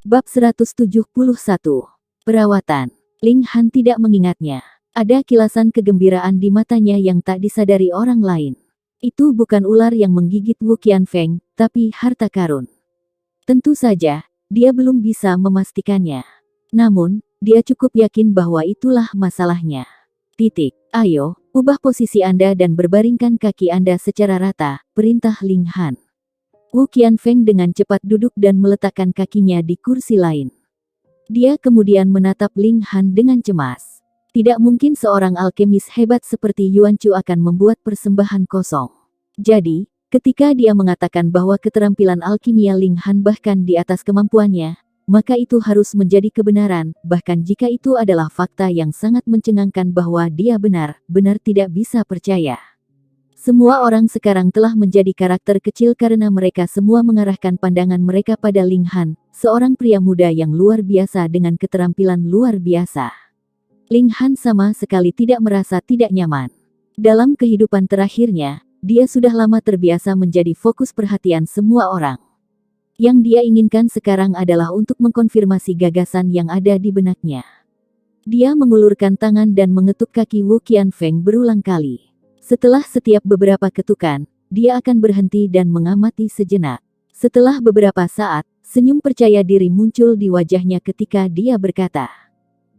Bab 171. Perawatan. Ling Han tidak mengingatnya. Ada kilasan kegembiraan di matanya yang tak disadari orang lain. Itu bukan ular yang menggigit Wu Qianfeng, tapi harta karun. Tentu saja, dia belum bisa memastikannya. Namun, dia cukup yakin bahwa itulah masalahnya. Ayo, ubah posisi Anda dan berbaringkan kaki Anda secara rata, perintah Ling Han. Wu Qianfeng dengan cepat duduk dan meletakkan kakinya di kursi lain. Dia kemudian menatap Ling Han dengan cemas. Tidak mungkin seorang alkemis hebat seperti Yuan Chu akan membuat persembahan kosong. Jadi, ketika dia mengatakan bahwa keterampilan alkimia Ling Han bahkan di atas kemampuannya, maka itu harus menjadi kebenaran, bahkan jika itu adalah fakta yang sangat mencengangkan bahwa dia benar-benar tidak bisa percaya. Semua orang sekarang telah menjadi karakter kecil karena mereka semua mengarahkan pandangan mereka pada Ling Han, seorang pria muda yang luar biasa dengan keterampilan luar biasa. Ling Han sama sekali tidak merasa tidak nyaman. Dalam kehidupan terakhirnya, dia sudah lama terbiasa menjadi fokus perhatian semua orang. Yang dia inginkan sekarang adalah untuk mengkonfirmasi gagasan yang ada di benaknya. Dia mengulurkan tangan dan mengetuk kaki Wu Qianfeng berulang kali. Setelah setiap beberapa ketukan, dia akan berhenti dan mengamati sejenak. Setelah beberapa saat, senyum percaya diri muncul di wajahnya ketika dia berkata,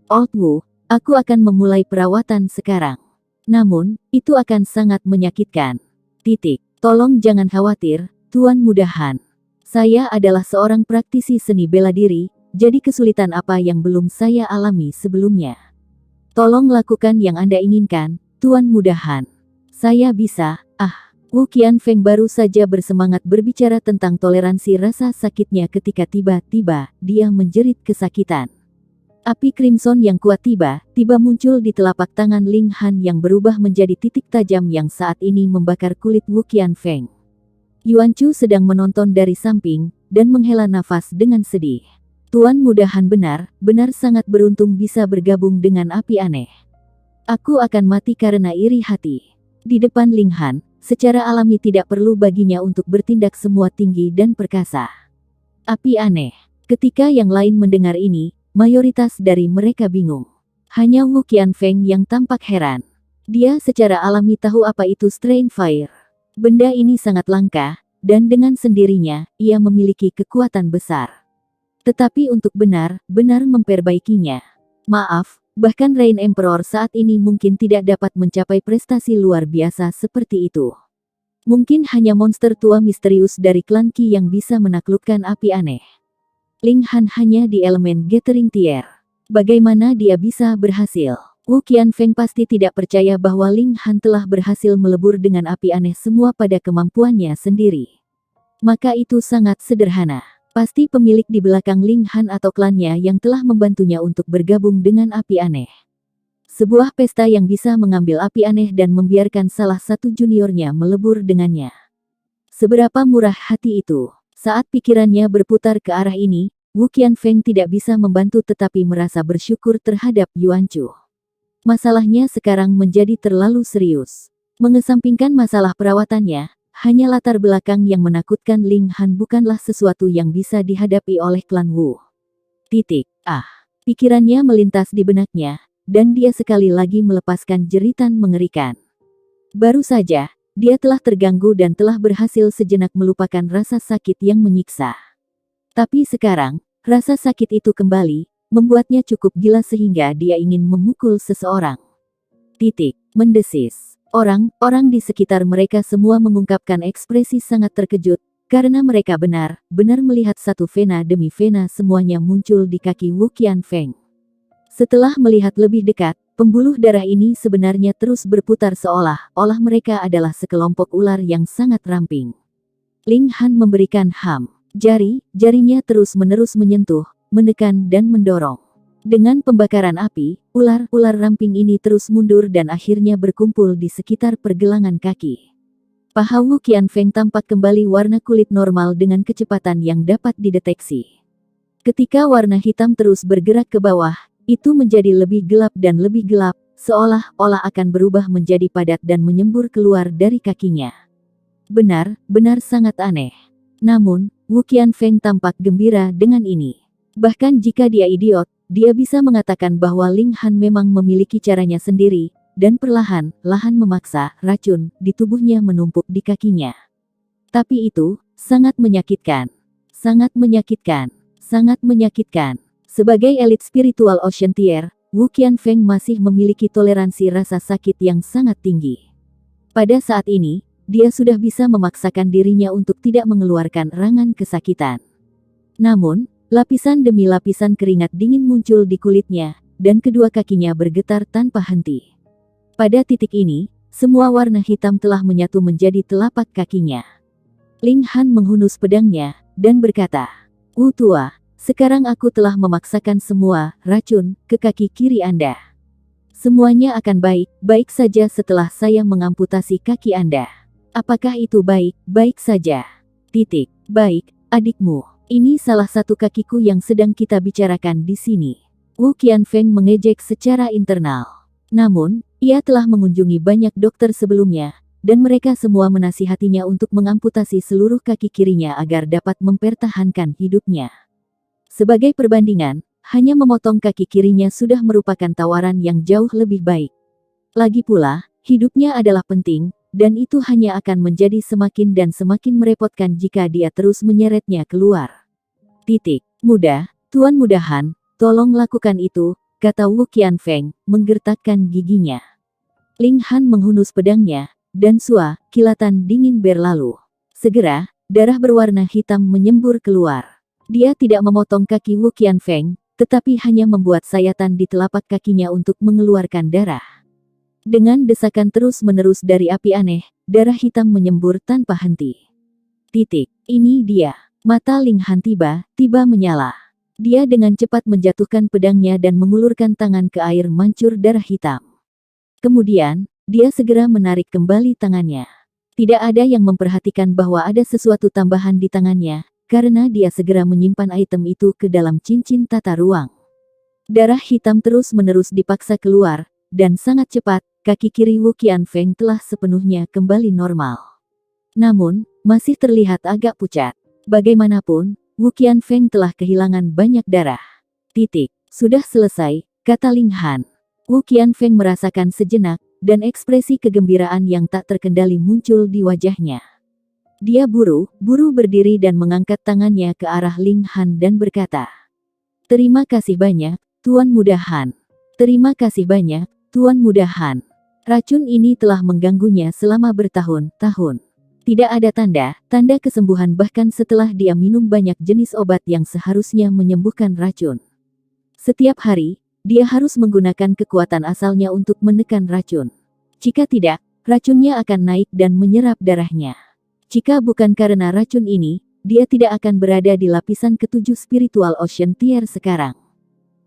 "Old Wu, aku akan memulai perawatan sekarang. Namun, itu akan sangat menyakitkan. Tolong jangan khawatir, Tuan Mudahan. Saya adalah seorang praktisi seni bela diri, jadi kesulitan apa yang belum saya alami sebelumnya. Tolong lakukan yang Anda inginkan, Tuan Mudahan. Saya bisa." Wu Qianfeng baru saja bersemangat berbicara tentang toleransi rasa sakitnya ketika tiba-tiba dia menjerit kesakitan. Api crimson yang kuat tiba-tiba muncul di telapak tangan Ling Han yang berubah menjadi titik tajam yang saat ini membakar kulit Wu Qianfeng. Yuan Chu sedang menonton dari samping, dan menghela nafas dengan sedih. Tuan Mudahan benar sangat beruntung bisa bergabung dengan api aneh. Aku akan mati karena iri hati. Di depan Ling Han, secara alami tidak perlu baginya untuk bertindak semua tinggi dan perkasa. Api aneh. Ketika yang lain mendengar ini, mayoritas dari mereka bingung. Hanya Wu Qianfeng yang tampak heran. Dia secara alami tahu apa itu Strain Fire. Benda ini sangat langka, dan dengan sendirinya, ia memiliki kekuatan besar. Tetapi untuk benar-benar memperbaikinya. Maaf, bahkan Rain Emperor saat ini mungkin tidak dapat mencapai prestasi luar biasa seperti itu. Mungkin hanya monster tua misterius dari klan Qi yang bisa menaklukkan api aneh. Ling Han hanya di elemen Gathering Tier. Bagaimana dia bisa berhasil? Wu Qianfeng pasti tidak percaya bahwa Ling Han telah berhasil melebur dengan api aneh semua pada kemampuannya sendiri. Maka itu sangat sederhana. Pasti pemilik di belakang Ling Han atau klannya yang telah membantunya untuk bergabung dengan api aneh. Sebuah pesta yang bisa mengambil api aneh dan membiarkan salah satu juniornya melebur dengannya. Seberapa murah hati itu? Saat pikirannya berputar ke arah ini, Wu Qianfeng tidak bisa membantu tetapi merasa bersyukur terhadap Yuan Chu. Masalahnya sekarang menjadi terlalu serius. Mengesampingkan masalah perawatannya, hanya latar belakang yang menakutkan Ling Han bukanlah sesuatu yang bisa dihadapi oleh klan Wu. Pikirannya melintas di benaknya, dan dia sekali lagi melepaskan jeritan mengerikan. Baru saja, dia telah terganggu dan telah berhasil sejenak melupakan rasa sakit yang menyiksa. Tapi sekarang, rasa sakit itu kembali, membuatnya cukup gila sehingga dia ingin memukul seseorang. Mendesis. Orang-orang di sekitar mereka semua mengungkapkan ekspresi sangat terkejut, karena mereka benar-benar melihat satu vena demi vena semuanya muncul di kaki Wu Qianfeng. Setelah melihat lebih dekat, pembuluh darah ini sebenarnya terus berputar seolah-olah mereka adalah sekelompok ular yang sangat ramping. Ling Han memberikan jarinya terus-menerus menyentuh, menekan dan mendorong. Dengan pembakaran api, ular-ular ramping ini terus mundur dan akhirnya berkumpul di sekitar pergelangan kaki. Paha Wu Qianfeng tampak kembali warna kulit normal dengan kecepatan yang dapat dideteksi. Ketika warna hitam terus bergerak ke bawah, itu menjadi lebih gelap dan lebih gelap, seolah-olah akan berubah menjadi padat dan menyembur keluar dari kakinya. Benar sangat aneh. Namun, Wu Qianfeng tampak gembira dengan ini. Bahkan jika dia idiot, dia bisa mengatakan bahwa Ling Han memang memiliki caranya sendiri, dan perlahan-lahan memaksa racun di tubuhnya menumpuk di kakinya. Tapi itu sangat menyakitkan. Sangat menyakitkan. Sangat menyakitkan. Sebagai elit spiritual Ocean Tier, Wu Qianfeng masih memiliki toleransi rasa sakit yang sangat tinggi. Pada saat ini, dia sudah bisa memaksakan dirinya untuk tidak mengeluarkan erangan kesakitan. Namun, lapisan demi lapisan keringat dingin muncul di kulitnya, dan kedua kakinya bergetar tanpa henti. Pada titik ini, semua warna hitam telah menyatu menjadi telapak kakinya. Ling Han menghunus pedangnya, dan berkata, "Wu tua, sekarang aku telah memaksakan semua racun ke kaki kiri Anda. Semuanya akan baik-baik saja setelah saya mengamputasi kaki Anda. Apakah itu baik-baik saja?" Titik. "Baik, adikmu. Ini salah satu kakiku yang sedang kita bicarakan di sini." Wu Qianfeng mengejek secara internal. Namun, ia telah mengunjungi banyak dokter sebelumnya, dan mereka semua menasihatinya untuk mengamputasi seluruh kaki kirinya agar dapat mempertahankan hidupnya. Sebagai perbandingan, hanya memotong kaki kirinya sudah merupakan tawaran yang jauh lebih baik. Lagi pula, hidupnya adalah penting, dan itu hanya akan menjadi semakin dan semakin merepotkan jika dia terus menyeretnya keluar. Titik. "Mudah, Tuan Mudahan, tolong lakukan itu," kata Wu Qianfeng, menggertakkan giginya. Ling Han menghunus pedangnya, dan kilatan dingin berlalu. Segera, darah berwarna hitam menyembur keluar. Dia tidak memotong kaki Wu Qianfeng, tetapi hanya membuat sayatan di telapak kakinya untuk mengeluarkan darah. Dengan desakan terus-menerus dari api aneh, darah hitam menyembur tanpa henti. Titik. Ini dia. Mata Ling Han tiba-tiba menyala. Dia dengan cepat menjatuhkan pedangnya dan mengulurkan tangan ke air mancur darah hitam. Kemudian, dia segera menarik kembali tangannya. Tidak ada yang memperhatikan bahwa ada sesuatu tambahan di tangannya, karena dia segera menyimpan item itu ke dalam cincin tata ruang. Darah hitam terus-menerus dipaksa keluar, dan sangat cepat, kaki kiri Wu Qianfeng telah sepenuhnya kembali normal. Namun, masih terlihat agak pucat. Bagaimanapun, Wu Qianfeng telah kehilangan banyak darah. Titik. "Sudah selesai," kata Ling Han. Wu Qianfeng merasakan sejenak, dan ekspresi kegembiraan yang tak terkendali muncul di wajahnya. Dia buru-buru berdiri dan mengangkat tangannya ke arah Ling Han dan berkata, "Terima kasih banyak, Tuan Mudahan. Terima kasih banyak, Tuan Mudahan. Racun ini telah mengganggunya selama bertahun-tahun. Tidak ada tanda kesembuhan bahkan setelah dia minum banyak jenis obat yang seharusnya menyembuhkan racun. Setiap hari, dia harus menggunakan kekuatan asalnya untuk menekan racun. Jika tidak, racunnya akan naik dan menyerap darahnya. Jika bukan karena racun ini, dia tidak akan berada di lapisan ketujuh spiritual Ocean Tier sekarang.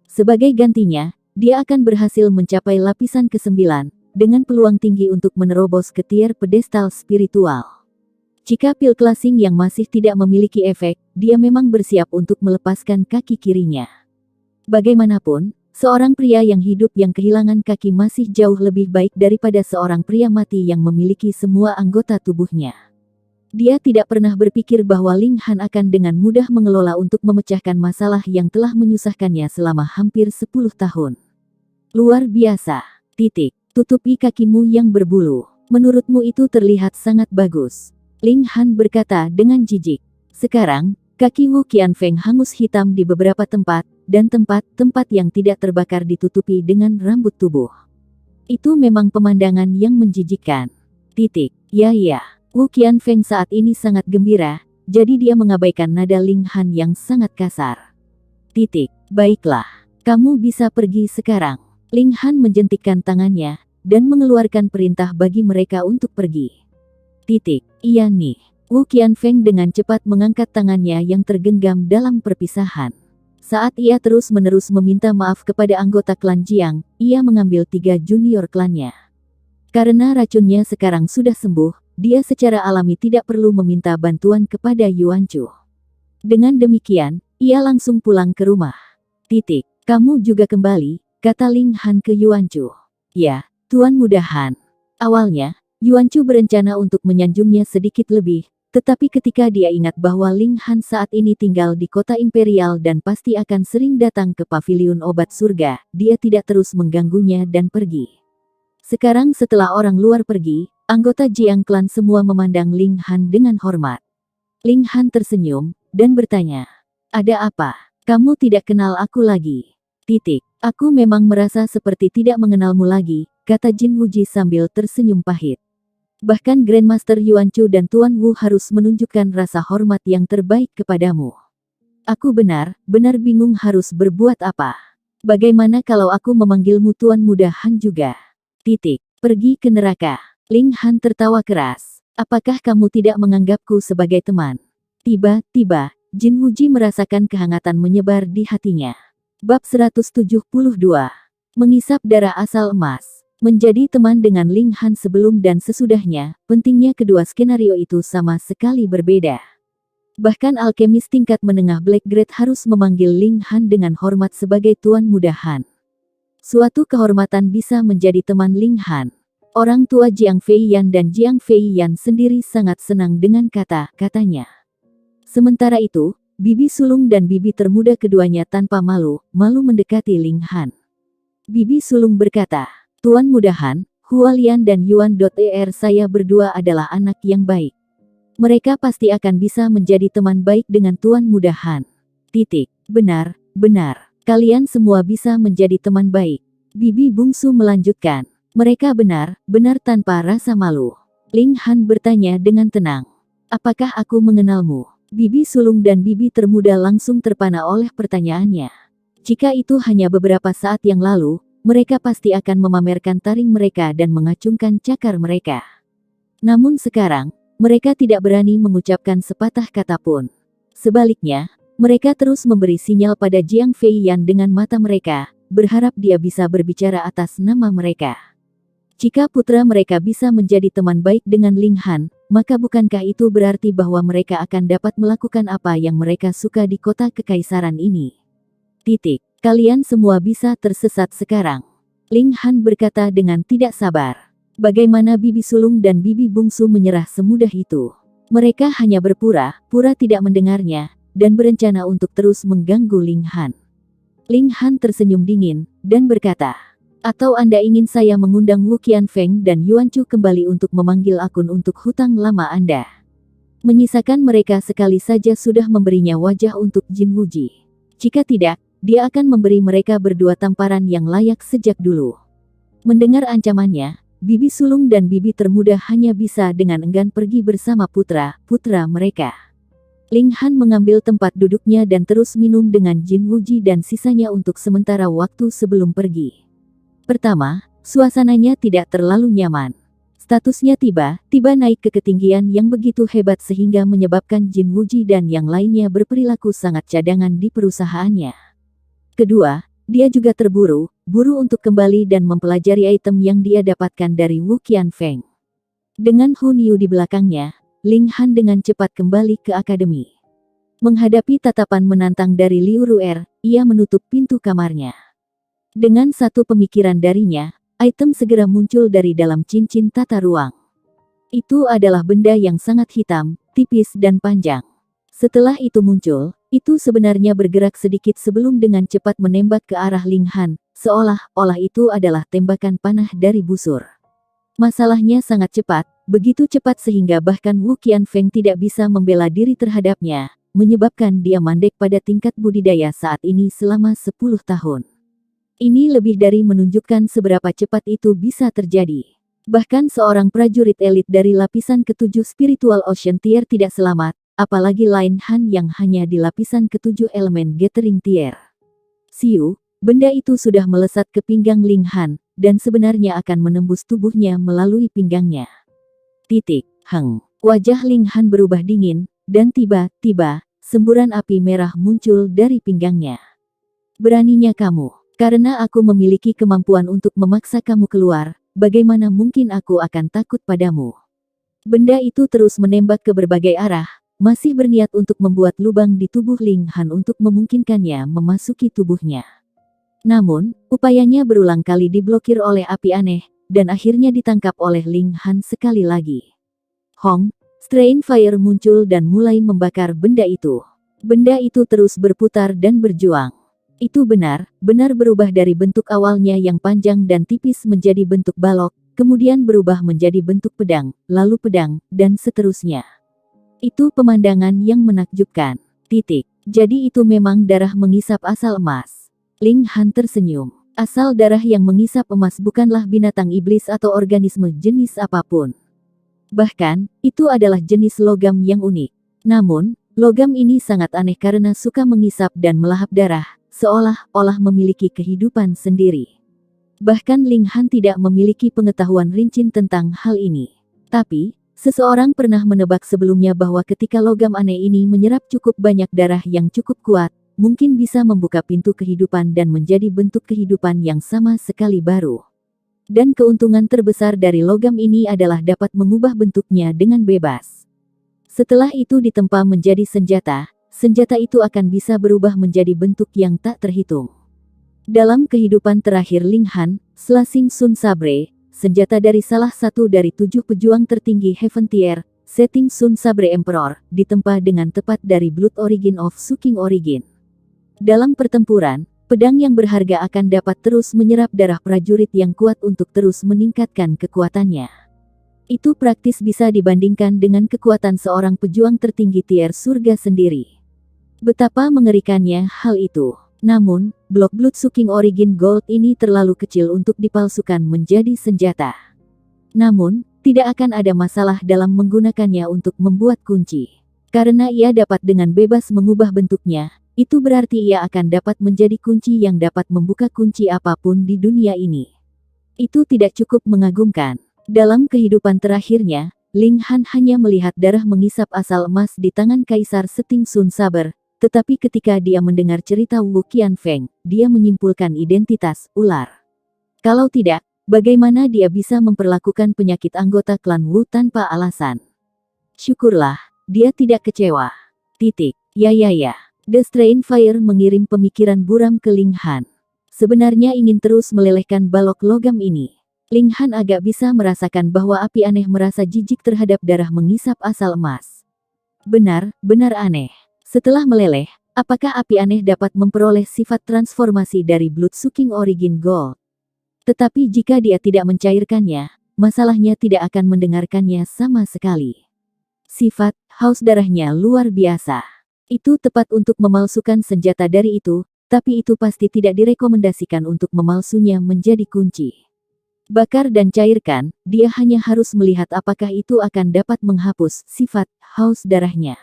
Sebagai gantinya, dia akan berhasil mencapai lapisan ke-9, dengan peluang tinggi untuk menerobos ke tier pedestal spiritual. Jika pil classing yang masih tidak memiliki efek, dia memang bersiap untuk melepaskan kaki kirinya. Bagaimanapun, seorang pria yang hidup yang kehilangan kaki masih jauh lebih baik daripada seorang pria mati yang memiliki semua anggota tubuhnya. Dia tidak pernah berpikir bahwa Ling Han akan dengan mudah mengelola untuk memecahkan masalah yang telah menyusahkannya selama hampir 10 tahun. "Luar biasa. Titik. Tutupi kakimu yang berbulu. Menurutmu itu terlihat sangat bagus," Ling Han berkata dengan jijik. Sekarang, kaki Wu Qianfeng hangus hitam di beberapa tempat, dan tempat-tempat yang tidak terbakar ditutupi dengan rambut tubuh. Itu memang pemandangan yang menjijikkan. Titik. Ya. Wu Qianfeng saat ini sangat gembira, jadi dia mengabaikan nada Ling Han yang sangat kasar. Titik. Baiklah. Kamu bisa pergi sekarang. Ling Han menjentikkan tangannya, dan mengeluarkan perintah bagi mereka untuk pergi. Titik. Iya nih. Wu Qianfeng dengan cepat mengangkat tangannya yang tergenggam dalam perpisahan. Saat ia terus-menerus meminta maaf kepada anggota klan Jiang, ia mengambil 3 junior klannya. Karena racunnya sekarang sudah sembuh, dia secara alami tidak perlu meminta bantuan kepada Yuan Chu. Dengan demikian, ia langsung pulang ke rumah. Titik. Kamu juga kembali, kata Ling Han ke Yuan Chu. Ya, Tuan Mudahan. Awalnya, Yuan Chu berencana untuk menyanjungnya sedikit lebih, Tetapi ketika dia ingat bahwa Ling Han saat ini tinggal di kota imperial dan pasti akan sering datang ke paviliun obat surga, dia tidak terus mengganggunya dan pergi. Sekarang setelah orang luar pergi, anggota Jiang Clan semua memandang Ling Han dengan hormat. Ling Han tersenyum, dan bertanya, "Ada apa? Kamu tidak kenal aku lagi?" Aku memang merasa seperti tidak mengenalmu lagi, kata Jin Wuji sambil tersenyum pahit. Bahkan Grandmaster Yuan Chu dan Tuan Wu harus menunjukkan rasa hormat yang terbaik kepadamu. Aku benar-benar bingung harus berbuat apa. Bagaimana kalau aku memanggilmu Tuan Muda Han juga? Pergi ke neraka. Ling Han tertawa keras. Apakah kamu tidak menganggapku sebagai teman? Tiba-tiba, Jin Wuji merasakan kehangatan menyebar di hatinya. Bab 172. Mengisap darah asal emas. Menjadi teman dengan Ling Han sebelum dan sesudahnya, pentingnya kedua skenario itu sama sekali berbeda. Bahkan alkemis tingkat menengah Black Grade harus memanggil Ling Han dengan hormat sebagai Tuan Muda Han. Suatu kehormatan bisa menjadi teman Ling Han. Orang tua Jiang Feiyan dan Jiang Feiyan sendiri sangat senang dengan kata-katanya. Sementara itu, bibi sulung dan bibi termuda keduanya tanpa malu mendekati Ling Han. Bibi sulung berkata, "Tuan Muda Han, Hualian dan Yuan.er saya berdua adalah anak yang baik. Mereka pasti akan bisa menjadi teman baik dengan Tuan Muda Han." Benar, kalian semua bisa menjadi teman baik. Bibi bungsu melanjutkan. Mereka benar-benar tanpa rasa malu. Ling Han bertanya dengan tenang. Apakah aku mengenalmu? Bibi sulung dan bibi termuda langsung terpana oleh pertanyaannya. Jika itu hanya beberapa saat yang lalu, mereka pasti akan memamerkan taring mereka dan mengacungkan cakar mereka. Namun sekarang, mereka tidak berani mengucapkan sepatah kata pun. Sebaliknya, mereka terus memberi sinyal pada Jiang Feiyan dengan mata mereka, berharap dia bisa berbicara atas nama mereka. Jika putra mereka bisa menjadi teman baik dengan Ling Han, maka bukankah itu berarti bahwa mereka akan dapat melakukan apa yang mereka suka di kota kekaisaran ini? Kalian semua bisa tersesat sekarang. Ling Han berkata dengan tidak sabar. Bagaimana bibi sulung dan bibi bungsu menyerah semudah itu? Mereka hanya berpura-pura tidak mendengarnya, dan berencana untuk terus mengganggu Ling Han. Ling Han tersenyum dingin, dan berkata, "Atau Anda ingin saya mengundang Wu Qianfeng dan Yuan Chu kembali untuk memanggil akun untuk hutang lama Anda?" Menyisakan mereka sekali saja sudah memberinya wajah untuk Jin Wuji. Jika tidak, dia akan memberi mereka berdua tamparan yang layak sejak dulu. Mendengar ancamannya, bibi sulung dan bibi termuda hanya bisa dengan enggan pergi bersama putra-putra mereka. Ling Han mengambil tempat duduknya dan terus minum dengan Jin Wuji dan sisanya untuk sementara waktu sebelum pergi. Pertama, suasananya tidak terlalu nyaman. Statusnya tiba-tiba naik ke ketinggian yang begitu hebat sehingga menyebabkan Jin Wuji dan yang lainnya berperilaku sangat cadangan di perusahaannya. Kedua, dia juga terburu-buru untuk kembali dan mempelajari item yang dia dapatkan dari Wu Qianfeng. Dengan Hun Yu di belakangnya, Ling Han dengan cepat kembali ke akademi. Menghadapi tatapan menantang dari Liu Ru'er, ia menutup pintu kamarnya. Dengan satu pemikiran darinya, item segera muncul dari dalam cincin tata ruang. Itu adalah benda yang sangat hitam, tipis dan panjang. Setelah itu muncul, itu sebenarnya bergerak sedikit sebelum dengan cepat menembak ke arah Ling Han, seolah-olah itu adalah tembakan panah dari busur. Masalahnya sangat cepat, begitu cepat sehingga bahkan Wu Qianfeng tidak bisa membela diri terhadapnya, menyebabkan dia mandek pada tingkat budidaya saat ini selama 10 tahun. Ini lebih dari menunjukkan seberapa cepat itu bisa terjadi. Bahkan seorang prajurit elit dari lapisan ke-7 Spiritual Ocean Tier tidak selamat, apalagi Ling Han yang hanya di lapisan ke-7 elemen Gathering Tier. Siu, benda itu sudah melesat ke pinggang Ling Han, dan sebenarnya akan menembus tubuhnya melalui pinggangnya. Wajah Ling Han berubah dingin, dan tiba-tiba, semburan api merah muncul dari pinggangnya. Beraninya kamu, karena aku memiliki kemampuan untuk memaksa kamu keluar, bagaimana mungkin aku akan takut padamu? Benda itu terus menembak ke berbagai arah, masih berniat untuk membuat lubang di tubuh Ling Han untuk memungkinkannya memasuki tubuhnya. Namun, upayanya berulang kali diblokir oleh api aneh, dan akhirnya ditangkap oleh Ling Han sekali lagi. Hong, Strain Fire muncul dan mulai membakar benda itu. Benda itu terus berputar dan berjuang. Itu benar-benar berubah dari bentuk awalnya yang panjang dan tipis menjadi bentuk balok, kemudian berubah menjadi bentuk pedang, lalu pedang, dan seterusnya. Itu pemandangan yang menakjubkan. Jadi itu memang darah mengisap asal emas. Ling Han tersenyum. Asal darah yang mengisap emas bukanlah binatang iblis atau organisme jenis apapun. Bahkan, itu adalah jenis logam yang unik. Namun, logam ini sangat aneh karena suka mengisap dan melahap darah, seolah-olah memiliki kehidupan sendiri. Bahkan Ling Han tidak memiliki pengetahuan rinci tentang hal ini. Tapi, seseorang pernah menebak sebelumnya bahwa ketika logam aneh ini menyerap cukup banyak darah yang cukup kuat, mungkin bisa membuka pintu kehidupan dan menjadi bentuk kehidupan yang sama sekali baru. Dan keuntungan terbesar dari logam ini adalah dapat mengubah bentuknya dengan bebas. Setelah itu ditempa menjadi senjata, senjata itu akan bisa berubah menjadi bentuk yang tak terhitung. Dalam kehidupan terakhir Ling Han, Slashing Sun Sabre, senjata dari salah satu dari 7 pejuang tertinggi Heaven Tier, Setting Sun Sabre Emperor, ditempa dengan tepat dari Blood Origin of Suking Origin. Dalam pertempuran, pedang yang berharga akan dapat terus menyerap darah prajurit yang kuat untuk terus meningkatkan kekuatannya. Itu praktis bisa dibandingkan dengan kekuatan seorang pejuang tertinggi tier surga sendiri. Betapa mengerikannya hal itu. Namun, blok Blood Suking Origin Gold ini terlalu kecil untuk dipalsukan menjadi senjata. Namun, tidak akan ada masalah dalam menggunakannya untuk membuat kunci. Karena ia dapat dengan bebas mengubah bentuknya, itu berarti ia akan dapat menjadi kunci yang dapat membuka kunci apapun di dunia ini. Itu tidak cukup mengagumkan. Dalam kehidupan terakhirnya, Ling Han hanya melihat darah mengisap asal emas di tangan Kaisar Setting Sun Saber. Tetapi ketika dia mendengar cerita Wu Qianfeng, dia menyimpulkan identitas ular. Kalau tidak, bagaimana dia bisa memperlakukan penyakit anggota klan Wu tanpa alasan? Syukurlah, dia tidak kecewa. Ya. The Strain Fire mengirim pemikiran buram ke Ling Han. Sebenarnya ingin terus melelehkan balok logam ini. Ling Han agak bisa merasakan bahwa api aneh merasa jijik terhadap darah mengisap asal emas. Benar aneh. Setelah meleleh, apakah api aneh dapat memperoleh sifat transformasi dari Blood Suking Origin Gold? Tetapi jika dia tidak mencairkannya, masalahnya tidak akan mendengarkannya sama sekali. Sifat haus darahnya luar biasa. Itu tepat untuk memalsukan senjata dari itu, tapi itu pasti tidak direkomendasikan untuk memalsunya menjadi kunci. Bakar dan cairkan, dia hanya harus melihat apakah itu akan dapat menghapus sifat haus darahnya.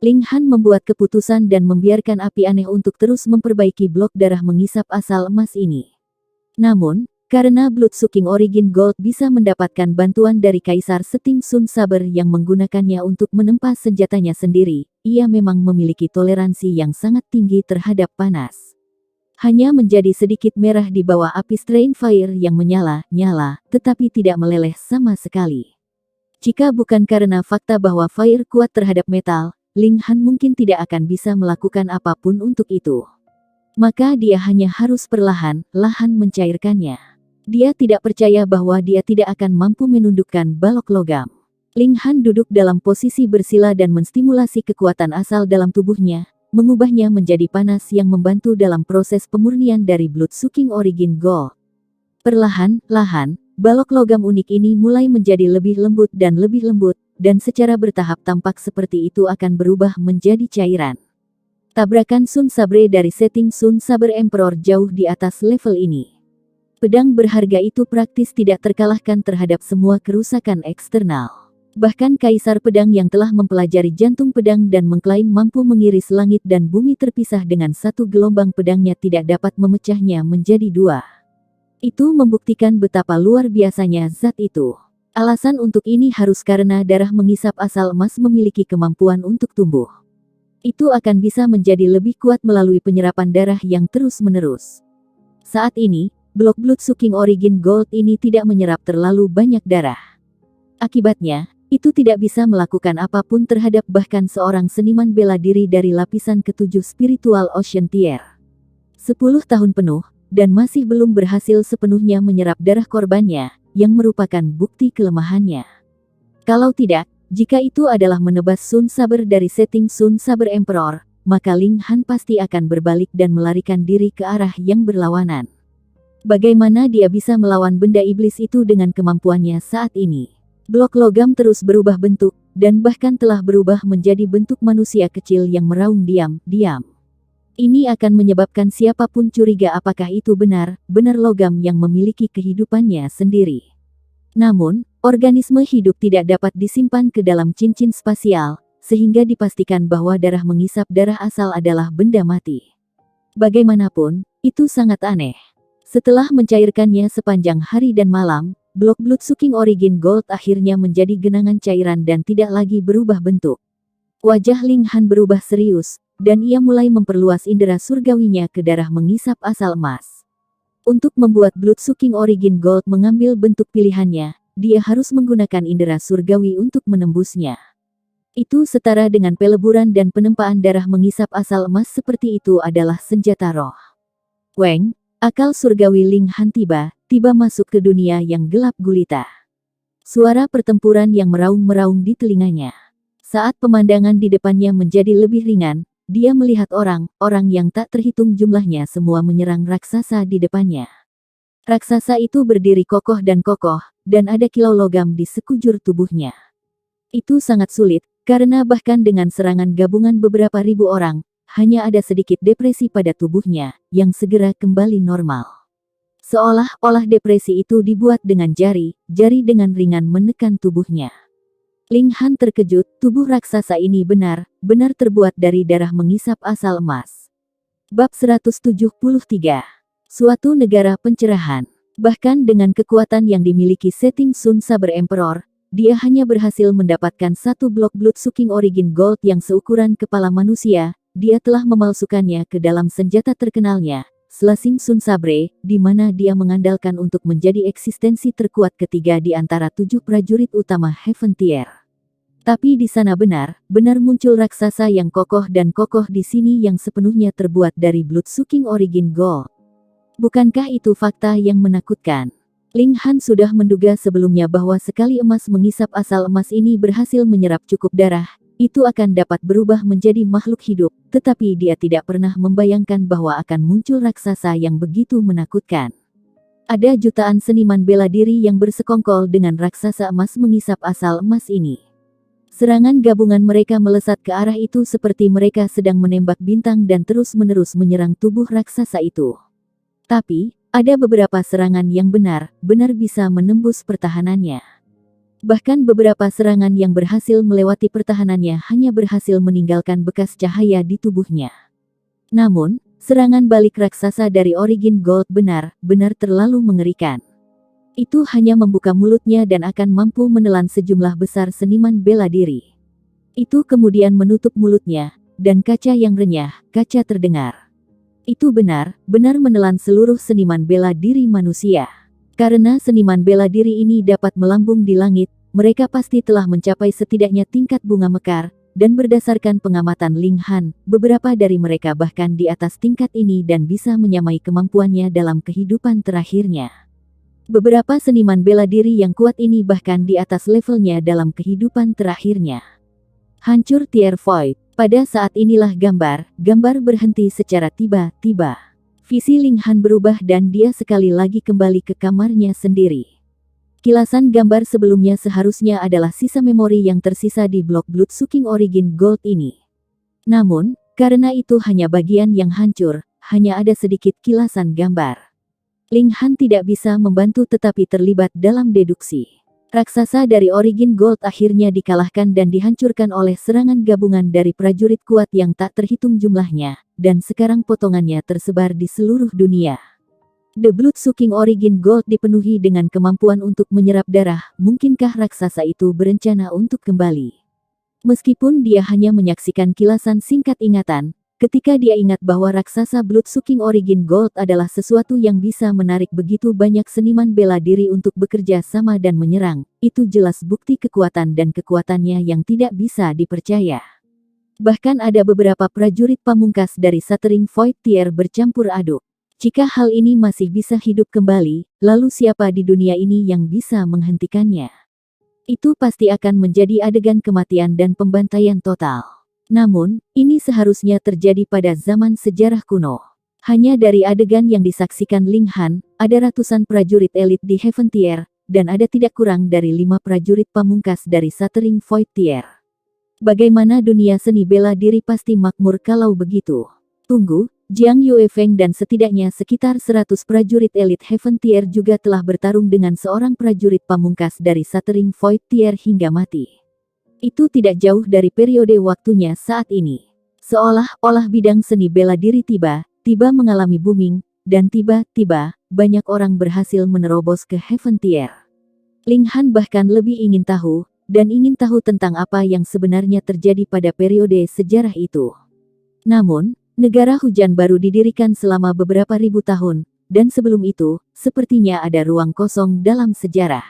Ling Han membuat keputusan dan membiarkan api aneh untuk terus memperbaiki blok darah mengisap asal emas ini. Namun, karena Blood Suking Origin Gold bisa mendapatkan bantuan dari Kaisar Setting Sun Saber yang menggunakannya untuk menempa senjatanya sendiri, ia memang memiliki toleransi yang sangat tinggi terhadap panas. Hanya menjadi sedikit merah di bawah api Strain Fire yang menyala, tetapi tidak meleleh sama sekali. Jika bukan karena fakta bahwa Fire kuat terhadap metal, Ling Han mungkin tidak akan bisa melakukan apapun untuk itu. Maka dia hanya harus perlahan-lahan mencairkannya. Dia tidak percaya bahwa dia tidak akan mampu menundukkan balok logam. Ling Han duduk dalam posisi bersila dan menstimulasi kekuatan asal dalam tubuhnya, mengubahnya menjadi panas yang membantu dalam proses pemurnian dari Blood Suking Origin Gold. Perlahan-lahan, balok logam unik ini mulai menjadi lebih lembut, dan secara bertahap tampak seperti itu akan berubah menjadi cairan. Tabrakan Sun Sabre dari Setting Sun Saber Emperor jauh di atas level ini. Pedang berharga itu praktis tidak terkalahkan terhadap semua kerusakan eksternal. Bahkan Kaisar Pedang yang telah mempelajari jantung pedang dan mengklaim mampu mengiris langit dan bumi terpisah dengan satu gelombang pedangnya tidak dapat memecahnya menjadi dua. Itu membuktikan betapa luar biasanya zat itu. Alasan untuk ini harus karena darah mengisap asal emas memiliki kemampuan untuk tumbuh. Itu akan bisa menjadi lebih kuat melalui penyerapan darah yang terus-menerus. Saat ini, blok Blood Suking Origin Gold ini tidak menyerap terlalu banyak darah. Akibatnya, itu tidak bisa melakukan apapun terhadap bahkan seorang seniman bela diri dari lapisan ke-7 Spiritual Ocean Tier. 10 tahun penuh, dan masih belum berhasil sepenuhnya menyerap darah korbannya, yang merupakan bukti kelemahannya. Kalau tidak, Jika itu adalah menebas Sun Saber dari setting Sun Saber Emperor, maka Ling Han pasti akan berbalik dan melarikan diri ke arah yang berlawanan. Bagaimana dia bisa melawan benda iblis itu dengan kemampuannya saat ini? Blok logam terus berubah bentuk, dan bahkan telah berubah menjadi bentuk manusia kecil yang meraung diam-diam. Ini akan menyebabkan siapapun curiga apakah itu benar-benar logam yang memiliki kehidupannya sendiri. Namun, organisme hidup tidak dapat disimpan ke dalam cincin spasial, sehingga dipastikan bahwa darah mengisap darah asal adalah benda mati. Bagaimanapun, itu sangat aneh. Setelah mencairkannya sepanjang hari dan malam, blok Blood Sucking Origin Gold akhirnya menjadi genangan cairan dan tidak lagi berubah bentuk. Wajah Ling Han berubah serius, dan ia mulai memperluas indera surgawinya ke darah mengisap asal emas. Untuk membuat Blood Sucking Origin Gold mengambil bentuk pilihannya, dia harus menggunakan indera surgawi untuk menembusnya. Itu setara dengan peleburan dan penempaan darah mengisap asal emas seperti itu adalah senjata roh. Weng, akal surgawi Ling Han tiba masuk ke dunia yang gelap gulita. Suara pertempuran yang meraung-meraung di telinganya. Saat pemandangan di depannya menjadi lebih ringan, dia melihat orang-orang yang tak terhitung jumlahnya semua menyerang raksasa di depannya. Raksasa itu berdiri kokoh, dan ada kilau logam di sekujur tubuhnya. Itu sangat sulit, karena bahkan dengan serangan gabungan beberapa ribu orang, hanya ada sedikit depresi pada tubuhnya, yang segera kembali normal. Seolah-olah depresi itu dibuat dengan jari dengan ringan menekan tubuhnya. Ling Han terkejut, tubuh raksasa ini benar-benar terbuat dari darah mengisap asal emas. Bab 173. Suatu negara pencerahan. Bahkan dengan kekuatan yang dimiliki setting Sun Saber Emperor, dia hanya berhasil mendapatkan satu blok Blood Sucking Origin Gold yang seukuran kepala manusia. Dia telah memalsukannya ke dalam senjata terkenalnya, Slashing Sun Sabre, di mana dia mengandalkan untuk menjadi eksistensi terkuat ketiga di antara 7 prajurit utama Heaven Tier. Tapi di sana benar-benar muncul raksasa yang kokoh di sini yang sepenuhnya terbuat dari Blood Sucking Origin Gold. Bukankah itu fakta yang menakutkan? Ling Han sudah menduga sebelumnya bahwa sekali emas mengisap asal emas ini berhasil menyerap cukup darah, itu akan dapat berubah menjadi makhluk hidup, tetapi dia tidak pernah membayangkan bahwa akan muncul raksasa yang begitu menakutkan. Ada jutaan seniman bela diri yang bersekongkol dengan raksasa emas mengisap asal emas ini. Serangan gabungan mereka melesat ke arah itu seperti mereka sedang menembak bintang dan terus-menerus menyerang tubuh raksasa itu. Tapi, ada beberapa serangan yang benar-benar bisa menembus pertahanannya. Bahkan beberapa serangan yang berhasil melewati pertahanannya hanya berhasil meninggalkan bekas cahaya di tubuhnya. Namun, serangan balik raksasa dari Origin Gold benar-benar terlalu mengerikan. Itu hanya membuka mulutnya dan akan mampu menelan sejumlah besar seniman bela diri. Itu kemudian menutup mulutnya, dan kaca yang renyah, kaca terdengar. Itu benar-benar menelan seluruh seniman bela diri manusia. Karena seniman bela diri ini dapat melambung di langit, mereka pasti telah mencapai setidaknya tingkat bunga mekar, dan berdasarkan pengamatan Ling Han, beberapa dari mereka bahkan di atas tingkat ini dan bisa menyamai kemampuannya dalam kehidupan terakhirnya. Beberapa seniman bela diri yang kuat ini bahkan di atas levelnya dalam kehidupan terakhirnya. Hancur Tier Void. Pada saat inilah gambar berhenti secara tiba-tiba. Visi Ling Han berubah dan dia sekali lagi kembali ke kamarnya sendiri. Kilasan gambar sebelumnya seharusnya adalah sisa memori yang tersisa di blok Blood Sucking Origin Gold ini. Namun, karena itu hanya bagian yang hancur, hanya ada sedikit kilasan gambar. Ling Han tidak bisa membantu tetapi terlibat dalam deduksi. Raksasa dari Origin Gold akhirnya dikalahkan dan dihancurkan oleh serangan gabungan dari prajurit kuat yang tak terhitung jumlahnya, dan sekarang potongannya tersebar di seluruh dunia. The Blood Sucking Origin Gold dipenuhi dengan kemampuan untuk menyerap darah, mungkinkah raksasa itu berencana untuk kembali? Meskipun dia hanya menyaksikan kilasan singkat ingatan, ketika dia ingat bahwa raksasa Blood Sucking Origin Gold adalah sesuatu yang bisa menarik begitu banyak seniman bela diri untuk bekerja sama dan menyerang, itu jelas bukti kekuatan dan kekuatannya yang tidak bisa dipercaya. Bahkan ada beberapa prajurit pamungkas dari Shattering Void Tier bercampur aduk. Jika hal ini masih bisa hidup kembali, lalu siapa di dunia ini yang bisa menghentikannya? Itu pasti akan menjadi adegan kematian dan pembantaian total. Namun, ini seharusnya terjadi pada zaman sejarah kuno. Hanya dari adegan yang disaksikan Ling Han, ada ratusan prajurit elit di Heaven Tier, dan ada tidak kurang dari 5 prajurit pamungkas dari Shattering Void Tier. Bagaimana dunia seni bela diri pasti makmur kalau begitu. Tunggu, Jiang Yuefeng dan setidaknya sekitar 100 prajurit elit Heaven Tier juga telah bertarung dengan seorang prajurit pamungkas dari Shattering Void Tier hingga mati. Itu tidak jauh dari periode waktunya saat ini. Seolah-olah bidang seni bela diri tiba-tiba mengalami booming, dan tiba-tiba, banyak orang berhasil menerobos ke Heaven Tier. Ling Han bahkan lebih ingin tahu, dan ingin tahu tentang apa yang sebenarnya terjadi pada periode sejarah itu. Namun, negara hujan baru didirikan selama beberapa ribu tahun, dan sebelum itu, sepertinya ada ruang kosong dalam sejarah.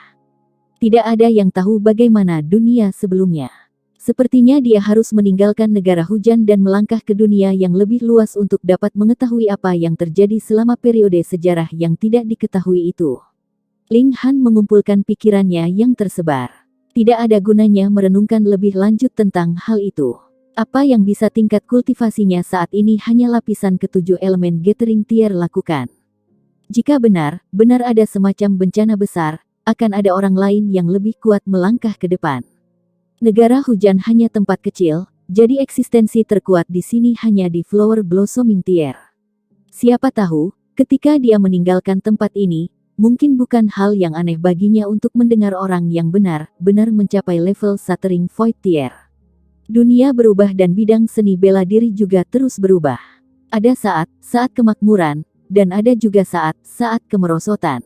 Tidak ada yang tahu bagaimana dunia sebelumnya. Sepertinya dia harus meninggalkan negara hujan dan melangkah ke dunia yang lebih luas untuk dapat mengetahui apa yang terjadi selama periode sejarah yang tidak diketahui itu. Ling Han mengumpulkan pikirannya yang tersebar. Tidak ada gunanya merenungkan lebih lanjut tentang hal itu. Apa yang bisa tingkat kultivasinya saat ini hanya lapisan ke-7 elemen Gathering Tier lakukan. Jika benar ada semacam bencana besar, akan ada orang lain yang lebih kuat melangkah ke depan. Negara hujan hanya tempat kecil, jadi eksistensi terkuat di sini hanya di Flower Blossoming Tier. Siapa tahu, ketika dia meninggalkan tempat ini, mungkin bukan hal yang aneh baginya untuk mendengar orang yang benar-benar mencapai level Shattering Void Tier. Dunia berubah dan bidang seni bela diri juga terus berubah. Ada saat kemakmuran, dan ada juga saat kemerosotan.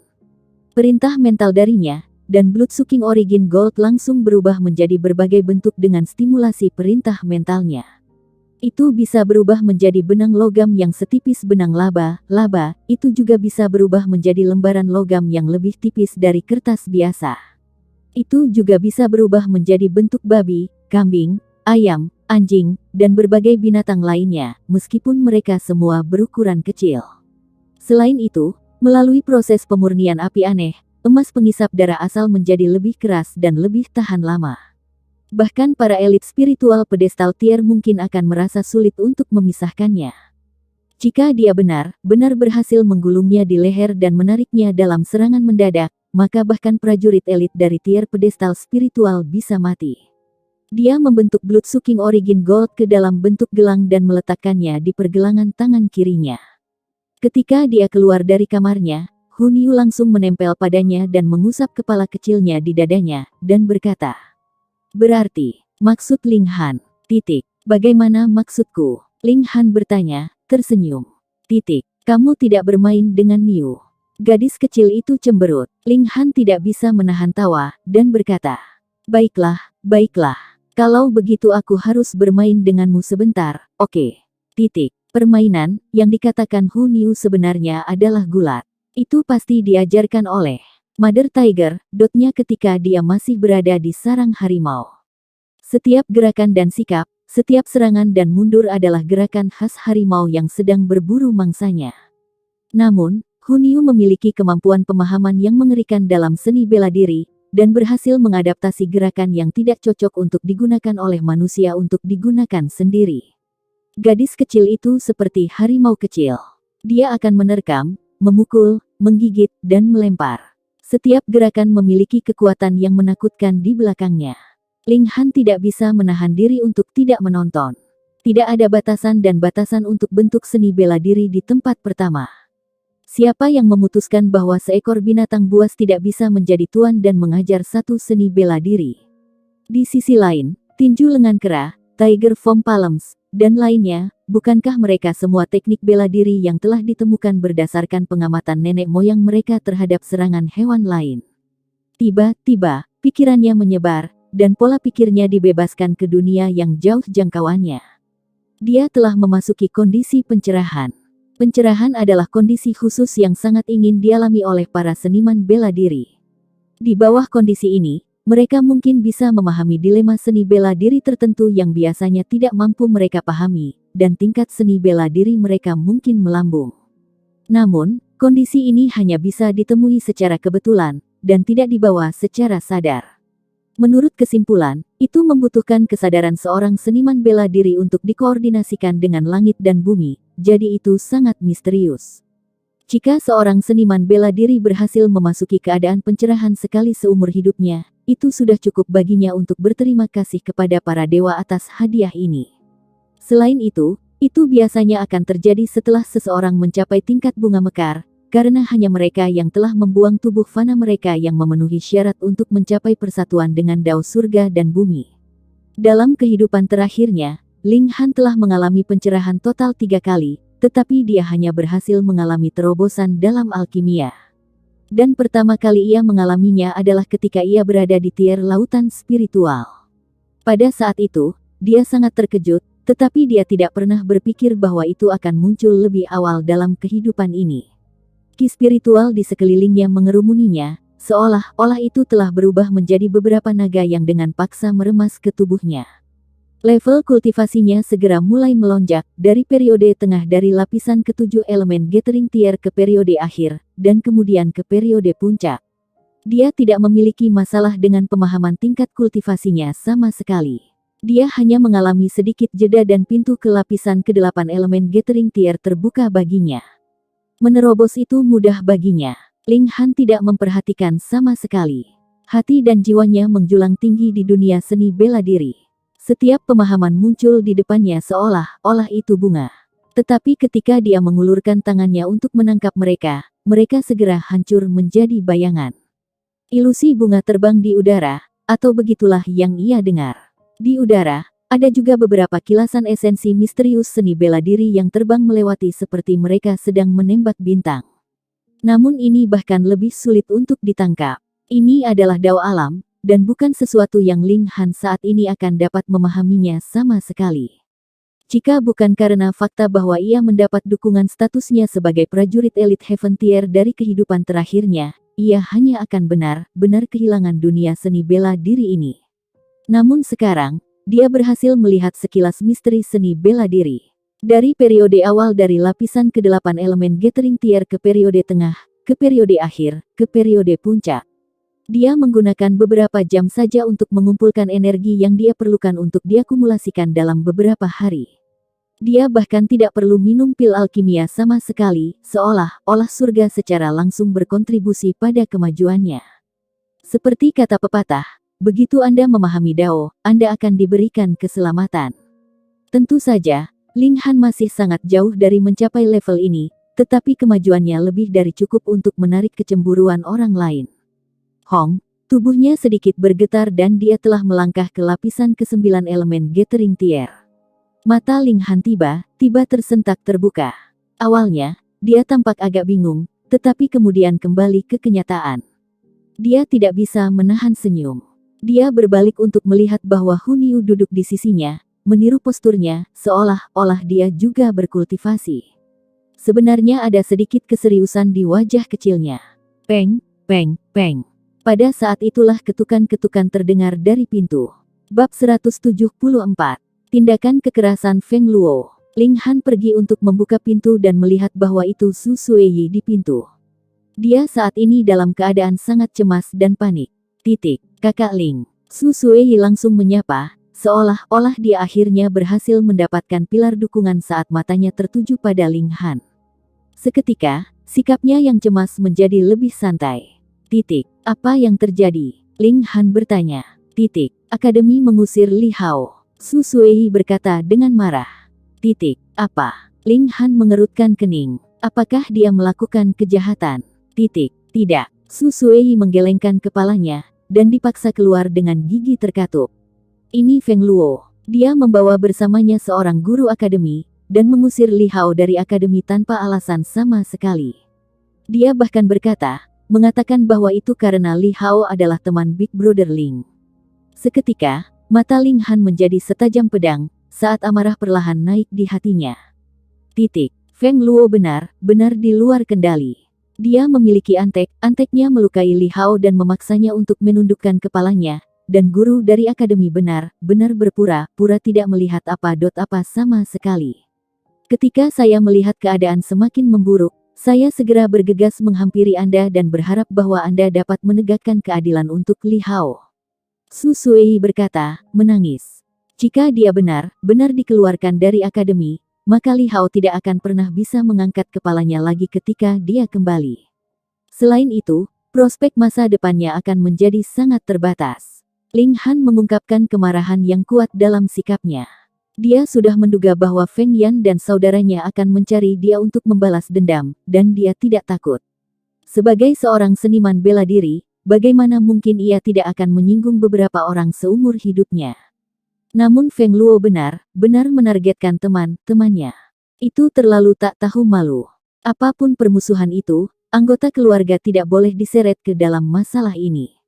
Perintah mental darinya, dan Bloodsucking Origin Gold langsung berubah menjadi berbagai bentuk dengan stimulasi perintah mentalnya. Itu bisa berubah menjadi benang logam yang setipis benang laba, itu juga bisa berubah menjadi lembaran logam yang lebih tipis dari kertas biasa. Itu juga bisa berubah menjadi bentuk babi, kambing, ayam, anjing, dan berbagai binatang lainnya, meskipun mereka semua berukuran kecil. Selain itu, melalui proses pemurnian api aneh, emas pengisap darah asal menjadi lebih keras dan lebih tahan lama. Bahkan para elit spiritual pedestal tier mungkin akan merasa sulit untuk memisahkannya. Jika dia benar-benar berhasil menggulungnya di leher dan menariknya dalam serangan mendadak, maka bahkan prajurit elit dari tier pedestal spiritual bisa mati. Dia membentuk Bloodsucking Origin Gold ke dalam bentuk gelang dan meletakkannya di pergelangan tangan kirinya. Ketika dia keluar dari kamarnya, Hun Yu langsung menempel padanya dan mengusap kepala kecilnya di dadanya, dan berkata, "Berarti, maksud Ling Han, bagaimana maksudku?" Ling Han bertanya, tersenyum. Kamu tidak bermain dengan Niu. Gadis kecil itu cemberut. Ling Han tidak bisa menahan tawa, dan berkata, baiklah. Kalau begitu aku harus bermain denganmu sebentar, oke. Permainan, yang dikatakan Hun Yu sebenarnya adalah gulat. Itu pasti diajarkan oleh Mother Tiger, ketika dia masih berada di sarang harimau. Setiap gerakan dan sikap, setiap serangan dan mundur adalah gerakan khas harimau yang sedang berburu mangsanya. Namun, Hun Yu memiliki kemampuan pemahaman yang mengerikan dalam seni bela diri, dan berhasil mengadaptasi gerakan yang tidak cocok untuk digunakan oleh manusia untuk digunakan sendiri. Gadis kecil itu seperti harimau kecil. Dia akan menerkam, memukul, menggigit, dan melempar. Setiap gerakan memiliki kekuatan yang menakutkan di belakangnya. Ling Han tidak bisa menahan diri untuk tidak menonton. Tidak ada batasan dan batasan untuk bentuk seni bela diri di tempat pertama. Siapa yang memutuskan bahwa seekor binatang buas tidak bisa menjadi tuan dan mengajar satu seni bela diri? Di sisi lain, tinju lengan kera, Tiger Foam Palms, dan lainnya, bukankah mereka semua teknik bela diri yang telah ditemukan berdasarkan pengamatan nenek moyang mereka terhadap serangan hewan lain? Tiba-tiba, pikirannya menyebar, dan pola pikirnya dibebaskan ke dunia yang jauh jangkauannya. Dia telah memasuki kondisi pencerahan. Pencerahan adalah kondisi khusus yang sangat ingin dialami oleh para seniman bela diri. Di bawah kondisi ini, mereka mungkin bisa memahami dilema seni bela diri tertentu yang biasanya tidak mampu mereka pahami, dan tingkat seni bela diri mereka mungkin melambung. Namun, kondisi ini hanya bisa ditemui secara kebetulan, dan tidak dibawa secara sadar. Menurut kesimpulan, itu membutuhkan kesadaran seorang seniman bela diri untuk dikoordinasikan dengan langit dan bumi, jadi itu sangat misterius. Jika seorang seniman bela diri berhasil memasuki keadaan pencerahan sekali seumur hidupnya, itu sudah cukup baginya untuk berterima kasih kepada para dewa atas hadiah ini. Selain itu biasanya akan terjadi setelah seseorang mencapai tingkat bunga mekar, karena hanya mereka yang telah membuang tubuh fana mereka yang memenuhi syarat untuk mencapai persatuan dengan Dao surga dan bumi. Dalam kehidupan terakhirnya, Ling Han telah mengalami pencerahan total 3 kali, tetapi dia hanya berhasil mengalami terobosan dalam alkimia. Dan pertama kali ia mengalaminya adalah ketika ia berada di tier lautan spiritual. Pada saat itu, dia sangat terkejut, tetapi dia tidak pernah berpikir bahwa itu akan muncul lebih awal dalam kehidupan ini. Ki spiritual di sekelilingnya mengerumuninya, seolah-olah itu telah berubah menjadi beberapa naga yang dengan paksa meremas ke tubuhnya. Level kultivasinya segera mulai melonjak, dari periode tengah dari lapisan ke-7 elemen Gathering Tier ke periode akhir, dan kemudian ke periode puncak. Dia tidak memiliki masalah dengan pemahaman tingkat kultivasinya sama sekali. Dia hanya mengalami sedikit jeda dan pintu ke lapisan ke-8 elemen Gathering Tier terbuka baginya. Menerobos itu mudah baginya. Ling Han tidak memperhatikan sama sekali. Hati dan jiwanya menjulang tinggi di dunia seni bela diri. Setiap pemahaman muncul di depannya seolah-olah itu bunga. Tetapi ketika dia mengulurkan tangannya untuk menangkap mereka, mereka segera hancur menjadi bayangan. Ilusi bunga terbang di udara, atau begitulah yang ia dengar. Di udara, ada juga beberapa kilasan esensi misterius seni bela diri yang terbang melewati seperti mereka sedang menembak bintang. Namun ini bahkan lebih sulit untuk ditangkap. Ini adalah Dao alam, dan bukan sesuatu yang Ling Han saat ini akan dapat memahaminya sama sekali. Jika bukan karena fakta bahwa ia mendapat dukungan statusnya sebagai prajurit elit Heaven Tier dari kehidupan terakhirnya, ia hanya akan benar-benar kehilangan dunia seni bela diri ini. Namun sekarang, dia berhasil melihat sekilas misteri seni bela diri. Dari periode awal dari lapisan ke-8 elemen Gathering Tier ke periode tengah, ke periode akhir, ke periode puncak. Dia menggunakan beberapa jam saja untuk mengumpulkan energi yang dia perlukan untuk diakumulasikan dalam beberapa hari. Dia bahkan tidak perlu minum pil alkimia sama sekali, seolah-olah surga secara langsung berkontribusi pada kemajuannya. Seperti kata pepatah, begitu Anda memahami Dao, Anda akan diberikan keselamatan. Tentu saja, Ling Han masih sangat jauh dari mencapai level ini, tetapi kemajuannya lebih dari cukup untuk menarik kecemburuan orang lain. Hong, tubuhnya sedikit bergetar dan dia telah melangkah ke lapisan ke-9 elemen Gathering Tier. Mata Ling Han tiba-tiba tersentak terbuka. Awalnya, dia tampak agak bingung, tetapi kemudian kembali ke kenyataan. Dia tidak bisa menahan senyum. Dia berbalik untuk melihat bahwa Hu Niu duduk di sisinya, meniru posturnya, seolah-olah dia juga berkultivasi. Sebenarnya ada sedikit keseriusan di wajah kecilnya. Peng, peng, peng. Pada saat itulah ketukan-ketukan terdengar dari pintu. Bab 174. Tindakan kekerasan Feng Luo. Ling Han pergi untuk membuka pintu dan melihat bahwa itu Su Sueyi di pintu. Dia saat ini dalam keadaan sangat cemas dan panik. Kakak Ling. Su Sueyi langsung menyapa, seolah-olah dia akhirnya berhasil mendapatkan pilar dukungan saat matanya tertuju pada Ling Han. Seketika, sikapnya yang cemas menjadi lebih santai. Apa yang terjadi? Ling Han bertanya. Akademi mengusir Li Hao. Su Sueyi berkata dengan marah. Apa? Ling Han mengerutkan kening. Apakah dia melakukan kejahatan? Tidak. Su Sueyi menggelengkan kepalanya, dan dipaksa keluar dengan gigi terkatup. Ini Feng Luo. Dia membawa bersamanya seorang guru akademi, dan mengusir Li Hao dari akademi tanpa alasan sama sekali. Dia bahkan mengatakan bahwa itu karena Li Hao adalah teman Big Brother Ling. Seketika, mata Ling Han menjadi setajam pedang, saat amarah perlahan naik di hatinya. Feng Luo benar-benar di luar kendali. Dia memiliki anteknya melukai Li Hao dan memaksanya untuk menundukkan kepalanya, dan guru dari akademi benar-benar berpura-pura tidak melihat apa sama sekali. Ketika saya melihat keadaan semakin memburuk, saya segera bergegas menghampiri Anda dan berharap bahwa Anda dapat menegakkan keadilan untuk Li Hao. Su Sui berkata, menangis. Jika dia benar-benar dikeluarkan dari akademi, maka Li Hao tidak akan pernah bisa mengangkat kepalanya lagi ketika dia kembali. Selain itu, prospek masa depannya akan menjadi sangat terbatas. Ling Han mengungkapkan kemarahan yang kuat dalam sikapnya. Dia sudah menduga bahwa Feng Yan dan saudaranya akan mencari dia untuk membalas dendam, dan dia tidak takut. Sebagai seorang seniman bela diri, bagaimana mungkin ia tidak akan menyinggung beberapa orang seumur hidupnya? Namun Feng Luo benar-benar menargetkan teman-temannya. Itu terlalu tak tahu malu. Apapun permusuhan itu, anggota keluarga tidak boleh diseret ke dalam masalah ini.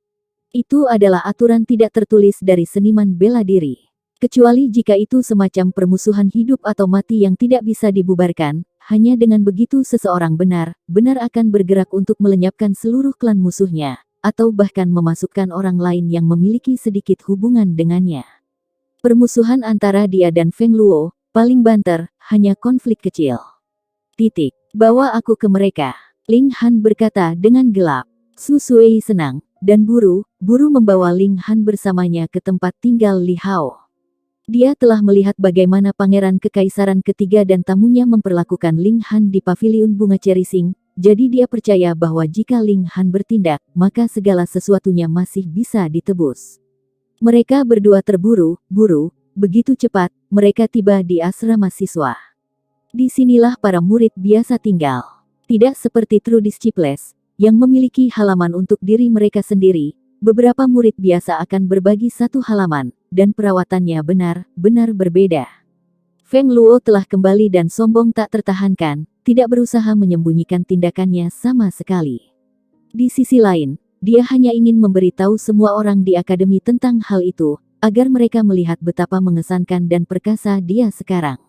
Itu adalah aturan tidak tertulis dari seniman bela diri. Kecuali jika itu semacam permusuhan hidup atau mati yang tidak bisa dibubarkan, hanya dengan begitu seseorang benar-benar akan bergerak untuk melenyapkan seluruh klan musuhnya, atau bahkan memasukkan orang lain yang memiliki sedikit hubungan dengannya. Permusuhan antara dia dan Feng Luo, paling banter, hanya konflik kecil. Bawa aku ke mereka. Ling Han berkata dengan gelap. Su Sui senang, dan buru-buru membawa Ling Han bersamanya ke tempat tinggal Li Hao. Dia telah melihat bagaimana pangeran kekaisaran ketiga dan tamunya memperlakukan Ling Han di paviliun bunga Cerising, jadi dia percaya bahwa jika Ling Han bertindak, maka segala sesuatunya masih bisa ditebus. Mereka berdua terburu-buru, begitu cepat, mereka tiba di asrama siswa. Disinilah para murid biasa tinggal. Tidak seperti True Disciples, yang memiliki halaman untuk diri mereka sendiri, beberapa murid biasa akan berbagi satu halaman, dan perawatannya benar-benar berbeda. Feng Luo telah kembali dan sombong tak tertahankan, tidak berusaha menyembunyikan tindakannya sama sekali. Di sisi lain, dia hanya ingin memberitahu semua orang di akademi tentang hal itu, agar mereka melihat betapa mengesankan dan perkasa dia sekarang.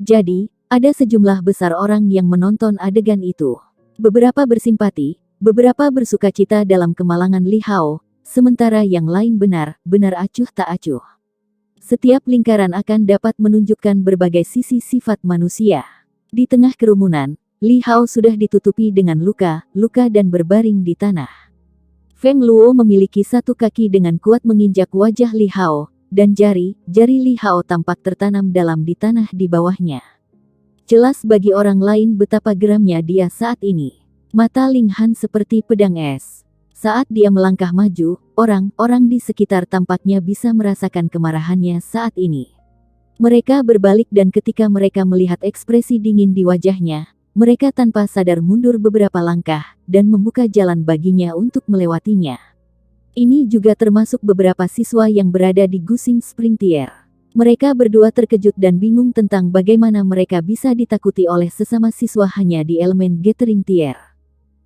Jadi, ada sejumlah besar orang yang menonton adegan itu. Beberapa bersimpati, beberapa bersukacita dalam kemalangan Li Hao, sementara yang lain benar-benar acuh tak acuh. Setiap lingkaran akan dapat menunjukkan berbagai sisi sifat manusia. Di tengah kerumunan, Li Hao sudah ditutupi dengan luka-luka dan berbaring di tanah. Feng Luo memiliki satu kaki dengan kuat menginjak wajah Li Hao, dan jari-jari Li Hao tampak tertanam dalam di tanah di bawahnya. Jelas bagi orang lain betapa geramnya dia saat ini. Mata Ling Han seperti pedang es. Saat dia melangkah maju, orang-orang di sekitar tampaknya bisa merasakan kemarahannya saat ini. Mereka berbalik dan ketika mereka melihat ekspresi dingin di wajahnya, mereka tanpa sadar mundur beberapa langkah, dan membuka jalan baginya untuk melewatinya. Ini juga termasuk beberapa siswa yang berada di Gusing Spring Tier. Mereka berdua terkejut dan bingung tentang bagaimana mereka bisa ditakuti oleh sesama siswa hanya di elemen Gathering Tier.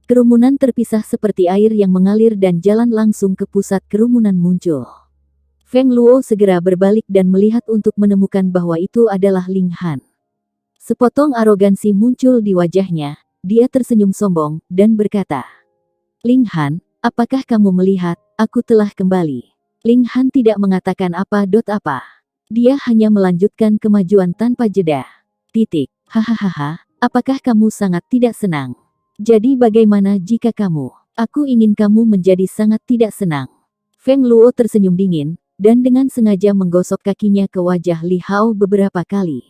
Kerumunan terpisah seperti air yang mengalir dan jalan langsung ke pusat kerumunan muncul. Feng Luo segera berbalik dan melihat untuk menemukan bahwa itu adalah Ling Han. Sepotong arogansi muncul di wajahnya, dia tersenyum sombong, dan berkata, Ling Han, apakah kamu melihat, aku telah kembali. Ling Han tidak mengatakan apa. Dia hanya melanjutkan kemajuan tanpa jeda. Hahaha, apakah kamu sangat tidak senang? Jadi bagaimana jika kamu? Aku ingin kamu menjadi sangat tidak senang. Feng Luo tersenyum dingin, dan dengan sengaja menggosok kakinya ke wajah Li Hao beberapa kali.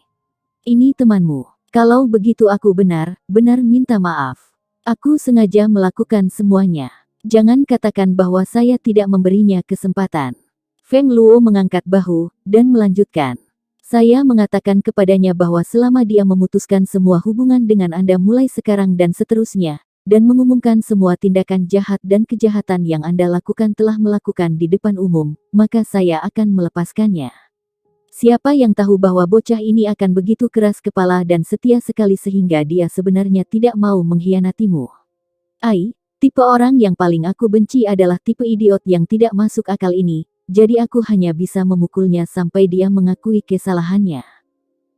Ini temanmu. Kalau begitu aku benar-benar minta maaf. Aku sengaja melakukan semuanya. Jangan katakan bahwa saya tidak memberinya kesempatan. Feng Luo mengangkat bahu, dan melanjutkan. Saya mengatakan kepadanya bahwa selama dia memutuskan semua hubungan dengan Anda mulai sekarang dan seterusnya, dan mengumumkan semua tindakan jahat dan kejahatan yang Anda lakukan telah melakukan di depan umum, maka saya akan melepaskannya. Siapa yang tahu bahwa bocah ini akan begitu keras kepala dan setia sekali sehingga dia sebenarnya tidak mau mengkhianatimu. Tipe orang yang paling aku benci adalah tipe idiot yang tidak masuk akal ini, jadi aku hanya bisa memukulnya sampai dia mengakui kesalahannya.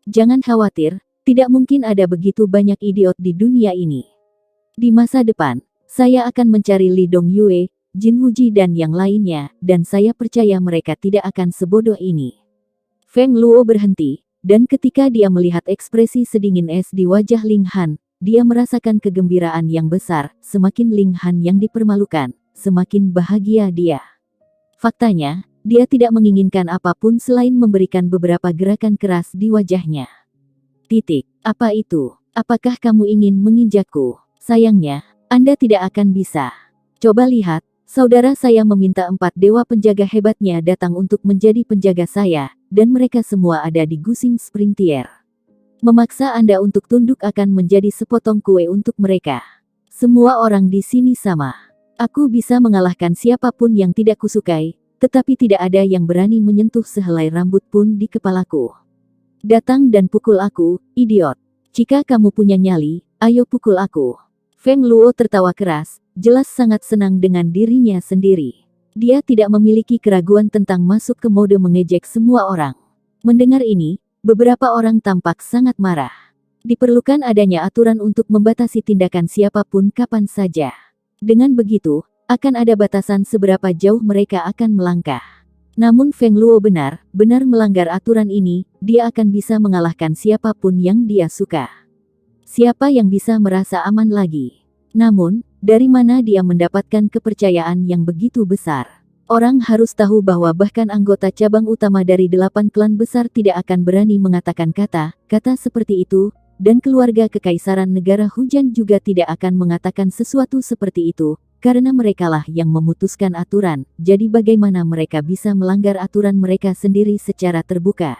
Jangan khawatir, tidak mungkin ada begitu banyak idiot di dunia ini. Di masa depan, saya akan mencari Li Dongyue, Jin Wuji dan yang lainnya, dan saya percaya mereka tidak akan sebodoh ini. Feng Luo berhenti, dan ketika dia melihat ekspresi sedingin es di wajah Ling Han, dia merasakan kegembiraan yang besar. Semakin Ling Han yang dipermalukan, semakin bahagia dia. Faktanya, dia tidak menginginkan apapun selain memberikan beberapa gerakan keras di wajahnya. Apa itu? Apakah kamu ingin menginjakku? Sayangnya, Anda tidak akan bisa. Coba lihat, saudara saya meminta 4 dewa penjaga hebatnya datang untuk menjadi penjaga saya, dan mereka semua ada di Gusing Spring Tier. Memaksa Anda untuk tunduk akan menjadi sepotong kue untuk mereka. Semua orang di sini sama. Aku bisa mengalahkan siapapun yang tidak kusukai, tetapi tidak ada yang berani menyentuh sehelai rambut pun di kepalaku. Datang dan pukul aku, idiot. Jika kamu punya nyali, ayo pukul aku. Feng Luo tertawa keras, jelas sangat senang dengan dirinya sendiri. Dia tidak memiliki keraguan tentang masuk ke mode mengejek semua orang. Mendengar ini, beberapa orang tampak sangat marah. Diperlukan adanya aturan untuk membatasi tindakan siapapun kapan saja. Dengan begitu, akan ada batasan seberapa jauh mereka akan melangkah. Namun Feng Luo benar-benar melanggar aturan ini, dia akan bisa mengalahkan siapapun yang dia suka. Siapa yang bisa merasa aman lagi? Namun, dari mana dia mendapatkan kepercayaan yang begitu besar? Orang harus tahu bahwa bahkan anggota cabang utama dari 8 klan besar tidak akan berani mengatakan kata-kata seperti itu, dan keluarga kekaisaran negara hujan juga tidak akan mengatakan sesuatu seperti itu, karena merekalah yang memutuskan aturan, jadi bagaimana mereka bisa melanggar aturan mereka sendiri secara terbuka?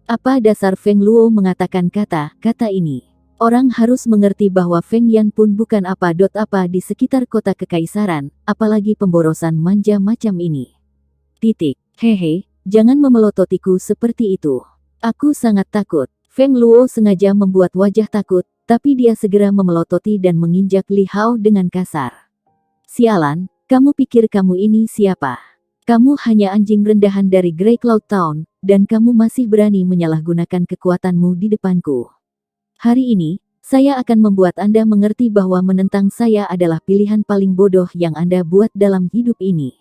Apa dasar Feng Luo mengatakan kata-kata ini? Orang harus mengerti bahwa Feng Yan pun bukan apa-apa di sekitar kota kekaisaran, apalagi pemborosan manja macam ini. Hehe, jangan memelototiku seperti itu. Aku sangat takut. Feng Luo sengaja membuat wajah takut, tapi dia segera memelototi dan menginjak Li Hao dengan kasar. Sialan, kamu pikir kamu ini siapa? Kamu hanya anjing rendahan dari Grey Cloud Town, dan kamu masih berani menyalahgunakan kekuatanmu di depanku. Hari ini, saya akan membuat Anda mengerti bahwa menentang saya adalah pilihan paling bodoh yang Anda buat dalam hidup ini.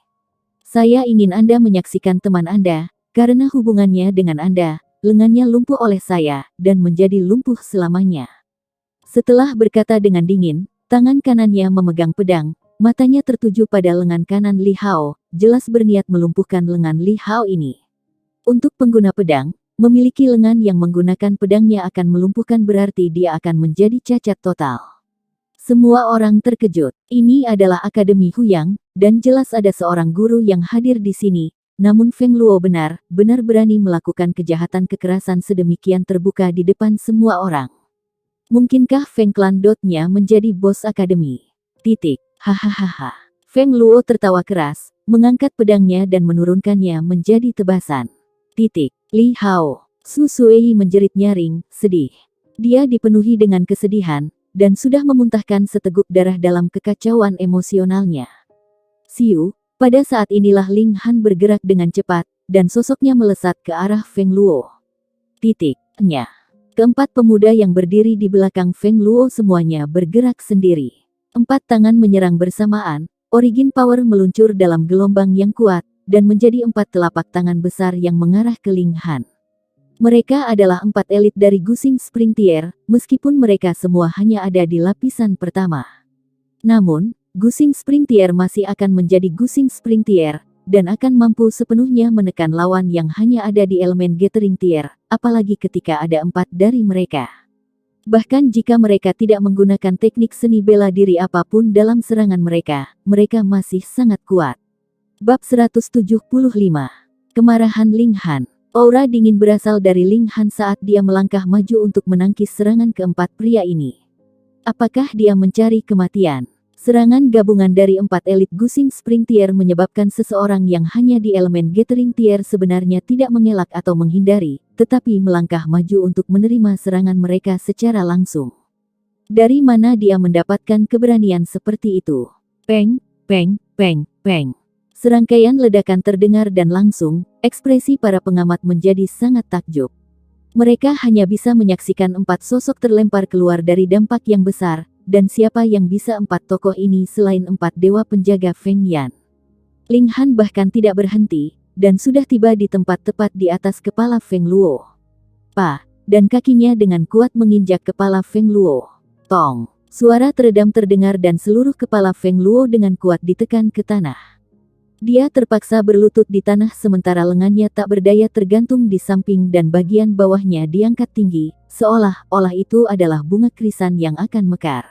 Saya ingin Anda menyaksikan teman Anda, karena hubungannya dengan Anda, lengannya lumpuh oleh saya, dan menjadi lumpuh selamanya. Setelah berkata dengan dingin, tangan kanannya memegang pedang, matanya tertuju pada lengan kanan Li Hao, jelas berniat melumpuhkan lengan Li Hao ini. Untuk pengguna pedang, memiliki lengan yang menggunakan pedangnya akan melumpuhkan berarti dia akan menjadi cacat total. Semua orang terkejut. Ini adalah Akademi Huyang, dan jelas ada seorang guru yang hadir di sini. Namun Feng Luo benar-benar berani melakukan kejahatan kekerasan sedemikian terbuka di depan semua orang. Mungkinkah Feng Clan.nya menjadi bos akademi? Hahaha. Feng Luo tertawa keras, mengangkat pedangnya dan menurunkannya menjadi tebasan. Li Hao. Su Suei menjerit nyaring, sedih. Dia dipenuhi dengan kesedihan, dan sudah memuntahkan seteguk darah dalam kekacauan emosionalnya. Siu, pada saat inilah Ling Han bergerak dengan cepat, dan sosoknya melesat ke arah Feng Luo. Keempat pemuda yang berdiri di belakang Feng Luo semuanya bergerak sendiri. 4 tangan menyerang bersamaan, origin power meluncur dalam gelombang yang kuat, dan menjadi 4 telapak tangan besar yang mengarah ke Ling Han. Mereka adalah 4 elit dari Gusing Spring Tier, meskipun mereka semua hanya ada di lapisan pertama. Namun, Gusing Spring Tier masih akan menjadi Gusing Spring Tier, dan akan mampu sepenuhnya menekan lawan yang hanya ada di elemen Gathering Tier, apalagi ketika ada 4 dari mereka. Bahkan jika mereka tidak menggunakan teknik seni bela diri apapun dalam serangan mereka masih sangat kuat. Bab 175. Kemarahan Ling Han. Aura dingin berasal dari Ling Han saat dia melangkah maju untuk menangkis serangan keempat pria ini. Apakah dia mencari kematian? Serangan gabungan dari 4 elit Gusing Spring Tier menyebabkan seseorang yang hanya di elemen Gathering Tier sebenarnya tidak mengelak atau menghindari, tetapi melangkah maju untuk menerima serangan mereka secara langsung. Dari mana dia mendapatkan keberanian seperti itu? Peng, peng, peng, peng. Serangkaian ledakan terdengar dan langsung, ekspresi para pengamat menjadi sangat takjub. Mereka hanya bisa menyaksikan 4 sosok terlempar keluar dari dampak yang besar, dan siapa yang bisa 4 tokoh ini selain 4 dewa penjaga Feng Yan. Ling Han bahkan tidak berhenti, dan sudah tiba di tempat tepat di atas kepala Feng Luo. Dan kakinya dengan kuat menginjak kepala Feng Luo. Tong! Suara teredam terdengar dan seluruh kepala Feng Luo dengan kuat ditekan ke tanah. Dia terpaksa berlutut di tanah sementara lengannya tak berdaya tergantung di samping dan bagian bawahnya diangkat tinggi, seolah-olah itu adalah bunga krisan yang akan mekar.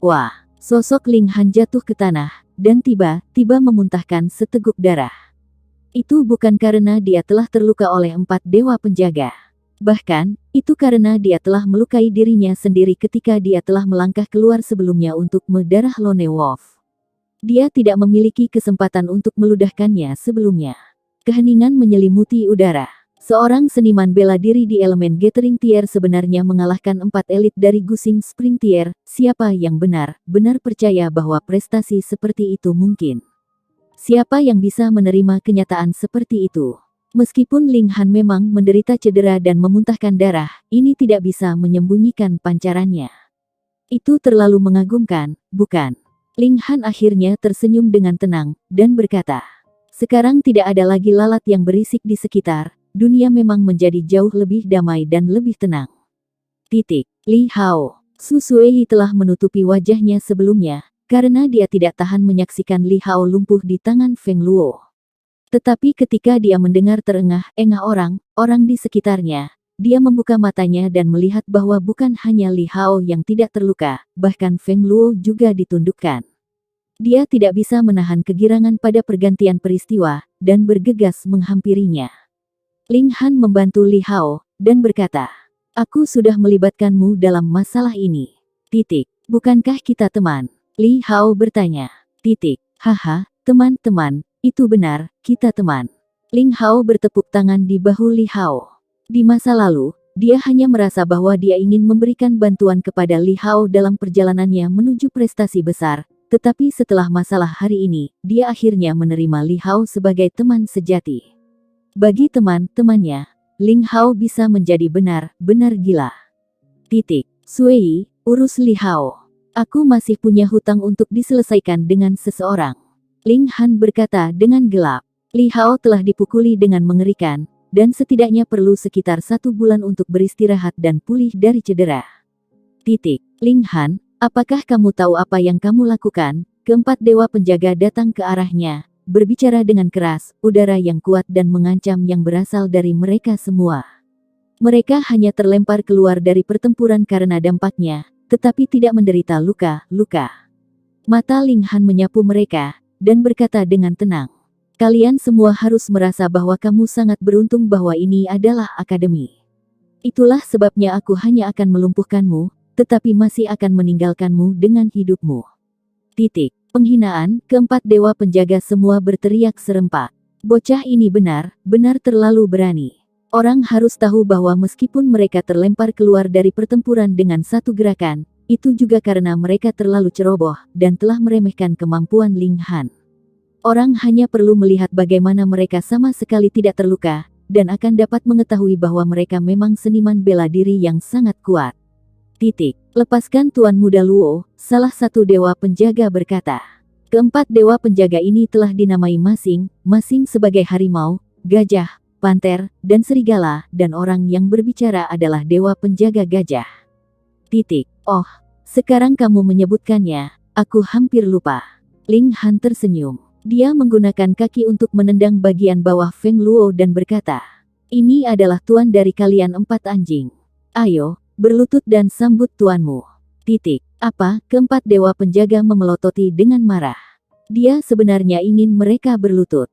Wah, sosok Ling Han jatuh ke tanah, dan tiba-tiba memuntahkan seteguk darah. Itu bukan karena dia telah terluka oleh 4 dewa penjaga. Bahkan, itu karena dia telah melukai dirinya sendiri ketika dia telah melangkah keluar sebelumnya untuk mendarah Lone Wolf. Dia tidak memiliki kesempatan untuk meludahkannya sebelumnya. Keheningan menyelimuti udara. Seorang seniman bela diri di elemen Gathering Tier sebenarnya mengalahkan 4 elit dari Gusing Spring Tier. Siapa yang benar-benar percaya bahwa prestasi seperti itu mungkin? Siapa yang bisa menerima kenyataan seperti itu? Meskipun Ling Han memang menderita cedera dan memuntahkan darah, ini tidak bisa menyembunyikan pancarannya. Itu terlalu mengagumkan, bukan? Ling Han akhirnya tersenyum dengan tenang, dan berkata, "Sekarang tidak ada lagi lalat yang berisik di sekitar, dunia memang menjadi jauh lebih damai dan lebih tenang." Li Hao. Su Suei telah menutupi wajahnya sebelumnya, karena dia tidak tahan menyaksikan Li Hao lumpuh di tangan Feng Luo. Tetapi ketika dia mendengar terengah-engah orang di sekitarnya, dia membuka matanya dan melihat bahwa bukan hanya Li Hao yang tidak terluka, bahkan Feng Luo juga ditundukkan. Dia tidak bisa menahan kegirangan pada pergantian peristiwa, dan bergegas menghampirinya. Ling Han membantu Li Hao, dan berkata, "Aku sudah melibatkanmu dalam masalah ini. Bukankah kita teman?" Li Hao bertanya. "Haha, teman-teman, itu benar, kita teman." Ling Hao bertepuk tangan di bahu Li Hao. Di masa lalu, dia hanya merasa bahwa dia ingin memberikan bantuan kepada Li Hao dalam perjalanannya menuju prestasi besar, tetapi setelah masalah hari ini, dia akhirnya menerima Li Hao sebagai teman sejati. Bagi teman-temannya, Ling Hao bisa menjadi benar-benar gila. Suei, urus Li Hao. Aku masih punya hutang untuk diselesaikan dengan seseorang. Ling Han berkata dengan gelap. Li Hao telah dipukuli dengan mengerikan, dan setidaknya perlu sekitar 1 bulan untuk beristirahat dan pulih dari cedera. Ling Han, apakah kamu tahu apa yang kamu lakukan? Keempat dewa penjaga datang ke arahnya, berbicara dengan keras, udara yang kuat dan mengancam yang berasal dari mereka semua. Mereka hanya terlempar keluar dari pertempuran karena dampaknya, tetapi tidak menderita luka-luka. Mata Ling Han menyapu mereka, dan berkata dengan tenang. Kalian semua harus merasa bahwa kamu sangat beruntung bahwa ini adalah akademi. Itulah sebabnya aku hanya akan melumpuhkanmu, tetapi masih akan meninggalkanmu dengan hidupmu. Penghinaan, keempat dewa penjaga semua berteriak serempak. Bocah ini benar-benar terlalu berani. Orang harus tahu bahwa meskipun mereka terlempar keluar dari pertempuran dengan satu gerakan, itu juga karena mereka terlalu ceroboh, dan telah meremehkan kemampuan Ling Han. Orang hanya perlu melihat bagaimana mereka sama sekali tidak terluka, dan akan dapat mengetahui bahwa mereka memang seniman bela diri yang sangat kuat. Lepaskan Tuan Muda Luo, salah satu dewa penjaga berkata. Keempat dewa penjaga ini telah dinamai masing-masing sebagai harimau, gajah, panter, dan serigala, dan orang yang berbicara adalah dewa penjaga gajah. Oh, sekarang kamu menyebutkannya, aku hampir lupa. Ling Han tersenyum. Dia menggunakan kaki untuk menendang bagian bawah Feng Luo dan berkata, "Ini adalah tuan dari kalian 4 anjing. Ayo, berlutut dan sambut tuanmu." Apa? Keempat dewa penjaga memelototi dengan marah. Dia sebenarnya ingin mereka berlutut.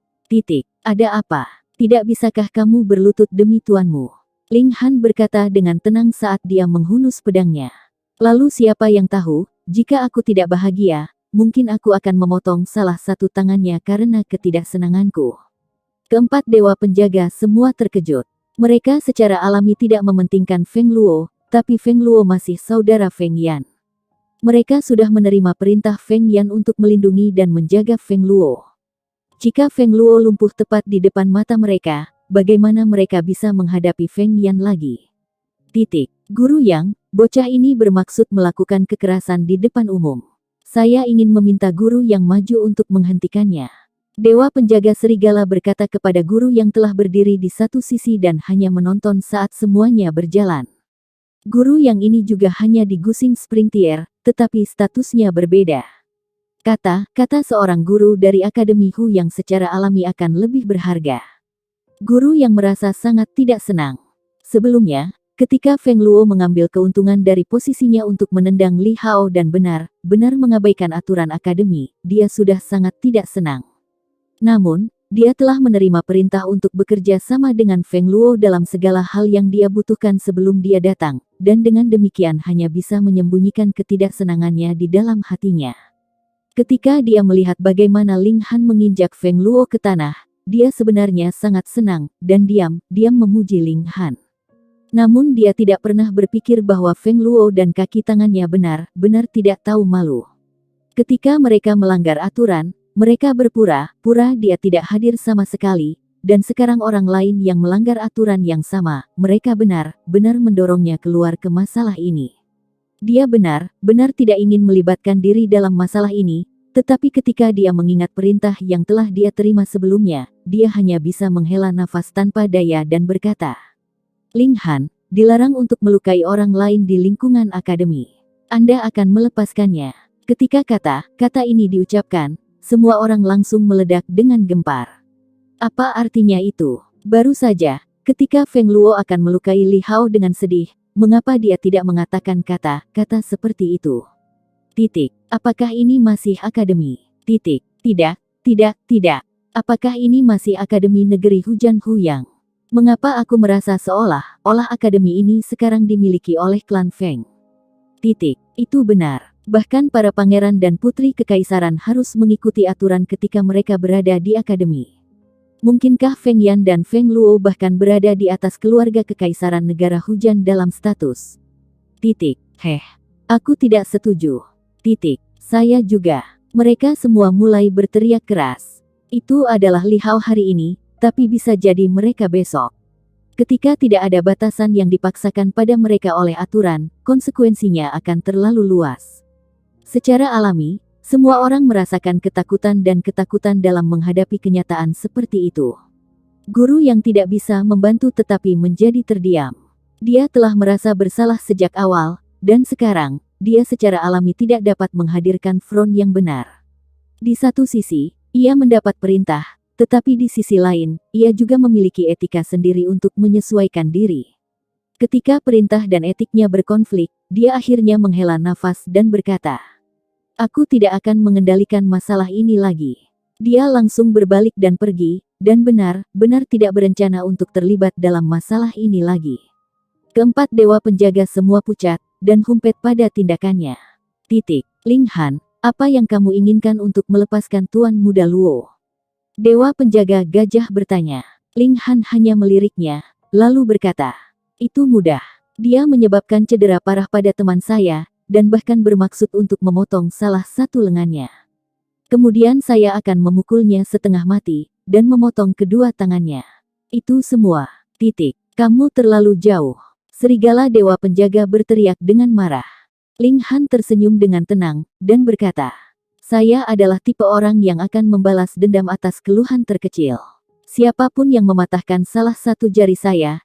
Ada apa? Tidak bisakah kamu berlutut demi tuanmu? Ling Han berkata dengan tenang saat dia menghunus pedangnya. Lalu siapa yang tahu, jika aku tidak bahagia, mungkin aku akan memotong salah satu tangannya karena ketidaksenanganku. Keempat dewa penjaga semua terkejut. Mereka secara alami tidak mementingkan Feng Luo, tapi Feng Luo masih saudara Feng Yan. Mereka sudah menerima perintah Feng Yan untuk melindungi dan menjaga Feng Luo. Jika Feng Luo lumpuh tepat di depan mata mereka, bagaimana mereka bisa menghadapi Feng Yan lagi? Guru Yang, bocah ini bermaksud melakukan kekerasan di depan umum. Saya ingin meminta guru yang maju untuk menghentikannya. Dewa penjaga serigala berkata kepada guru yang telah berdiri di satu sisi dan hanya menonton saat semuanya berjalan. Guru yang ini juga hanya di Gusing Spring Tier, tetapi statusnya berbeda. Kata seorang guru dari Akademi Hu yang secara alami akan lebih berharga. Guru yang merasa sangat tidak senang. Sebelumnya, ketika Feng Luo mengambil keuntungan dari posisinya untuk menendang Li Hao dan benar-benar mengabaikan aturan akademi, dia sudah sangat tidak senang. Namun, dia telah menerima perintah untuk bekerja sama dengan Feng Luo dalam segala hal yang dia butuhkan sebelum dia datang, dan dengan demikian hanya bisa menyembunyikan ketidaksenangannya di dalam hatinya. Ketika dia melihat bagaimana Ling Han menginjak Feng Luo ke tanah, dia sebenarnya sangat senang, dan diam-diam memuji Ling Han. Namun dia tidak pernah berpikir bahwa Feng Luo dan kaki tangannya benar-benar tidak tahu malu. Ketika mereka melanggar aturan, mereka berpura-pura dia tidak hadir sama sekali, dan sekarang orang lain yang melanggar aturan yang sama, mereka benar-benar mendorongnya keluar ke masalah ini. Dia benar-benar tidak ingin melibatkan diri dalam masalah ini, tetapi ketika dia mengingat perintah yang telah dia terima sebelumnya, dia hanya bisa menghela nafas tanpa daya dan berkata, Ling Han, dilarang untuk melukai orang lain di lingkungan akademi. Anda akan melepaskannya. Ketika kata ini diucapkan, semua orang langsung meledak dengan gempar. Apa artinya itu? Baru saja, ketika Feng Luo akan melukai Li Hao dengan sedih, mengapa dia tidak mengatakan kata-kata seperti itu? Apakah ini masih akademi? Tidak. Apakah ini masih akademi negeri hujan Huyang? Mengapa aku merasa seolah-olah akademi ini sekarang dimiliki oleh klan Feng? Itu benar. Bahkan para pangeran dan putri kekaisaran harus mengikuti aturan ketika mereka berada di akademi. Mungkinkah Feng Yan dan Feng Luo bahkan berada di atas keluarga kekaisaran negara hujan dalam status? Aku tidak setuju. Saya juga. Mereka semua mulai berteriak keras. Itu adalah Li Hao hari ini, tapi bisa jadi mereka besok. Ketika tidak ada batasan yang dipaksakan pada mereka oleh aturan, konsekuensinya akan terlalu luas. Secara alami, semua orang merasakan ketakutan dalam menghadapi kenyataan seperti itu. Guru yang tidak bisa membantu tetapi menjadi terdiam. Dia telah merasa bersalah sejak awal, dan sekarang, dia secara alami tidak dapat menghadirkan front yang benar. Di satu sisi, ia mendapat perintah, tetapi di sisi lain, ia juga memiliki etika sendiri untuk menyesuaikan diri. Ketika perintah dan etiknya berkonflik, dia akhirnya menghela nafas dan berkata, Aku tidak akan mengendalikan masalah ini lagi. Dia langsung berbalik dan pergi, dan benar-benar tidak berencana untuk terlibat dalam masalah ini lagi. Keempat dewa penjaga semua pucat, dan humpet pada tindakannya. Ling Han, apa yang kamu inginkan untuk melepaskan Tuan Muda Luo? Dewa penjaga gajah bertanya. Ling Han hanya meliriknya, lalu berkata, Itu mudah. Dia menyebabkan cedera parah pada teman saya, dan bahkan bermaksud untuk memotong salah satu lengannya. Kemudian saya akan memukulnya setengah mati, dan memotong kedua tangannya. Itu semua. Kamu terlalu jauh. Serigala dewa penjaga berteriak dengan marah. Ling Han tersenyum dengan tenang, dan berkata, Saya adalah tipe orang yang akan membalas dendam atas keluhan terkecil. Siapapun yang mematahkan salah satu jari saya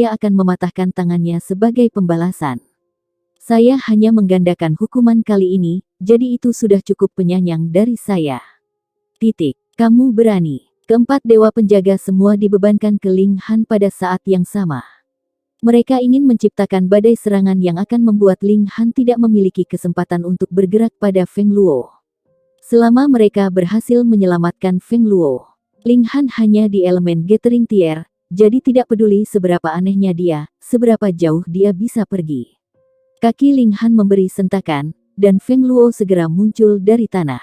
akan mematahkan tangannya sebagai pembalasan. Saya hanya menggandakan hukuman kali ini, jadi itu sudah cukup penyayang dari saya. Kamu berani. Keempat dewa penjaga semua dibebankan ke Ling Han pada saat yang sama. Mereka ingin menciptakan badai serangan yang akan membuat Ling Han tidak memiliki kesempatan untuk bergerak pada Feng Luo. Selama mereka berhasil menyelamatkan Feng Luo, Ling Han hanya di elemen Gathering Tier, jadi tidak peduli seberapa anehnya dia, seberapa jauh dia bisa pergi. Kaki Ling Han memberi sentakan, dan Feng Luo segera muncul dari tanah.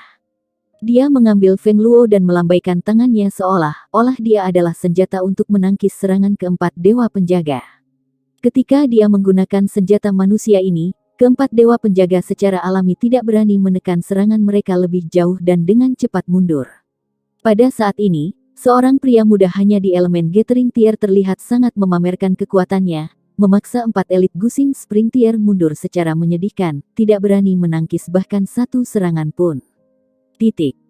Dia mengambil Feng Luo dan melambaikan tangannya seolah-olah dia adalah senjata untuk menangkis serangan keempat dewa penjaga. Ketika dia menggunakan senjata manusia ini, keempat dewa penjaga secara alami tidak berani menekan serangan mereka lebih jauh dan dengan cepat mundur. Pada saat ini, seorang pria muda hanya di elemen Gathering Tier terlihat sangat memamerkan kekuatannya, memaksa empat elit Gusing Spring Tier mundur secara menyedihkan, tidak berani menangkis bahkan satu serangan pun.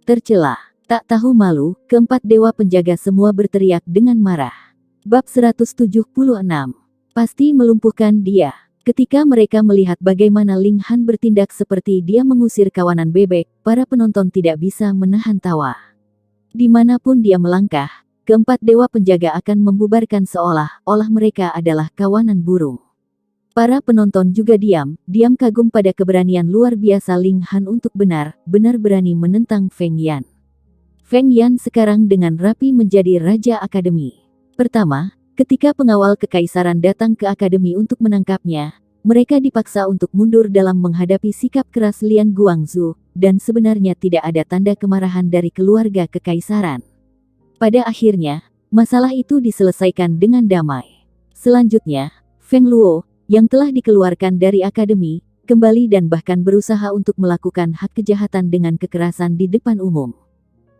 Tercela. Tak tahu malu, keempat dewa penjaga semua berteriak dengan marah. Bab 176. Pasti melumpuhkan dia. Ketika mereka melihat bagaimana Ling Han bertindak seperti dia mengusir kawanan bebek, para penonton tidak bisa menahan tawa. Dimanapun dia melangkah, keempat dewa penjaga akan membubarkan seolah-olah mereka adalah kawanan burung. Para penonton juga diam kagum pada keberanian luar biasa Ling Han untuk benar-benar berani menentang Feng Yan. Feng Yan sekarang dengan rapi menjadi Raja Akademi. Pertama, ketika pengawal kekaisaran datang ke akademi untuk menangkapnya, mereka dipaksa untuk mundur dalam menghadapi sikap keras Lian Guangzu, dan sebenarnya tidak ada tanda kemarahan dari keluarga kekaisaran. Pada akhirnya, masalah itu diselesaikan dengan damai. Selanjutnya, Feng Luo, yang telah dikeluarkan dari akademi, kembali dan bahkan berusaha untuk melakukan hak kejahatan dengan kekerasan di depan umum.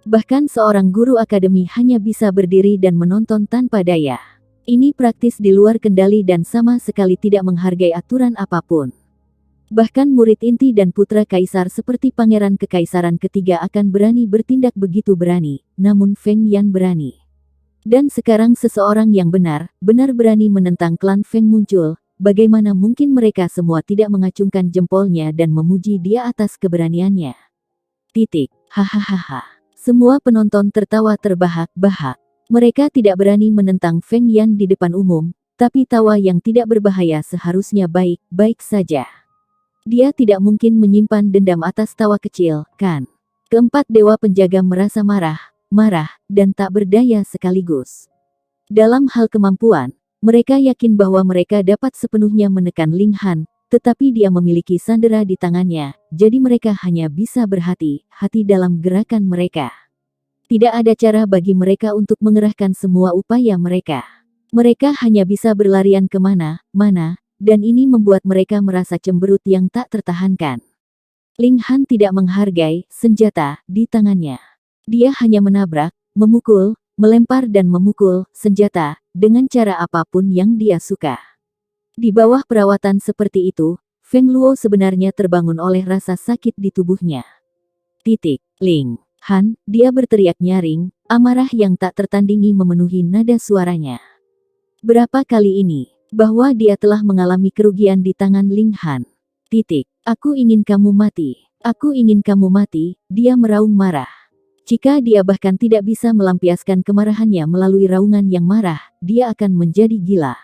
Bahkan seorang guru akademi hanya bisa berdiri dan menonton tanpa daya. Ini praktis di luar kendali dan sama sekali tidak menghargai aturan apapun. Bahkan murid inti dan putra kaisar seperti pangeran kekaisaran ketiga akan berani bertindak begitu berani, namun Feng Yan berani. Dan sekarang seseorang yang benar-benar berani menentang klan Feng muncul, bagaimana mungkin mereka semua tidak mengacungkan jempolnya dan memuji dia atas keberaniannya. Hahaha. Semua penonton tertawa terbahak-bahak. Mereka tidak berani menentang Feng Yan di depan umum, tapi tawa yang tidak berbahaya seharusnya baik-baik saja. Dia tidak mungkin menyimpan dendam atas tawa kecil, kan? Keempat dewa penjaga merasa marah, dan tak berdaya sekaligus. Dalam hal kemampuan, mereka yakin bahwa mereka dapat sepenuhnya menekan Ling Han, tetapi dia memiliki sandera di tangannya, jadi mereka hanya bisa berhati-hati dalam gerakan mereka. Tidak ada cara bagi mereka untuk mengerahkan semua upaya mereka. Mereka hanya bisa berlarian kemana-mana, dan ini membuat mereka merasa cemberut yang tak tertahankan. Ling Han tidak menghargai senjata di tangannya. Dia hanya menabrak, memukul, melempar dan memukul senjata dengan cara apapun yang dia suka. Di bawah perawatan seperti itu, Feng Luo sebenarnya terbangun oleh rasa sakit di tubuhnya. Ling Han, dia berteriak nyaring, amarah yang tak tertandingi memenuhi nada suaranya. Berapa kali ini bahwa dia telah mengalami kerugian di tangan Ling Han. Aku ingin kamu mati. Aku ingin kamu mati, dia meraung marah. Jika dia bahkan tidak bisa melampiaskan kemarahannya melalui raungan yang marah, dia akan menjadi gila.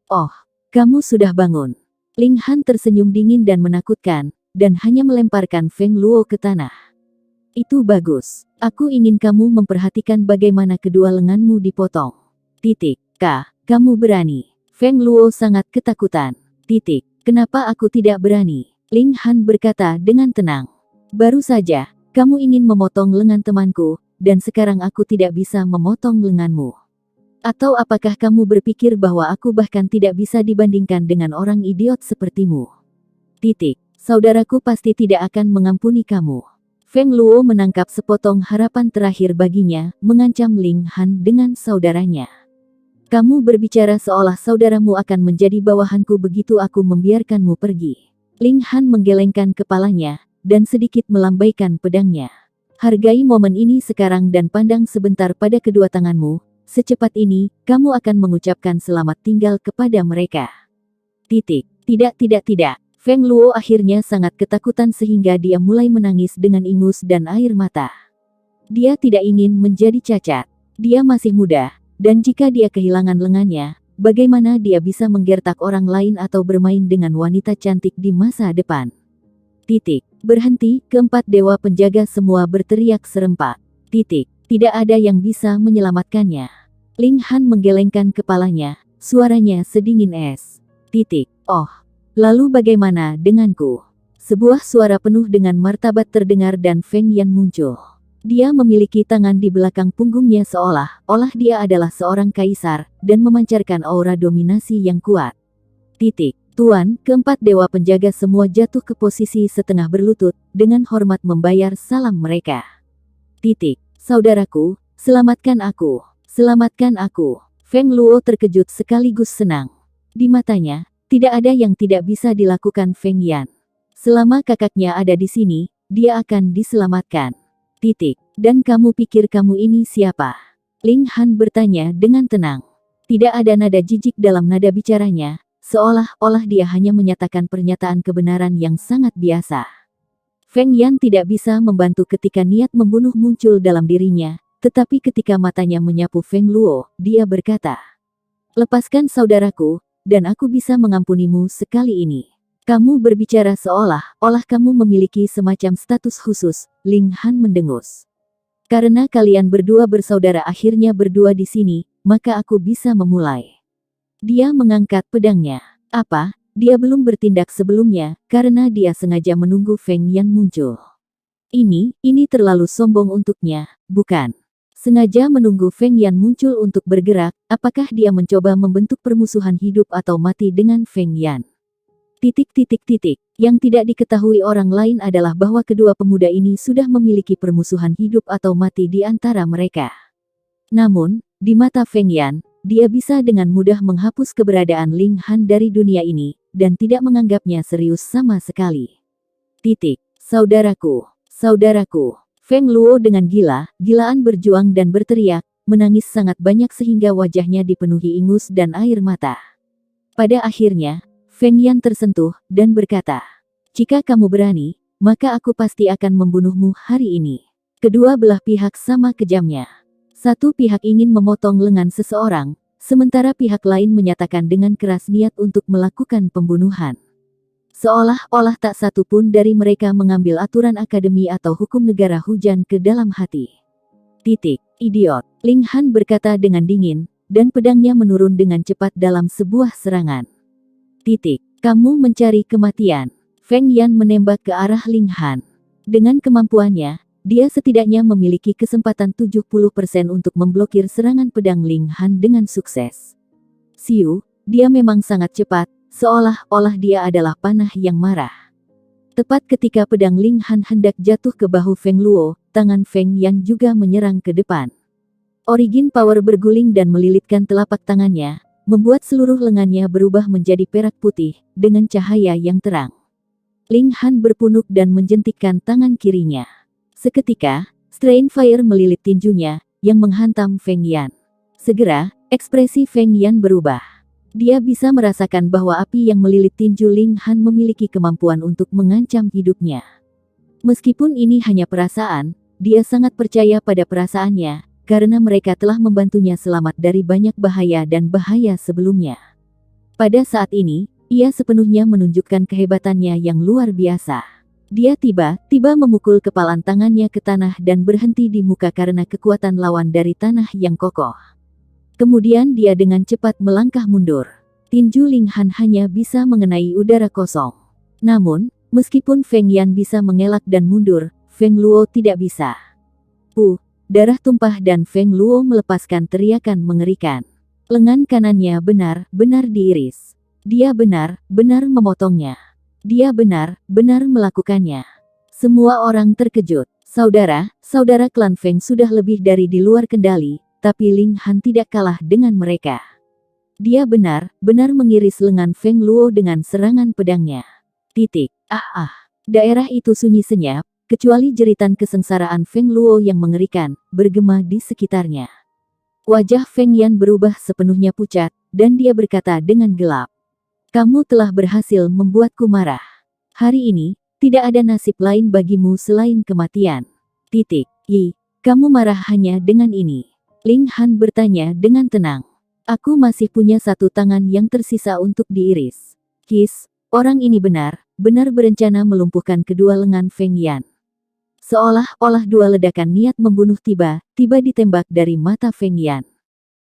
Oh, kamu sudah bangun. Ling Han tersenyum dingin dan menakutkan, dan hanya melemparkan Feng Luo ke tanah. Itu bagus. Aku ingin kamu memperhatikan bagaimana kedua lenganmu dipotong. Kamu berani. Feng Luo sangat ketakutan. Kenapa aku tidak berani? Ling Han berkata dengan tenang. Baru saja, kamu ingin memotong lengan temanku, dan sekarang aku tidak bisa memotong lenganmu. Atau apakah kamu berpikir bahwa aku bahkan tidak bisa dibandingkan dengan orang idiot sepertimu? Saudaraku pasti tidak akan mengampuni kamu. Feng Luo menangkap sepotong harapan terakhir baginya, mengancam Ling Han dengan saudaranya. Kamu berbicara seolah saudaramu akan menjadi bawahanku begitu aku membiarkanmu pergi. Ling Han menggelengkan kepalanya, dan sedikit melambaikan pedangnya. Hargai momen ini sekarang dan pandang sebentar pada kedua tanganmu, secepat ini, kamu akan mengucapkan selamat tinggal kepada mereka. Tidak. Feng Luo akhirnya sangat ketakutan sehingga dia mulai menangis dengan ingus dan air mata. Dia tidak ingin menjadi cacat. Dia masih muda. Dan jika dia kehilangan lengannya, bagaimana dia bisa menggertak orang lain atau bermain dengan wanita cantik di masa depan? Berhenti, keempat dewa penjaga semua berteriak serempak. Tidak ada yang bisa menyelamatkannya. Ling Han menggelengkan kepalanya, suaranya sedingin es. Oh, lalu bagaimana denganku? Sebuah suara penuh dengan martabat terdengar dan Feng Yan muncul. Dia memiliki tangan di belakang punggungnya seolah-olah dia adalah seorang kaisar, dan memancarkan aura dominasi yang kuat. Tuan, keempat dewa penjaga semua jatuh ke posisi setengah berlutut, dengan hormat membayar salam mereka. Saudaraku, selamatkan aku. Selamatkan aku. Feng Luo terkejut sekaligus senang. Di matanya, tidak ada yang tidak bisa dilakukan Feng Yan. Selama kakaknya ada di sini, dia akan diselamatkan. Dan kamu pikir kamu ini siapa? Ling Han bertanya dengan tenang. Tidak ada nada jijik dalam nada bicaranya, seolah-olah dia hanya menyatakan pernyataan kebenaran yang sangat biasa. Feng Yan tidak bisa membantu ketika niat membunuh muncul dalam dirinya, tetapi ketika matanya menyapu Feng Luo, dia berkata, "Lepaskan saudaraku, dan aku bisa mengampunimu sekali ini." "Kamu berbicara seolah-olah kamu memiliki semacam status khusus," Ling Han mendengus. "Karena kalian berdua bersaudara akhirnya berdua di sini, maka aku bisa memulai." Dia mengangkat pedangnya. Apa? Dia belum bertindak sebelumnya, karena dia sengaja menunggu Feng Yan muncul. Ini terlalu sombong untuknya, bukan? Sengaja menunggu Feng Yan muncul untuk bergerak, apakah dia mencoba membentuk permusuhan hidup atau mati dengan Feng Yan? Yang tidak diketahui orang lain adalah bahwa kedua pemuda ini sudah memiliki permusuhan hidup atau mati di antara mereka. Namun, di mata Feng Yan, dia bisa dengan mudah menghapus keberadaan Ling Han dari dunia ini, dan tidak menganggapnya serius sama sekali. Saudaraku, saudaraku. Feng Luo dengan gila-gilaan berjuang dan berteriak, menangis sangat banyak sehingga wajahnya dipenuhi ingus dan air mata. Pada akhirnya, Feng Yan tersentuh, dan berkata, "Jika kamu berani, maka aku pasti akan membunuhmu hari ini." Kedua belah pihak sama kejamnya. Satu pihak ingin memotong lengan seseorang, sementara pihak lain menyatakan dengan keras niat untuk melakukan pembunuhan. Seolah-olah tak satu pun dari mereka mengambil aturan akademi atau hukum negara hujan ke dalam hati. Idiot, Ling Han berkata dengan dingin, dan pedangnya menurun dengan cepat dalam sebuah serangan. Kamu mencari kematian. Feng Yan menembak ke arah Ling Han. Dengan kemampuannya, dia setidaknya memiliki kesempatan 70% untuk memblokir serangan pedang Ling Han dengan sukses. Siu, dia memang sangat cepat, seolah-olah dia adalah panah yang marah. Tepat ketika pedang Ling Han hendak jatuh ke bahu Feng Luo, tangan Feng Yan juga menyerang ke depan. Origin Power berguling dan melilitkan telapak tangannya, membuat seluruh lengannya berubah menjadi perak putih, dengan cahaya yang terang. Ling Han berpunuk dan menjentikkan tangan kirinya. Seketika, Strain Fire melilit tinjunya, yang menghantam Feng Yan. Segera, ekspresi Feng Yan berubah. Dia bisa merasakan bahwa api yang melilit tinju Ling Han memiliki kemampuan untuk mengancam hidupnya. Meskipun ini hanya perasaan, dia sangat percaya pada perasaannya, karena mereka telah membantunya selamat dari banyak bahaya dan bahaya sebelumnya. Pada saat ini, ia sepenuhnya menunjukkan kehebatannya yang luar biasa. Dia tiba-tiba memukul kepalan tangannya ke tanah dan berhenti di muka karena kekuatan lawan dari tanah yang kokoh. Kemudian dia dengan cepat melangkah mundur. Tinju Ling Han hanya bisa mengenai udara kosong. Namun, meskipun Feng Yan bisa mengelak dan mundur, Feng Luo tidak bisa. Darah tumpah dan Feng Luo melepaskan teriakan mengerikan. Lengan kanannya benar-benar diiris. Dia benar-benar memotongnya. Dia benar-benar melakukannya. Semua orang terkejut. Saudara klan Feng sudah lebih dari di luar kendali, tapi Ling Han tidak kalah dengan mereka. Dia benar-benar mengiris lengan Feng Luo dengan serangan pedangnya. Daerah itu sunyi senyap, kecuali jeritan kesengsaraan Feng Luo yang mengerikan, bergema di sekitarnya. Wajah Feng Yan berubah sepenuhnya pucat, dan dia berkata dengan gelap. "Kamu telah berhasil membuatku marah. Hari ini, tidak ada nasib lain bagimu selain kematian." Kamu marah hanya dengan ini?" Ling Han bertanya dengan tenang. "Aku masih punya satu tangan yang tersisa untuk diiris." Orang ini benar-benar berencana melumpuhkan kedua lengan Feng Yan. Seolah-olah dua ledakan niat membunuh tiba-tiba ditembak dari mata Feng Yan.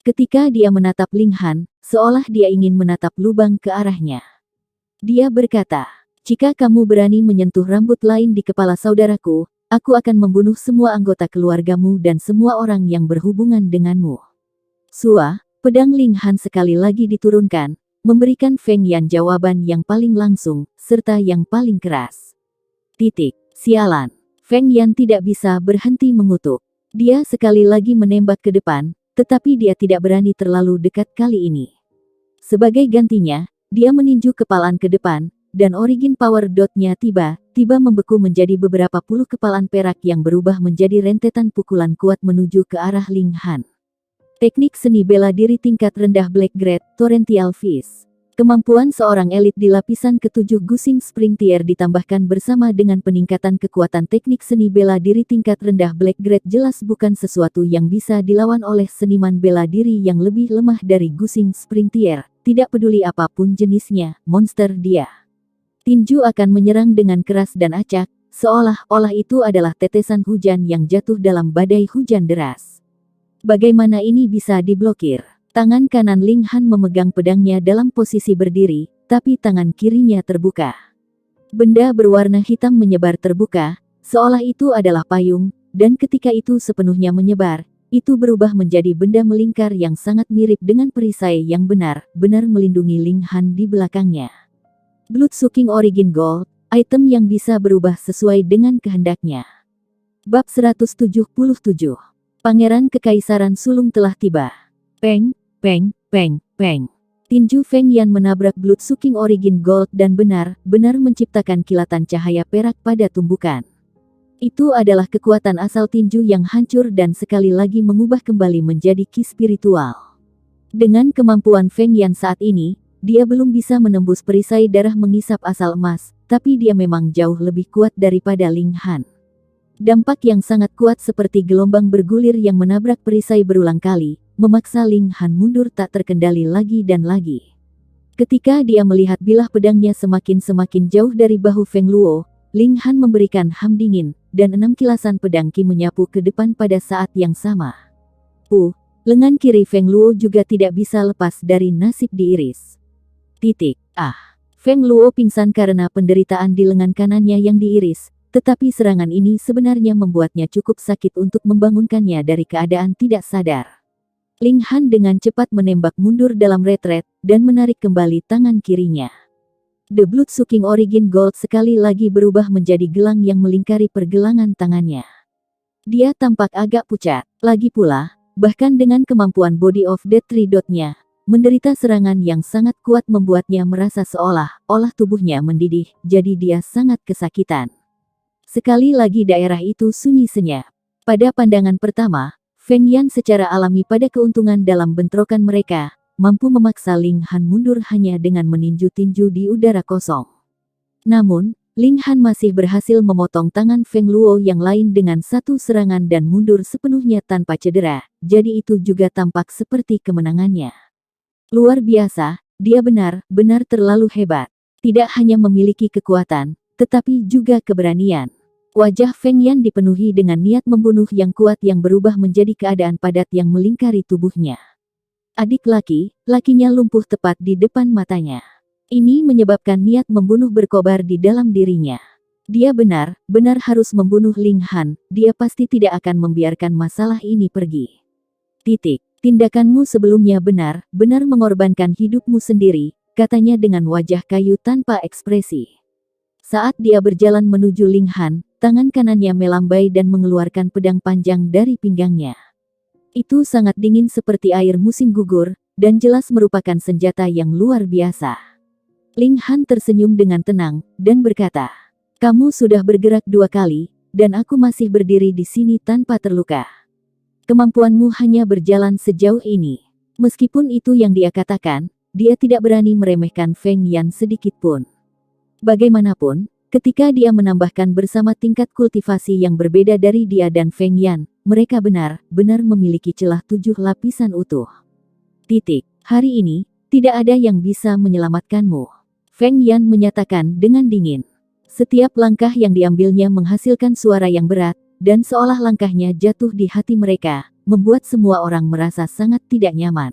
Ketika dia menatap Ling Han, seolah dia ingin menatap lubang ke arahnya. Dia berkata, "Jika kamu berani menyentuh rambut lain di kepala saudaraku, aku akan membunuh semua anggota keluargamu dan semua orang yang berhubungan denganmu." Pedang Ling Han sekali lagi diturunkan, memberikan Feng Yan jawaban yang paling langsung, serta yang paling keras. Sialan. Feng Yan tidak bisa berhenti mengutuk. Dia sekali lagi menembak ke depan, tetapi dia tidak berani terlalu dekat kali ini. Sebagai gantinya, dia meninju kepalan ke depan, dan origin power dot-nya tiba-tiba membeku menjadi beberapa puluh kepalan perak yang berubah menjadi rentetan pukulan kuat menuju ke arah Ling Han. Teknik seni bela diri tingkat rendah Black Grade, Torrential Fist. Kemampuan seorang elit di lapisan ke-7 Gusing Spring Tier ditambahkan bersama dengan peningkatan kekuatan teknik seni bela diri tingkat rendah Black Grade jelas bukan sesuatu yang bisa dilawan oleh seniman bela diri yang lebih lemah dari Gusing Spring Tier. Tidak peduli apapun jenisnya, monster dia. Tinju akan menyerang dengan keras dan acak, seolah-olah itu adalah tetesan hujan yang jatuh dalam badai hujan deras. Bagaimana ini bisa diblokir? Tangan kanan Ling Han memegang pedangnya dalam posisi berdiri, tapi tangan kirinya terbuka. Benda berwarna hitam menyebar terbuka, seolah itu adalah payung, dan ketika itu sepenuhnya menyebar, itu berubah menjadi benda melingkar yang sangat mirip dengan perisai yang benar-benar melindungi Ling Han di belakangnya. Blood-sucking Origin Gold, item yang bisa berubah sesuai dengan kehendaknya. Bab 177. Pangeran Kekaisaran Sulung telah tiba. Peng, peng, peng, peng. Tinju Feng Yan menabrak Blood-sucking Origin Gold dan benar-benar menciptakan kilatan cahaya perak pada tumbukan. Itu adalah kekuatan asal tinju yang hancur dan sekali lagi mengubah kembali menjadi ki spiritual. Dengan kemampuan Feng Yan saat ini, dia belum bisa menembus perisai darah mengisap asal emas, tapi dia memang jauh lebih kuat daripada Ling Han. Dampak yang sangat kuat seperti gelombang bergulir yang menabrak perisai berulang kali, memaksa Ling Han mundur tak terkendali lagi dan lagi. Ketika dia melihat bilah pedangnya semakin jauh dari bahu Feng Luo, Ling Han memberikan ham dingin, dan 6 kilasan pedang ki menyapu ke depan pada saat yang sama. Lengan kiri Feng Luo juga tidak bisa lepas dari nasib diiris. Feng Luo pingsan karena penderitaan di lengan kanannya yang diiris, tetapi serangan ini sebenarnya membuatnya cukup sakit untuk membangunkannya dari keadaan tidak sadar. Ling Han dengan cepat menembak mundur dalam retret, dan menarik kembali tangan kirinya. The Blood-sucking Origin Gold sekali lagi berubah menjadi gelang yang melingkari pergelangan tangannya. Dia tampak agak pucat. Lagi pula, bahkan dengan kemampuan Body of Death Tridotnya, menderita serangan yang sangat kuat membuatnya merasa seolah-olah tubuhnya mendidih, jadi dia sangat kesakitan. Sekali lagi daerah itu sunyi senyap. Pada pandangan pertama, Feng Yan secara alami pada keuntungan dalam bentrokan mereka, mampu memaksa Ling Han mundur hanya dengan meninju tinju di udara kosong. Namun, Ling Han masih berhasil memotong tangan Feng Luo yang lain dengan satu serangan dan mundur sepenuhnya tanpa cedera, jadi itu juga tampak seperti kemenangannya. Luar biasa, dia benar-benar terlalu hebat. Tidak hanya memiliki kekuatan, tetapi juga keberanian. Wajah Feng Yan dipenuhi dengan niat membunuh yang kuat yang berubah menjadi keadaan padat yang melingkari tubuhnya. Adik lakinya lumpuh tepat di depan matanya. Ini menyebabkan niat membunuh berkobar di dalam dirinya. Dia benar-benar harus membunuh Ling Han, dia pasti tidak akan membiarkan masalah ini pergi. Tindakanmu sebelumnya benar-benar mengorbankan hidupmu sendiri, katanya dengan wajah kayu tanpa ekspresi. Saat dia berjalan menuju Ling Han, tangan kanannya melambai dan mengeluarkan pedang panjang dari pinggangnya. Itu sangat dingin seperti air musim gugur, dan jelas merupakan senjata yang luar biasa. Ling Han tersenyum dengan tenang, dan berkata, "Kamu sudah bergerak 2 kali, dan aku masih berdiri di sini tanpa terluka. Kemampuanmu hanya berjalan sejauh ini." Meskipun itu yang dia katakan, dia tidak berani meremehkan Feng Yan sedikit pun. Bagaimanapun, ketika dia menambahkan bersama tingkat kultivasi yang berbeda dari dia dan Feng Yan, mereka benar-benar memiliki celah 7 lapisan utuh. Hari ini, tidak ada yang bisa menyelamatkanmu. Feng Yan menyatakan dengan dingin. Setiap langkah yang diambilnya menghasilkan suara yang berat, dan seolah langkahnya jatuh di hati mereka, membuat semua orang merasa sangat tidak nyaman.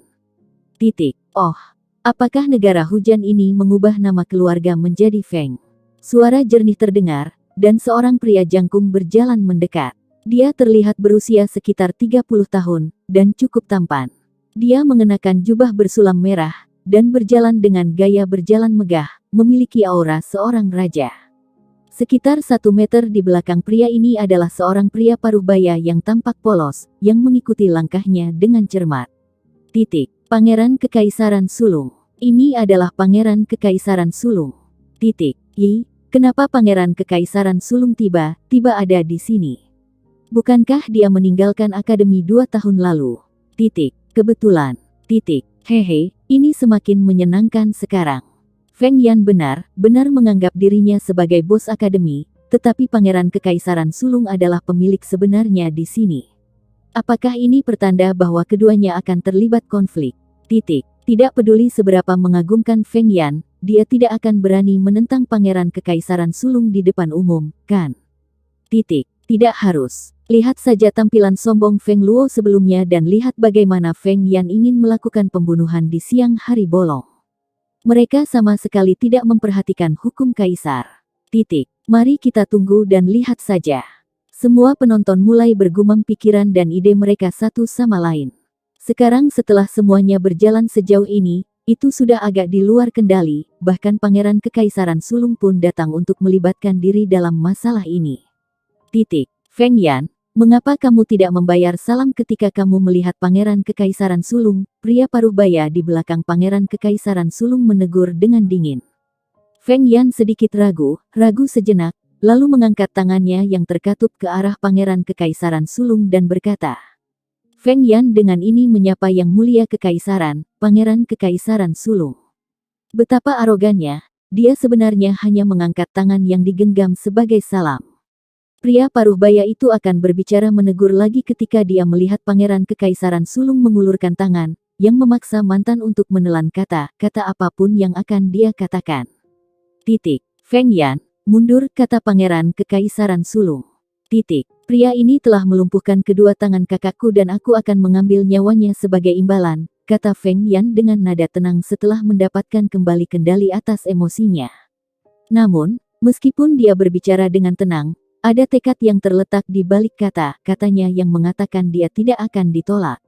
Apakah negara hujan ini mengubah nama keluarga menjadi Feng? Suara jernih terdengar, dan seorang pria jangkung berjalan mendekat. Dia terlihat berusia sekitar 30 tahun, dan cukup tampan. Dia mengenakan jubah bersulam merah, dan berjalan dengan gaya berjalan megah, memiliki aura seorang raja. Sekitar 1 meter di belakang pria ini adalah seorang pria paruh baya yang tampak polos, yang mengikuti langkahnya dengan cermat. Pangeran Kekaisaran Sulung. Ini adalah Pangeran Kekaisaran Sulung. Kenapa Pangeran Kekaisaran Sulung tiba-tiba ada di sini? Bukankah dia meninggalkan akademi 2 tahun lalu? Kebetulan. Ini semakin menyenangkan sekarang. Feng Yan benar-benar menganggap dirinya sebagai bos akademi, tetapi Pangeran Kekaisaran Sulung adalah pemilik sebenarnya di sini. Apakah ini pertanda bahwa keduanya akan terlibat konflik? Tidak peduli seberapa mengagumkan Feng Yan, dia tidak akan berani menentang Pangeran Kekaisaran Sulung di depan umum, kan? Tidak harus. Lihat saja tampilan sombong Feng Luo sebelumnya dan lihat bagaimana Feng Yan ingin melakukan pembunuhan di siang hari bolong. Mereka sama sekali tidak memperhatikan hukum kaisar. Mari kita tunggu dan lihat saja. Semua penonton mulai bergumam pikiran dan ide mereka satu sama lain. Sekarang setelah semuanya berjalan sejauh ini, itu sudah agak di luar kendali, bahkan Pangeran Kekaisaran Sulung pun datang untuk melibatkan diri dalam masalah ini. Feng Yan, mengapa kamu tidak membayar salam ketika kamu melihat Pangeran Kekaisaran Sulung? Pria paruh baya di belakang Pangeran Kekaisaran Sulung menegur dengan dingin. Feng Yan sedikit ragu sejenak, lalu mengangkat tangannya yang terkatup ke arah Pangeran Kekaisaran Sulung dan berkata, Feng Yan dengan ini menyapa Yang Mulia Kekaisaran, Pangeran Kekaisaran Sulung. Betapa arogannya, dia sebenarnya hanya mengangkat tangan yang digenggam sebagai salam. Pria paruh baya itu akan berbicara menegur lagi ketika dia melihat Pangeran Kekaisaran Sulung mengulurkan tangan, yang memaksa mantan untuk menelan kata-kata apapun yang akan dia katakan. Feng Yan, mundur, kata Pangeran Kekaisaran Sulung. Pria ini telah melumpuhkan kedua tangan kakakku dan aku akan mengambil nyawanya sebagai imbalan, kata Feng Yan dengan nada tenang setelah mendapatkan kembali kendali atas emosinya. Namun, meskipun dia berbicara dengan tenang, ada tekad yang terletak di balik kata-katanya yang mengatakan dia tidak akan ditolak.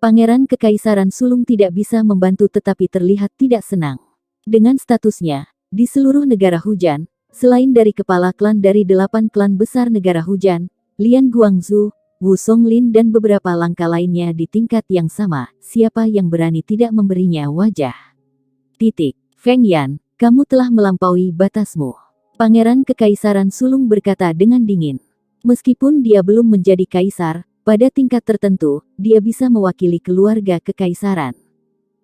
Pangeran Kekaisaran Sulung tidak bisa membantu tetapi terlihat tidak senang. Dengan statusnya, di seluruh negara hujan, selain dari kepala klan dari 8 klan besar negara hujan, Lian Guangzhou, Wu Songlin dan beberapa langkah lainnya di tingkat yang sama, siapa yang berani tidak memberinya wajah? Feng Yan, kamu telah melampaui batasmu. Pangeran Kekaisaran Sulung berkata dengan dingin. Meskipun dia belum menjadi kaisar, pada tingkat tertentu, dia bisa mewakili keluarga kekaisaran.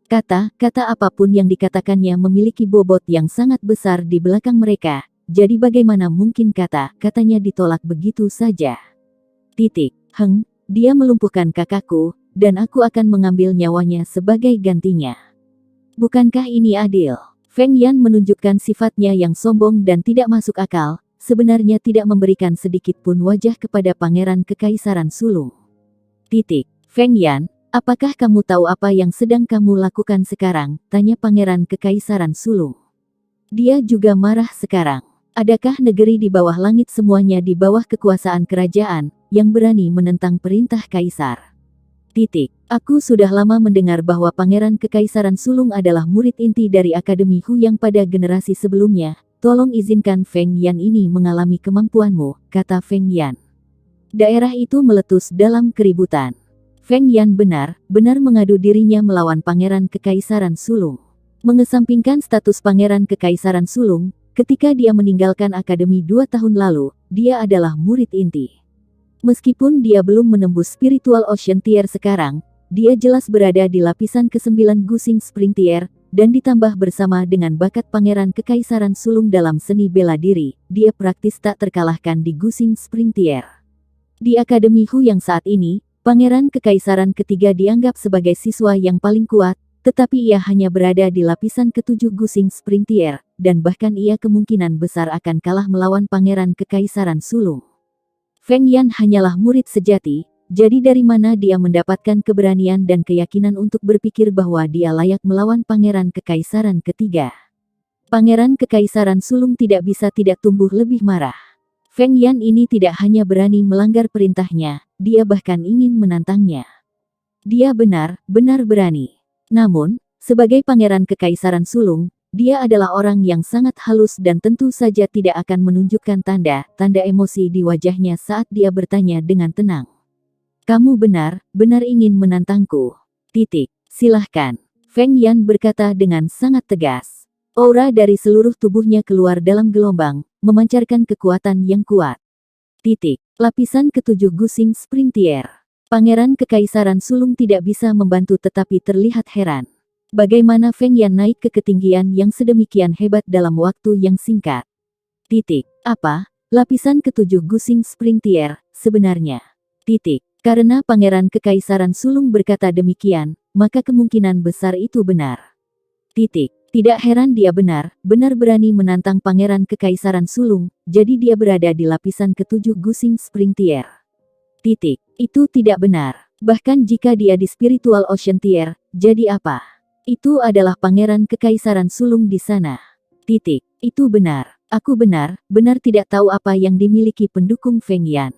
Kata-kata apapun yang dikatakannya memiliki bobot yang sangat besar di belakang mereka, jadi bagaimana mungkin kata-katanya ditolak begitu saja? Dia melumpuhkan kakakku, dan aku akan mengambil nyawanya sebagai gantinya. Bukankah ini adil? Feng Yan menunjukkan sifatnya yang sombong dan tidak masuk akal, sebenarnya tidak memberikan sedikit pun wajah kepada Pangeran Kekaisaran Sulung. Feng Yan, apakah kamu tahu apa yang sedang kamu lakukan sekarang? Tanya Pangeran Kekaisaran Sulung. Dia juga marah sekarang. Adakah negeri di bawah langit semuanya di bawah kekuasaan kerajaan, yang berani menentang perintah kaisar? Aku sudah lama mendengar bahwa Pangeran Kekaisaran Sulung adalah murid inti dari Akademi Hu yang pada generasi sebelumnya. Tolong izinkan Feng Yan ini mengalami kemampuanmu, kata Feng Yan. Daerah itu meletus dalam keributan. Feng Yan benar-benar mengadu dirinya melawan Pangeran Kekaisaran Sulung. Mengesampingkan status Pangeran Kekaisaran Sulung, ketika dia meninggalkan Akademi 2 tahun lalu, dia adalah murid inti. Meskipun dia belum menembus Spiritual Ocean Tier sekarang, dia jelas berada di lapisan ke-9 Gusing Spring Tier, dan ditambah bersama dengan bakat Pangeran Kekaisaran Sulung dalam seni bela diri, dia praktis tak terkalahkan di Gusing Spring Tier. Di Akademi Hu yang saat ini, Pangeran Kekaisaran ketiga dianggap sebagai siswa yang paling kuat, tetapi ia hanya berada di lapisan ke-7 Gusing Spring Tier, dan bahkan ia kemungkinan besar akan kalah melawan Pangeran Kekaisaran Sulung. Feng Yan hanyalah murid sejati, jadi dari mana dia mendapatkan keberanian dan keyakinan untuk berpikir bahwa dia layak melawan Pangeran Kekaisaran ketiga? Pangeran Kekaisaran Sulung tidak bisa tidak tumbuh lebih marah. Feng Yan ini tidak hanya berani melanggar perintahnya, dia bahkan ingin menantangnya. Dia benar-benar berani. Namun, sebagai Pangeran Kekaisaran Sulung, dia adalah orang yang sangat halus dan tentu saja tidak akan menunjukkan tanda-tanda emosi di wajahnya saat dia bertanya dengan tenang. Kamu benar-benar ingin menantangku? Silahkan. Feng Yan berkata dengan sangat tegas. Aura dari seluruh tubuhnya keluar dalam gelombang, memancarkan kekuatan yang kuat. Lapisan ke-7 Gusing Spring Tier. Pangeran Kekaisaran Sulung tidak bisa membantu tetapi terlihat heran. Bagaimana Feng Yan naik ke ketinggian yang sedemikian hebat dalam waktu yang singkat? Titik. Apa? Lapisan ketujuh Gusing Spring Tier, sebenarnya. Titik. Karena Pangeran Kekaisaran Sulung berkata demikian, maka kemungkinan besar itu benar. Titik. Tidak heran dia benar berani menantang Pangeran Kekaisaran Sulung, jadi dia berada di lapisan ketujuh Gusing Spring Tier. Titik. Itu tidak benar. Bahkan jika dia di Spiritual Ocean Tier, jadi apa? Itu adalah Pangeran Kekaisaran Sulung di sana. Titik. Itu benar. Aku benar tidak tahu apa yang dimiliki pendukung Feng Yan.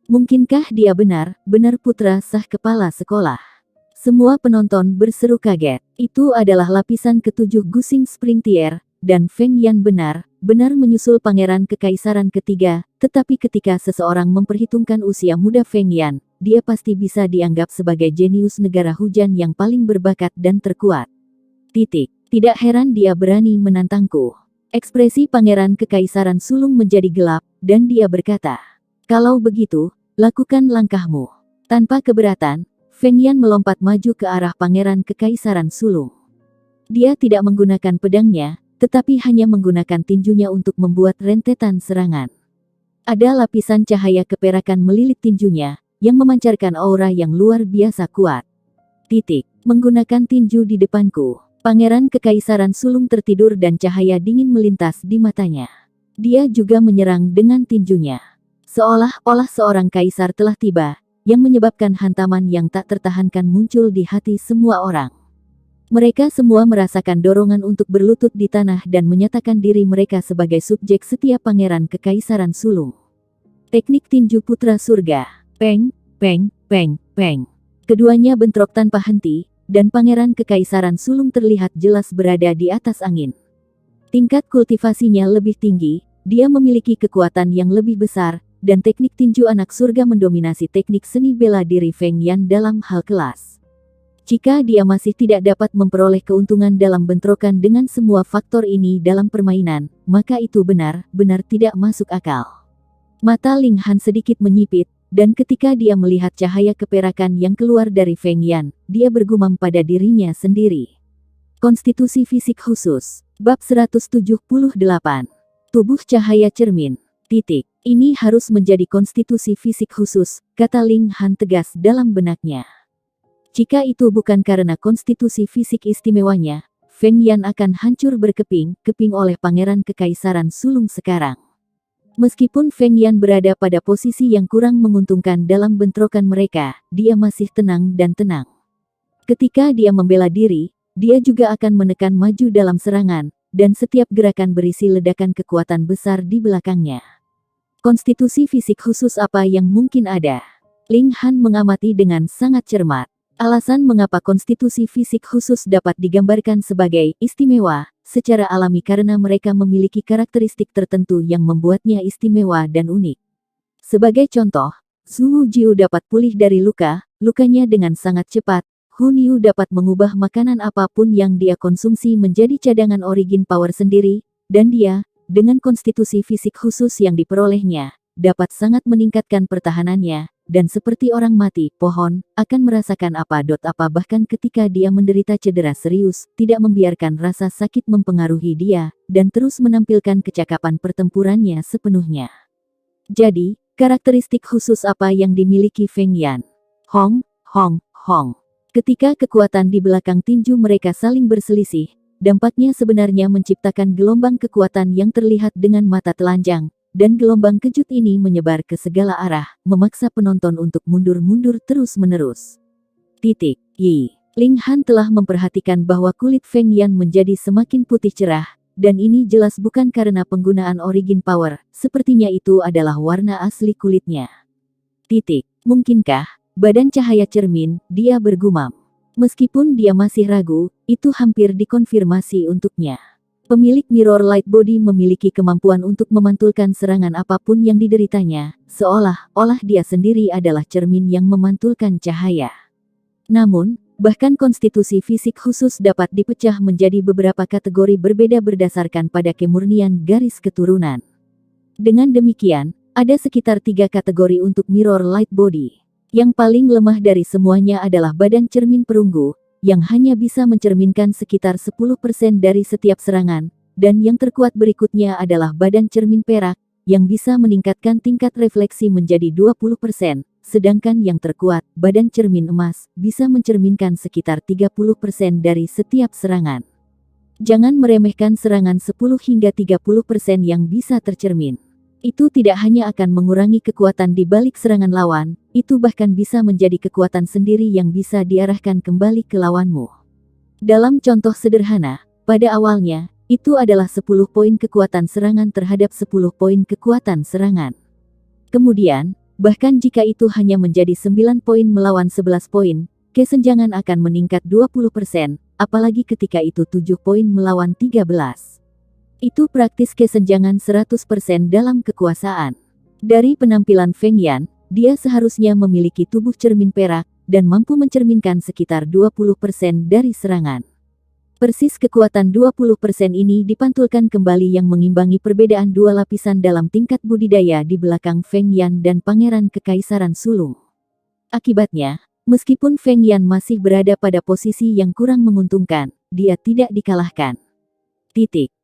Mungkinkah dia benar putra sah kepala sekolah? Semua penonton berseru kaget. Itu adalah lapisan ketujuh Gusing Spring Tier, dan Feng Yan benar menyusul Pangeran Kekaisaran ketiga, tetapi ketika seseorang memperhitungkan usia muda Feng Yan, dia pasti bisa dianggap sebagai jenius negara hujan yang paling berbakat dan terkuat. Titik. Tidak heran dia berani menantangku. Ekspresi Pangeran Kekaisaran Sulung menjadi gelap, dan dia berkata, "Kalau begitu, lakukan langkahmu." Tanpa keberatan, Feng Yan melompat maju ke arah Pangeran Kekaisaran Sulung. Dia tidak menggunakan pedangnya, tetapi hanya menggunakan tinjunya untuk membuat rentetan serangan. Ada lapisan cahaya keperakan melilit tinjunya, yang memancarkan aura yang luar biasa kuat. Titik. Menggunakan tinju di depanku. Pangeran Kekaisaran Sulung tertidur dan cahaya dingin melintas di matanya. Dia juga menyerang dengan tinjunya. Seolah-olah seorang kaisar telah tiba, yang menyebabkan hantaman yang tak tertahankan muncul di hati semua orang. Mereka semua merasakan dorongan untuk berlutut di tanah dan menyatakan diri mereka sebagai subjek setia Pangeran Kekaisaran Sulung. Teknik tinju putra surga. Peng, peng, peng, peng. Keduanya bentrok tanpa henti, dan Pangeran Kekaisaran Sulung terlihat jelas berada di atas angin. Tingkat kultivasinya lebih tinggi, dia memiliki kekuatan yang lebih besar, dan teknik tinju anak surga mendominasi teknik seni bela diri Feng Yan dalam hal kelas. Jika dia masih tidak dapat memperoleh keuntungan dalam bentrokan dengan semua faktor ini dalam permainan, maka itu benar-benar tidak masuk akal. Mata Ling Han sedikit menyipit, dan ketika dia melihat cahaya keperakan yang keluar dari Feng Yan, dia bergumam pada dirinya sendiri. Konstitusi Fisik Khusus. Bab 178. Tubuh Cahaya Cermin. Titik. Ini harus menjadi konstitusi fisik khusus, kata Ling Han tegas dalam benaknya. Jika itu bukan karena konstitusi fisik istimewanya, Feng Yan akan hancur berkeping-keping oleh Pangeran Kekaisaran Sulung sekarang. Meskipun Feng Yan berada pada posisi yang kurang menguntungkan dalam bentrokan mereka, dia masih tenang dan tenang. Ketika dia membela diri, dia juga akan menekan maju dalam serangan, dan setiap gerakan berisi ledakan kekuatan besar di belakangnya. Konstitusi fisik khusus apa yang mungkin ada? Ling Han mengamati dengan sangat cermat. Alasan mengapa konstitusi fisik khusus dapat digambarkan sebagai istimewa secara alami karena mereka memiliki karakteristik tertentu yang membuatnya istimewa dan unik. Sebagai contoh, Zhu Jiu dapat pulih dari lukanya dengan sangat cepat. Hun Yu dapat mengubah makanan apapun yang dia konsumsi menjadi cadangan origin power sendiri, dan dia, dengan konstitusi fisik khusus yang diperolehnya, dapat sangat meningkatkan pertahanannya, dan seperti orang mati, pohon, akan merasakan apa bahkan ketika dia menderita cedera serius, tidak membiarkan rasa sakit mempengaruhi dia, dan terus menampilkan kecakapan pertempurannya sepenuhnya. Jadi, karakteristik khusus apa yang dimiliki Feng Yan? Hong, hong, hong. Ketika kekuatan di belakang tinju mereka saling berselisih, dampaknya sebenarnya menciptakan gelombang kekuatan yang terlihat dengan mata telanjang, dan gelombang kejut ini menyebar ke segala arah, memaksa penonton untuk mundur-mundur terus-menerus. Titik. Yi. Ling Han telah memperhatikan bahwa kulit Feng Yan menjadi semakin putih cerah, dan ini jelas bukan karena penggunaan origin power, sepertinya itu adalah warna asli kulitnya. Titik. Mungkinkah? Badan cahaya cermin, dia bergumam. Meskipun dia masih ragu, itu hampir dikonfirmasi untuknya. Pemilik Mirror Light Body memiliki kemampuan untuk memantulkan serangan apapun yang dideritanya, seolah-olah dia sendiri adalah cermin yang memantulkan cahaya. Namun, bahkan konstitusi fisik khusus dapat dipecah menjadi beberapa kategori berbeda berdasarkan pada kemurnian garis keturunan. Dengan demikian, ada sekitar 3 kategori untuk Mirror Light Body. Yang paling lemah dari semuanya adalah badan cermin perunggu, yang hanya bisa mencerminkan sekitar 10% dari setiap serangan, dan yang terkuat berikutnya adalah badan cermin perak, yang bisa meningkatkan tingkat refleksi menjadi 20%, sedangkan yang terkuat, badan cermin emas, bisa mencerminkan sekitar 30% dari setiap serangan. Jangan meremehkan serangan 10 hingga 30% yang bisa tercermin. Itu tidak hanya akan mengurangi kekuatan di balik serangan lawan, itu bahkan bisa menjadi kekuatan sendiri yang bisa diarahkan kembali ke lawanmu. Dalam contoh sederhana, pada awalnya, itu adalah 10 poin kekuatan serangan terhadap 10 poin kekuatan serangan. Kemudian, bahkan jika itu hanya menjadi 9 poin melawan 11 poin, kesenjangan akan meningkat 20%, apalagi ketika itu 7 poin melawan 13. Itu praktis kesenjangan 100% dalam kekuasaan. Dari penampilan Feng Yan, dia seharusnya memiliki tubuh cermin perak, dan mampu mencerminkan sekitar 20% dari serangan. Persis kekuatan 20% ini dipantulkan kembali yang mengimbangi perbedaan dua lapisan dalam tingkat budidaya di belakang Feng Yan dan Pangeran Kekaisaran Sulung. Akibatnya, meskipun Feng Yan masih berada pada posisi yang kurang menguntungkan, dia tidak dikalahkan.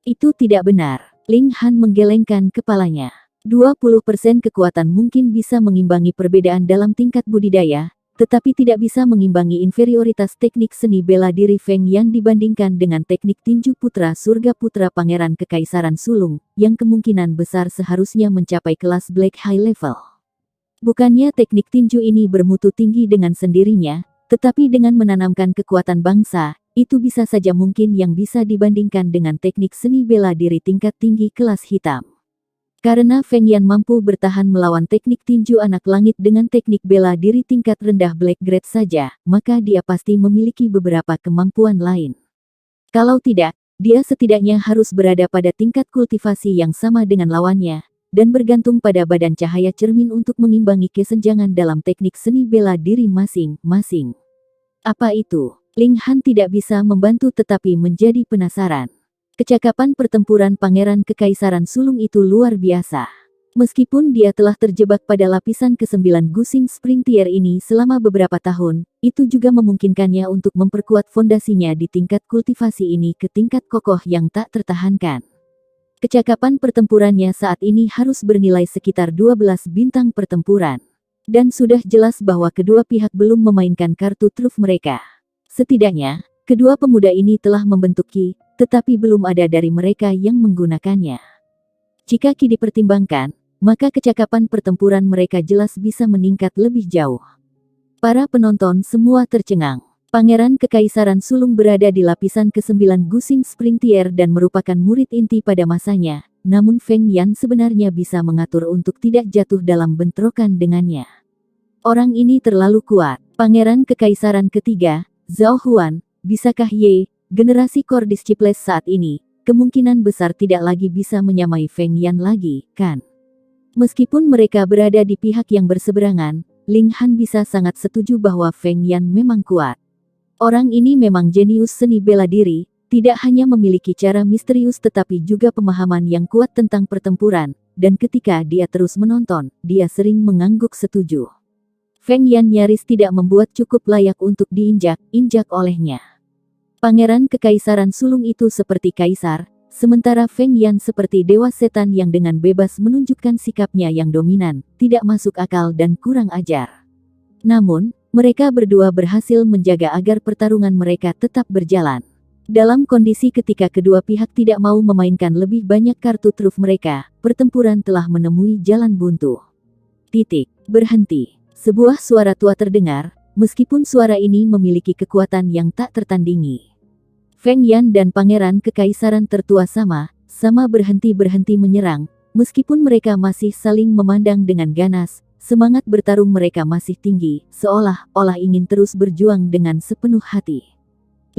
Itu tidak benar. Ling Han menggelengkan kepalanya. 20% kekuatan mungkin bisa mengimbangi perbedaan dalam tingkat budidaya, tetapi tidak bisa mengimbangi inferioritas teknik seni bela diri Feng Yan dibandingkan dengan teknik tinju putra surga putra Pangeran Kekaisaran Sulung, yang kemungkinan besar seharusnya mencapai kelas Black High Level. Bukannya teknik tinju ini bermutu tinggi dengan sendirinya, tetapi dengan menanamkan kekuatan bangsa, itu bisa saja mungkin yang bisa dibandingkan dengan teknik seni bela diri tingkat tinggi kelas hitam. Karena Feng Yan mampu bertahan melawan teknik tinju anak langit dengan teknik bela diri tingkat rendah Black Grade saja, maka dia pasti memiliki beberapa kemampuan lain. Kalau tidak, dia setidaknya harus berada pada tingkat kultivasi yang sama dengan lawannya, dan bergantung pada badan cahaya cermin untuk mengimbangi kesenjangan dalam teknik seni bela diri masing-masing. Apa itu? Ling Han tidak bisa membantu tetapi menjadi penasaran. Kecakapan pertempuran Pangeran Kekaisaran Sulung itu luar biasa. Meskipun dia telah terjebak pada lapisan ke-9 Gusing Spring Tier ini selama beberapa tahun, itu juga memungkinkannya untuk memperkuat fondasinya di tingkat kultivasi ini ke tingkat kokoh yang tak tertahankan. Kecakapan pertempurannya saat ini harus bernilai sekitar 12 bintang pertempuran. Dan sudah jelas bahwa kedua pihak belum memainkan kartu truf mereka. Setidaknya, kedua pemuda ini telah membentuk Qi, tetapi belum ada dari mereka yang menggunakannya. Jika Qi dipertimbangkan, maka kecakapan pertempuran mereka jelas bisa meningkat lebih jauh. Para penonton semua tercengang. Pangeran Kekaisaran Sulung berada di lapisan ke-9 Gusing Spring Tier dan merupakan murid inti pada masanya, namun Feng Yan sebenarnya bisa mengatur untuk tidak jatuh dalam bentrokan dengannya. Orang ini terlalu kuat. Pangeran Kekaisaran ketiga, Zhao Huan, bisakah Ye, generasi core Disciples saat ini, kemungkinan besar tidak lagi bisa menyamai Feng Yan lagi, kan? Meskipun mereka berada di pihak yang berseberangan, Ling Han bisa sangat setuju bahwa Feng Yan memang kuat. Orang ini memang jenius seni bela diri, tidak hanya memiliki cara misterius tetapi juga pemahaman yang kuat tentang pertempuran, dan ketika dia terus menonton, dia sering mengangguk setuju. Feng Yan nyaris tidak membuat cukup layak untuk diinjak-injak olehnya. Pangeran Kekaisaran Sulung itu seperti kaisar, sementara Feng Yan seperti dewa setan yang dengan bebas menunjukkan sikapnya yang dominan, tidak masuk akal dan kurang ajar. Namun, mereka berdua berhasil menjaga agar pertarungan mereka tetap berjalan. Dalam kondisi ketika kedua pihak tidak mau memainkan lebih banyak kartu truf mereka, pertempuran telah menemui jalan buntu. Berhenti. Sebuah suara tua terdengar, meskipun suara ini memiliki kekuatan yang tak tertandingi. Feng Yan dan Pangeran Kekaisaran tertua sama berhenti menyerang, meskipun mereka masih saling memandang dengan ganas, semangat bertarung mereka masih tinggi, seolah-olah ingin terus berjuang dengan sepenuh hati.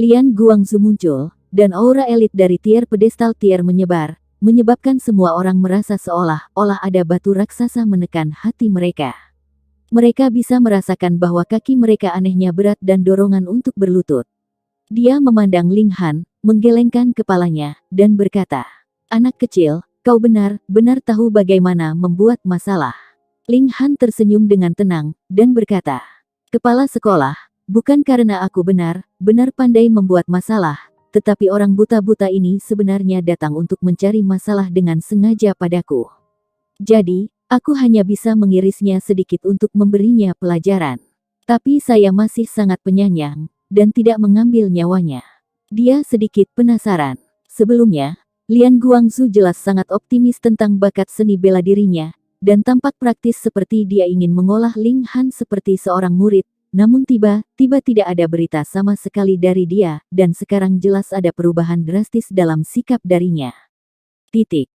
Lian Guangzu muncul, dan aura elit dari tier pedestal tier menyebar, menyebabkan semua orang merasa seolah-olah ada batu raksasa menekan hati mereka. Mereka bisa merasakan bahwa kaki mereka anehnya berat dan dorongan untuk berlutut. Dia memandang Ling Han, menggelengkan kepalanya, dan berkata, "Anak kecil, kau benar-benar tahu bagaimana membuat masalah." Ling Han tersenyum dengan tenang, dan berkata, "Kepala sekolah, bukan karena aku benar pandai membuat masalah, tetapi orang buta-buta ini sebenarnya datang untuk mencari masalah dengan sengaja padaku. Jadi, aku hanya bisa mengirisnya sedikit untuk memberinya pelajaran. Tapi saya masih sangat penyayang, dan tidak mengambil nyawanya. Dia sedikit penasaran. Sebelumnya, Lian Guangzu jelas sangat optimis tentang bakat seni bela dirinya, dan tampak praktis seperti dia ingin mengolah Ling Han seperti seorang murid, namun tiba-tiba tidak ada berita sama sekali dari dia, dan sekarang jelas ada perubahan drastis dalam sikap darinya.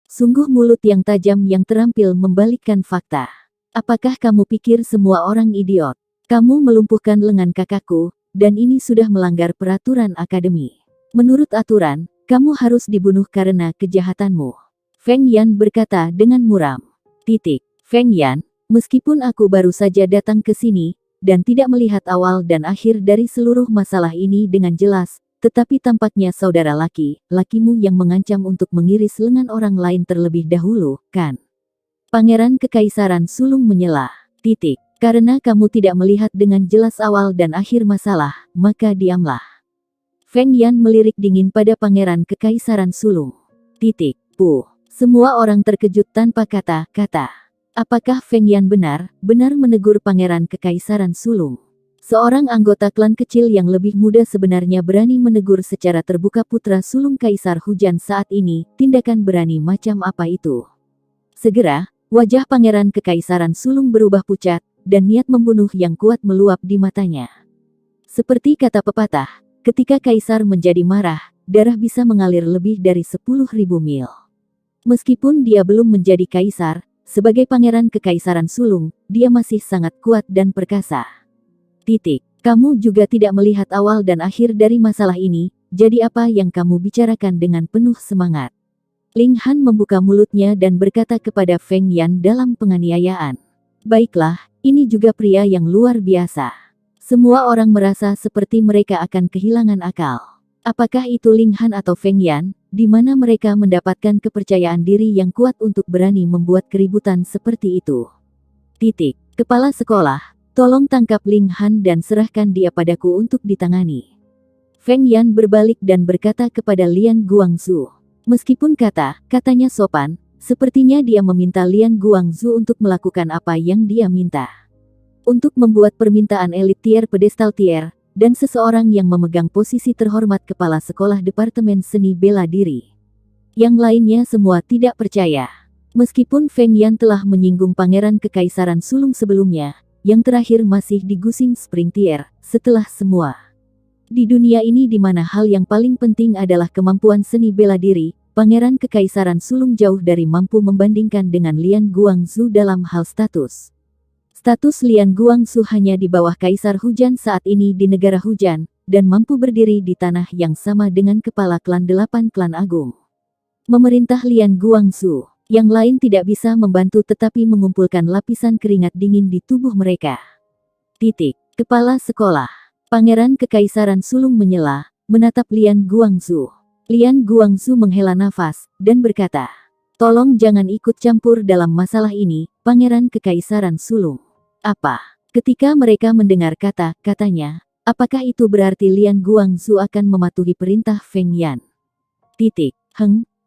Sungguh mulut yang tajam yang terampil membalikkan fakta. Apakah kamu pikir semua orang idiot? Kamu melumpuhkan lengan kakakku, dan ini sudah melanggar peraturan akademi. Menurut aturan, kamu harus dibunuh karena kejahatanmu. Feng Yan berkata dengan muram. Feng Yan, meskipun aku baru saja datang ke sini, dan tidak melihat awal dan akhir dari seluruh masalah ini dengan jelas, tetapi tampaknya saudara lakimu yang mengancam untuk mengiris lengan orang lain terlebih dahulu, kan? Pangeran Kekaisaran Sulung menyela. Karena kamu tidak melihat dengan jelas awal dan akhir masalah, maka diamlah. Feng Yan melirik dingin pada Pangeran Kekaisaran Sulung. Semua orang terkejut tanpa kata-kata. Apakah Feng Yan benar menegur Pangeran Kekaisaran Sulung? Seorang anggota klan kecil yang lebih muda sebenarnya berani menegur secara terbuka putra sulung Kaisar Hujan saat ini, tindakan berani macam apa itu? Segera, wajah Pangeran Kekaisaran Sulung berubah pucat, dan niat membunuh yang kuat meluap di matanya. Seperti kata pepatah, ketika kaisar menjadi marah, darah bisa mengalir lebih dari 10.000 mil. Meskipun dia belum menjadi kaisar, sebagai Pangeran Kekaisaran Sulung, dia masih sangat kuat dan perkasa. Kamu juga tidak melihat awal dan akhir dari masalah ini, jadi apa yang kamu bicarakan dengan penuh semangat? Ling Han membuka mulutnya dan berkata kepada Feng Yan dalam penganiayaan. Baiklah, ini juga pria yang luar biasa. Semua orang merasa seperti mereka akan kehilangan akal. Apakah itu Ling Han atau Feng Yan, di mana mereka mendapatkan kepercayaan diri yang kuat untuk berani membuat keributan seperti itu? Kepala sekolah, tolong tangkap Ling Han dan serahkan dia padaku untuk ditangani. Feng Yan berbalik dan berkata kepada Lian Guangzu. Meskipun katanya sopan, sepertinya dia meminta Lian Guangzu untuk melakukan apa yang dia minta. Untuk membuat permintaan elit tier pedestal tier, dan seseorang yang memegang posisi terhormat kepala sekolah Departemen Seni Bela Diri. Yang lainnya semua tidak percaya. Meskipun Feng Yan telah menyinggung Pangeran Kekaisaran Sulung sebelumnya, yang terakhir masih di Gusing Spring Tier, setelah semua. Di dunia ini di mana hal yang paling penting adalah kemampuan seni bela diri, Pangeran Kekaisaran Sulung jauh dari mampu membandingkan dengan Lian Guangzu dalam hal status. Status Lian Guangzu hanya di bawah Kaisar Hujan saat ini di negara hujan, dan mampu berdiri di tanah yang sama dengan kepala klan 8 klan agung. Memerintah Lian Guangzu, yang lain tidak bisa membantu tetapi mengumpulkan lapisan keringat dingin di tubuh mereka. Kepala sekolah. Pangeran Kekaisaran Sulung menyela, menatap Lian Guangzu. Lian Guangzu menghela nafas, dan berkata, tolong jangan ikut campur dalam masalah ini, Pangeran Kekaisaran Sulung. Apa? Ketika mereka mendengar kata-katanya, apakah itu berarti Lian Guangzu akan mematuhi perintah Feng Yan?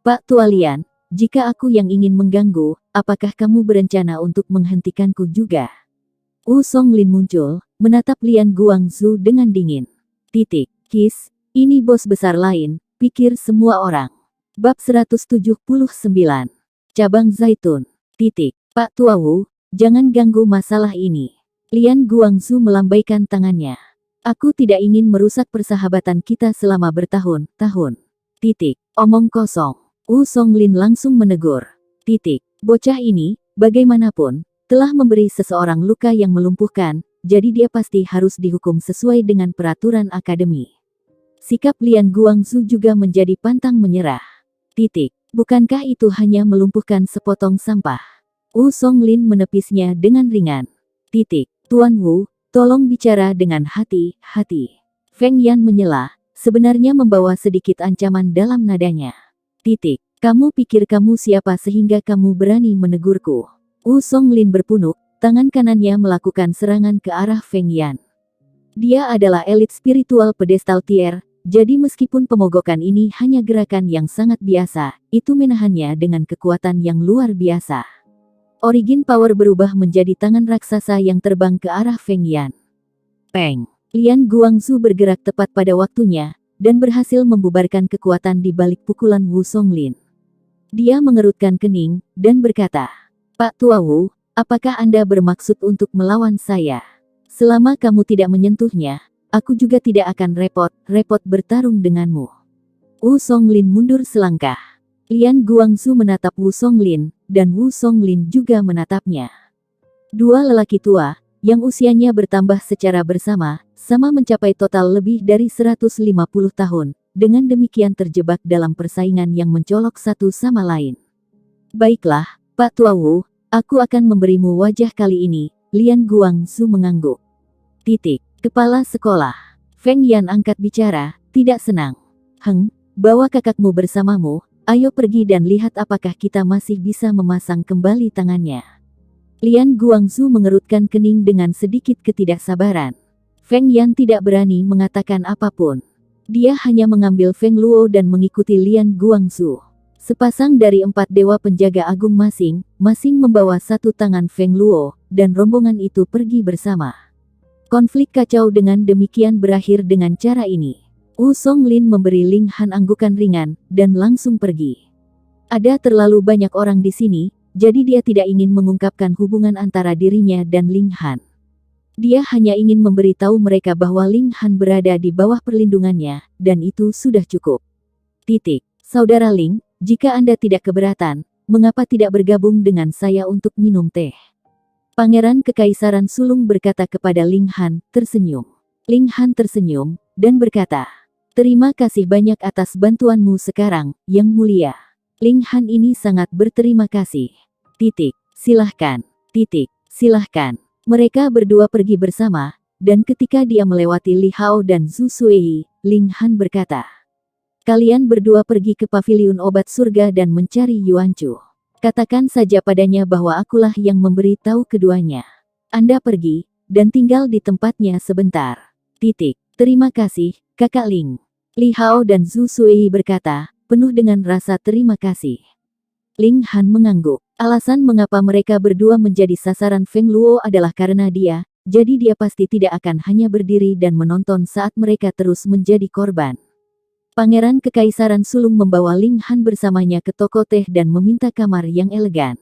Pak Tua Lian, jika aku yang ingin mengganggu, apakah kamu berencana untuk menghentikanku juga? Wu Songlin muncul, menatap Lian Guangzu dengan dingin. Kis, ini bos besar lain, pikir semua orang. Bab 179. Cabang Zaitun. Pak Tua Wu, jangan ganggu masalah ini. Lian Guangzu melambaikan tangannya. Aku tidak ingin merusak persahabatan kita selama bertahun-tahun. Omong kosong. Wu Songlin langsung menegur. Bocah ini, bagaimanapun, telah memberi seseorang luka yang melumpuhkan, jadi dia pasti harus dihukum sesuai dengan peraturan akademi. Sikap Lian Guangzu juga menjadi pantang menyerah. Bukankah itu hanya melumpuhkan sepotong sampah? Wu Songlin menepisnya dengan ringan. Tuan Wu, tolong bicara dengan hati-hati. Feng Yan menyela, sebenarnya membawa sedikit ancaman dalam nadanya. Kamu pikir kamu siapa sehingga kamu berani menegurku? Wu Songlin berpunuk, tangan kanannya melakukan serangan ke arah Feng Yan. Dia adalah elit spiritual pedestal tier, jadi meskipun pemogokan ini hanya gerakan yang sangat biasa, itu menahannya dengan kekuatan yang luar biasa. Origin power berubah menjadi tangan raksasa yang terbang ke arah Feng Yan. Peng! Lian Guangzu bergerak tepat pada waktunya, dan berhasil membubarkan kekuatan di balik pukulan Wu Songlin. Dia mengerutkan kening, dan berkata, "Pak Tua Wu, apakah Anda bermaksud untuk melawan saya? Selama kamu tidak menyentuhnya, aku juga tidak akan repot-repot bertarung denganmu." Wu Songlin mundur selangkah. Lian Guangzu menatap Wu Songlin, dan Wu Songlin juga menatapnya. Dua lelaki tua, yang usianya bertambah secara bersama-sama mencapai total lebih dari 150 tahun, dengan demikian terjebak dalam persaingan yang mencolok satu sama lain. "Baiklah, Pak Tua Wu, aku akan memberimu wajah kali ini," Lian Guangzu mengangguk. Kepala sekolah. Feng Yan angkat bicara, tidak senang. Bawa kakakmu bersamamu, ayo pergi dan lihat apakah kita masih bisa memasang kembali tangannya." Lian Guangzu mengerutkan kening dengan sedikit ketidaksabaran. Feng Yan tidak berani mengatakan apapun. Dia hanya mengambil Feng Luo dan mengikuti Lian Guangzu. Sepasang dari 4 dewa penjaga agung masing-masing membawa satu tangan Feng Luo, dan rombongan itu pergi bersama. Konflik kacau dengan demikian berakhir dengan cara ini. Wu Songlin memberi Ling Han anggukan ringan, dan langsung pergi. Ada terlalu banyak orang di sini, jadi dia tidak ingin mengungkapkan hubungan antara dirinya dan Ling Han. Dia hanya ingin memberitahu mereka bahwa Ling Han berada di bawah perlindungannya, dan itu sudah cukup. "Saudara Ling, jika Anda tidak keberatan, mengapa tidak bergabung dengan saya untuk minum teh?" Pangeran Kekaisaran Sulung berkata kepada Ling Han, tersenyum. Ling Han tersenyum, dan berkata, "Terima kasih banyak atas bantuanmu sekarang, Yang Mulia." Ling Han ini sangat berterima kasih. Silahkan. Silahkan. Mereka berdua pergi bersama, dan ketika dia melewati Li Hao dan Zhu Sui, Ling Han berkata, "Kalian berdua pergi ke paviliun obat surga dan mencari Yuan Chu. Katakan saja padanya bahwa akulah yang memberi tahu keduanya. Anda pergi, dan tinggal di tempatnya sebentar." "Terima kasih, Kakak Ling." Li Hao dan Zhu Sui berkata, penuh dengan rasa terima kasih. Ling Han mengangguk. Alasan mengapa mereka berdua menjadi sasaran Feng Luo adalah karena dia, jadi dia pasti tidak akan hanya berdiri dan menonton saat mereka terus menjadi korban. Pangeran Kekaisaran Sulung membawa Ling Han bersamanya ke toko teh dan meminta kamar yang elegan.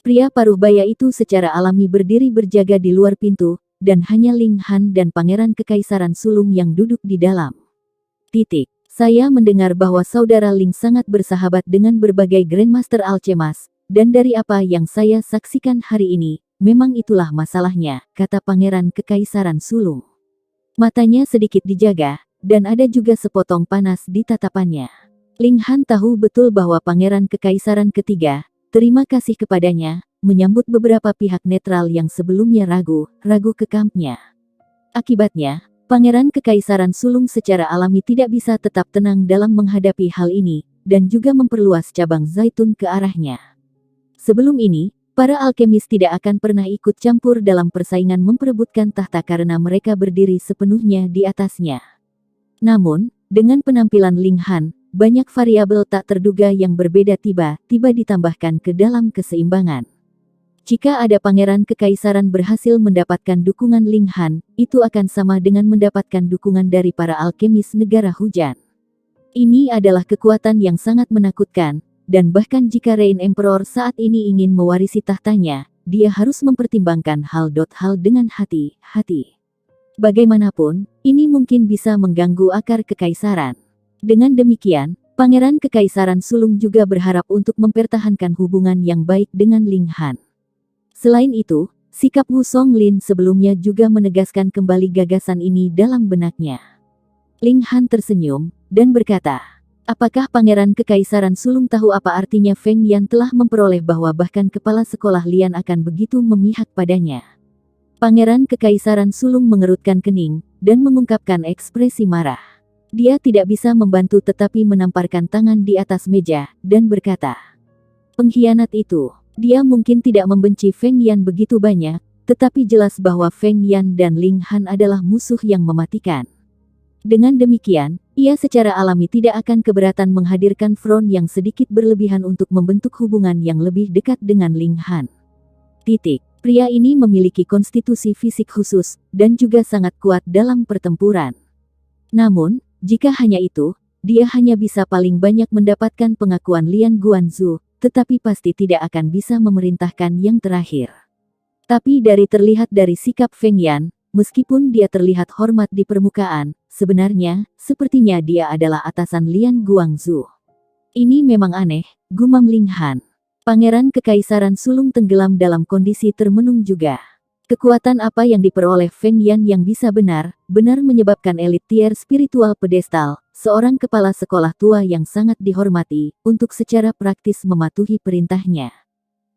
Pria paruh baya itu secara alami berdiri berjaga di luar pintu, dan hanya Ling Han dan Pangeran Kekaisaran Sulung yang duduk di dalam. "Saya mendengar bahwa saudara Ling sangat bersahabat dengan berbagai Grandmaster Alchemist, dan dari apa yang saya saksikan hari ini, memang itulah masalahnya," kata Pangeran Kekaisaran Sulung. Matanya sedikit dijaga, dan ada juga sepotong panas di tatapannya. Ling Han tahu betul bahwa Pangeran Kekaisaran ketiga, terima kasih kepadanya, menyambut beberapa pihak netral yang sebelumnya ragu ke kampnya. Akibatnya, Pangeran Kekaisaran Sulung secara alami tidak bisa tetap tenang dalam menghadapi hal ini, dan juga memperluas cabang zaitun ke arahnya. Sebelum ini, para alkemis tidak akan pernah ikut campur dalam persaingan memperebutkan tahta karena mereka berdiri sepenuhnya di atasnya. Namun, dengan penampilan Ling Han, banyak variabel tak terduga yang berbeda tiba-tiba ditambahkan ke dalam keseimbangan. Jika ada Pangeran Kekaisaran berhasil mendapatkan dukungan Ling Han, itu akan sama dengan mendapatkan dukungan dari para alkemis negara hujan. Ini adalah kekuatan yang sangat menakutkan, dan bahkan jika Rain Emperor saat ini ingin mewarisi tahtanya, dia harus mempertimbangkan hal dengan hati-hati. Bagaimanapun, ini mungkin bisa mengganggu akar kekaisaran. Dengan demikian, Pangeran Kekaisaran Sulung juga berharap untuk mempertahankan hubungan yang baik dengan Ling Han. Selain itu, sikap Wu Songlin sebelumnya juga menegaskan kembali gagasan ini dalam benaknya. Ling Han tersenyum, dan berkata, "Apakah Pangeran Kekaisaran Sulung tahu apa artinya Feng Yan telah memperoleh bahwa bahkan kepala sekolah Lian akan begitu memihak padanya?" Pangeran Kekaisaran Sulung mengerutkan kening, dan mengungkapkan ekspresi marah. Dia tidak bisa membantu tetapi menamparkan tangan di atas meja, dan berkata, "Pengkhianat itu, dia mungkin tidak membenci Feng Yan begitu banyak, tetapi jelas bahwa Feng Yan dan Ling Han adalah musuh yang mematikan. Dengan demikian, ia secara alami tidak akan keberatan menghadirkan front yang sedikit berlebihan untuk membentuk hubungan yang lebih dekat dengan Ling Han. Pria ini memiliki konstitusi fisik khusus, dan juga sangat kuat dalam pertempuran. Namun, jika hanya itu, dia hanya bisa paling banyak mendapatkan pengakuan Lian Guanzu, tetapi pasti tidak akan bisa memerintahkan yang terakhir. Tapi terlihat dari sikap Feng Yan, meskipun dia terlihat hormat di permukaan, sebenarnya, sepertinya dia adalah atasan Lian Guangzu. Ini memang aneh, gumam Ling Han. Pangeran Kekaisaran Sulung tenggelam dalam kondisi termenung juga. Kekuatan apa yang diperoleh Feng Yan yang bisa benar-benar menyebabkan elit tier spiritual pedestal, seorang kepala sekolah tua yang sangat dihormati, untuk secara praktis mematuhi perintahnya.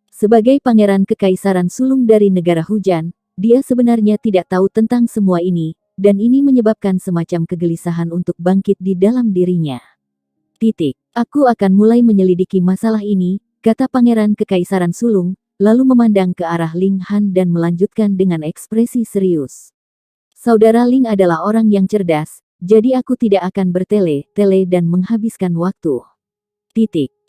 Sebagai Pangeran Kekaisaran Sulung dari negara hujan, dia sebenarnya tidak tahu tentang semua ini, dan ini menyebabkan semacam kegelisahan untuk bangkit di dalam dirinya. Aku akan mulai menyelidiki masalah ini, kata Pangeran Kekaisaran Sulung, lalu memandang ke arah Ling Han dan melanjutkan dengan ekspresi serius. Saudara Ling adalah orang yang cerdas, jadi aku tidak akan bertele-tele dan menghabiskan waktu.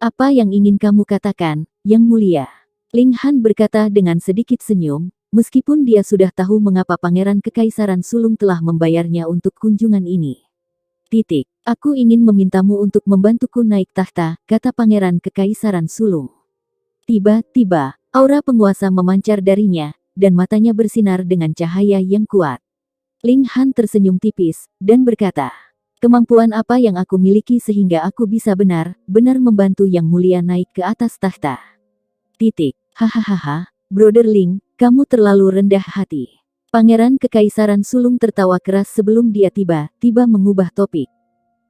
Apa yang ingin kamu katakan, Yang Mulia? Ling Han berkata dengan sedikit senyum, meskipun dia sudah tahu mengapa Pangeran Kekaisaran Sulung telah membayarnya untuk kunjungan ini. Aku ingin memintamu untuk membantuku naik tahta, kata Pangeran Kekaisaran Sulung. Tiba-tiba, aura penguasa memancar darinya, dan matanya bersinar dengan cahaya yang kuat. Ling Han tersenyum tipis, dan berkata, kemampuan apa yang aku miliki sehingga aku bisa benar-benar membantu Yang Mulia naik ke atas tahta? Hahaha, Brother Ling, kamu terlalu rendah hati. Pangeran Kekaisaran Sulung tertawa keras sebelum dia tiba-tiba mengubah topik.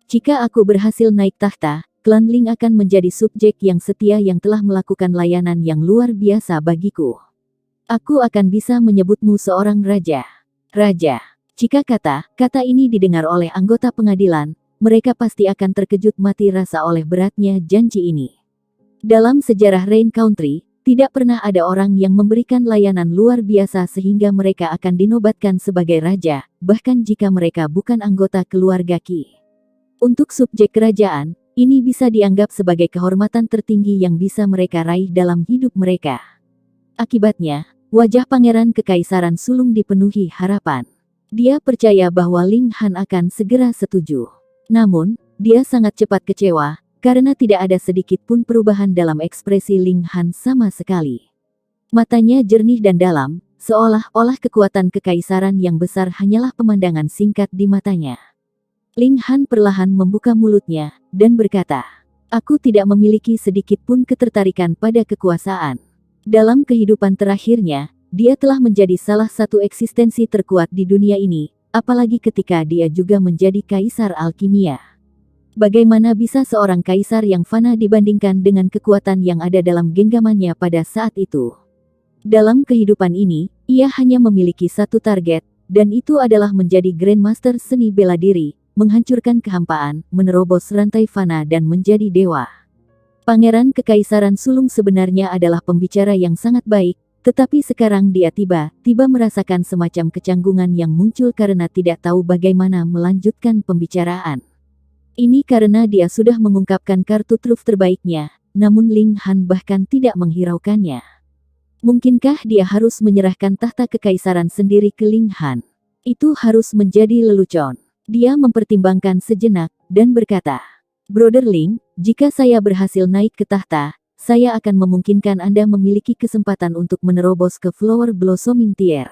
Jika aku berhasil naik tahta, klan Ling akan menjadi subjek yang setia yang telah melakukan layanan yang luar biasa bagiku. Aku akan bisa menyebutmu seorang raja. Raja. Jika kata ini didengar oleh anggota pengadilan, mereka pasti akan terkejut mati rasa oleh beratnya janji ini. Dalam sejarah Rain Country, tidak pernah ada orang yang memberikan layanan luar biasa sehingga mereka akan dinobatkan sebagai raja, bahkan jika mereka bukan anggota keluarga Qi. Untuk subjek kerajaan, ini bisa dianggap sebagai kehormatan tertinggi yang bisa mereka raih dalam hidup mereka. Akibatnya, wajah Pangeran Kekaisaran Sulung dipenuhi harapan. Dia percaya bahwa Ling Han akan segera setuju. Namun, dia sangat cepat kecewa, karena tidak ada sedikit pun perubahan dalam ekspresi Ling Han sama sekali. Matanya jernih dan dalam, seolah-olah kekuatan kekaisaran yang besar hanyalah pemandangan singkat di matanya. Ling Han perlahan membuka mulutnya, dan berkata, aku tidak memiliki sedikit pun ketertarikan pada kekuasaan. Dalam kehidupan terakhirnya, dia telah menjadi salah satu eksistensi terkuat di dunia ini, apalagi ketika dia juga menjadi kaisar alkimia. Bagaimana bisa seorang kaisar yang fana dibandingkan dengan kekuatan yang ada dalam genggamannya pada saat itu? Dalam kehidupan ini, ia hanya memiliki satu target, dan itu adalah menjadi Grandmaster seni bela diri, menghancurkan kehampaan, menerobos rantai fana dan menjadi dewa. Pangeran Kekaisaran Sulung sebenarnya adalah pembicara yang sangat baik, tetapi sekarang dia tiba-tiba merasakan semacam kecanggungan yang muncul karena tidak tahu bagaimana melanjutkan pembicaraan. Ini karena dia sudah mengungkapkan kartu truf terbaiknya, namun Ling Han bahkan tidak menghiraukannya. Mungkinkah dia harus menyerahkan tahta kekaisaran sendiri ke Ling Han? Itu harus menjadi lelucon. Dia mempertimbangkan sejenak, dan berkata, Brother Ling, jika saya berhasil naik ke tahta, saya akan memungkinkan Anda memiliki kesempatan untuk menerobos ke Flower Blossoming Tier.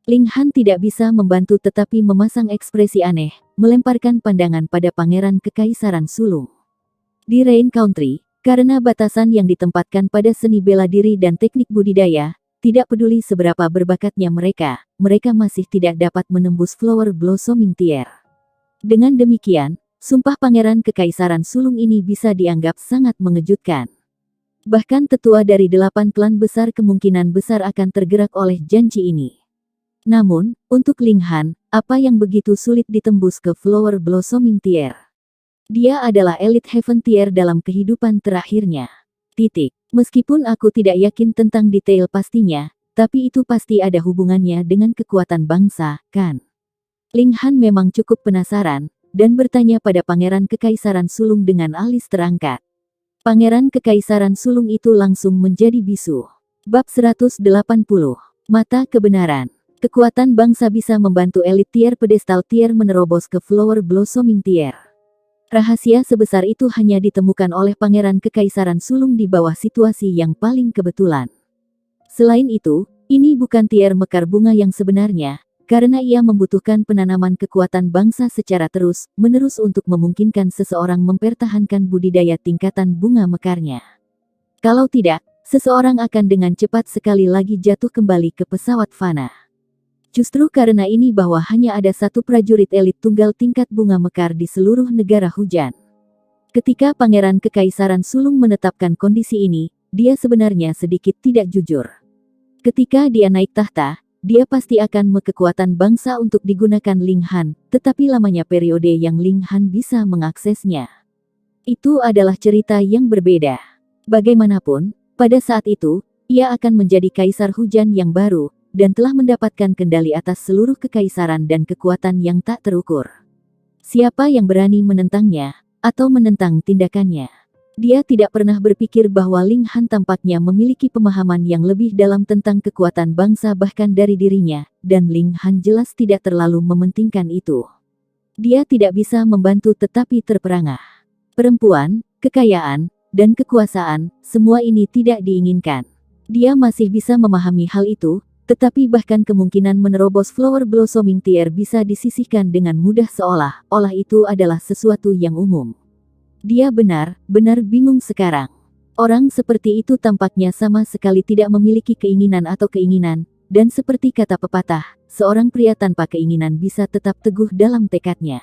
Ling Han tidak bisa membantu tetapi memasang ekspresi aneh, melemparkan pandangan pada Pangeran Kekaisaran Sulung. Di Rain Country, karena batasan yang ditempatkan pada seni bela diri dan teknik budidaya, tidak peduli seberapa berbakatnya mereka masih tidak dapat menembus Flower Blossoming Tier. Dengan demikian, sumpah Pangeran Kekaisaran Sulung ini bisa dianggap sangat mengejutkan. Bahkan tetua dari 8 klan besar kemungkinan besar akan tergerak oleh janji ini. Namun, untuk Ling Han, apa yang begitu sulit ditembus ke Flower Blossoming Tier? Dia adalah elit Heaven Tier dalam kehidupan terakhirnya. Meskipun aku tidak yakin tentang detail pastinya, tapi itu pasti ada hubungannya dengan kekuatan bangsa, kan? Ling Han memang cukup penasaran, dan bertanya pada Pangeran Kekaisaran Sulung dengan alis terangkat. Pangeran Kekaisaran Sulung itu langsung menjadi bisu. Bab 180. Mata Kebenaran. Kekuatan bangsa bisa membantu elit tier pedestal tier menerobos ke flower blossoming tier. Rahasia sebesar itu hanya ditemukan oleh Pangeran Kekaisaran Sulung di bawah situasi yang paling kebetulan. Selain itu, ini bukan tier mekar bunga yang sebenarnya, karena ia membutuhkan penanaman kekuatan bangsa secara terus-menerus untuk memungkinkan seseorang mempertahankan budidaya tingkatan bunga mekarnya. Kalau tidak, seseorang akan dengan cepat sekali lagi jatuh kembali ke pesawat fana. Justru karena ini bahwa hanya ada satu prajurit elit tunggal tingkat bunga mekar di seluruh negara hujan. Ketika Pangeran Kekaisaran Sulung menetapkan kondisi ini, dia sebenarnya sedikit tidak jujur. Ketika dia naik tahta, dia pasti akan kekuatan bangsa untuk digunakan Ling Han, tetapi lamanya periode yang Ling Han bisa mengaksesnya. Itu adalah cerita yang berbeda. Bagaimanapun, pada saat itu, ia akan menjadi kaisar hujan yang baru, dan telah mendapatkan kendali atas seluruh kekaisaran dan kekuatan yang tak terukur. Siapa yang berani menentangnya, atau menentang tindakannya? Dia tidak pernah berpikir bahwa Ling Han tampaknya memiliki pemahaman yang lebih dalam tentang kekuatan bangsa bahkan dari dirinya, dan Ling Han jelas tidak terlalu mementingkan itu. Dia tidak bisa membantu tetapi terperangah. Perempuan, kekayaan, dan kekuasaan, semua ini tidak diinginkan. Dia masih bisa memahami hal itu, tetapi bahkan kemungkinan menerobos flower blossoming tier bisa disisihkan dengan mudah seolah-olah itu adalah sesuatu yang umum. Dia benar-benar bingung sekarang. Orang seperti itu tampaknya sama sekali tidak memiliki keinginan atau keinginan, dan seperti kata pepatah, seorang pria tanpa keinginan bisa tetap teguh dalam tekadnya.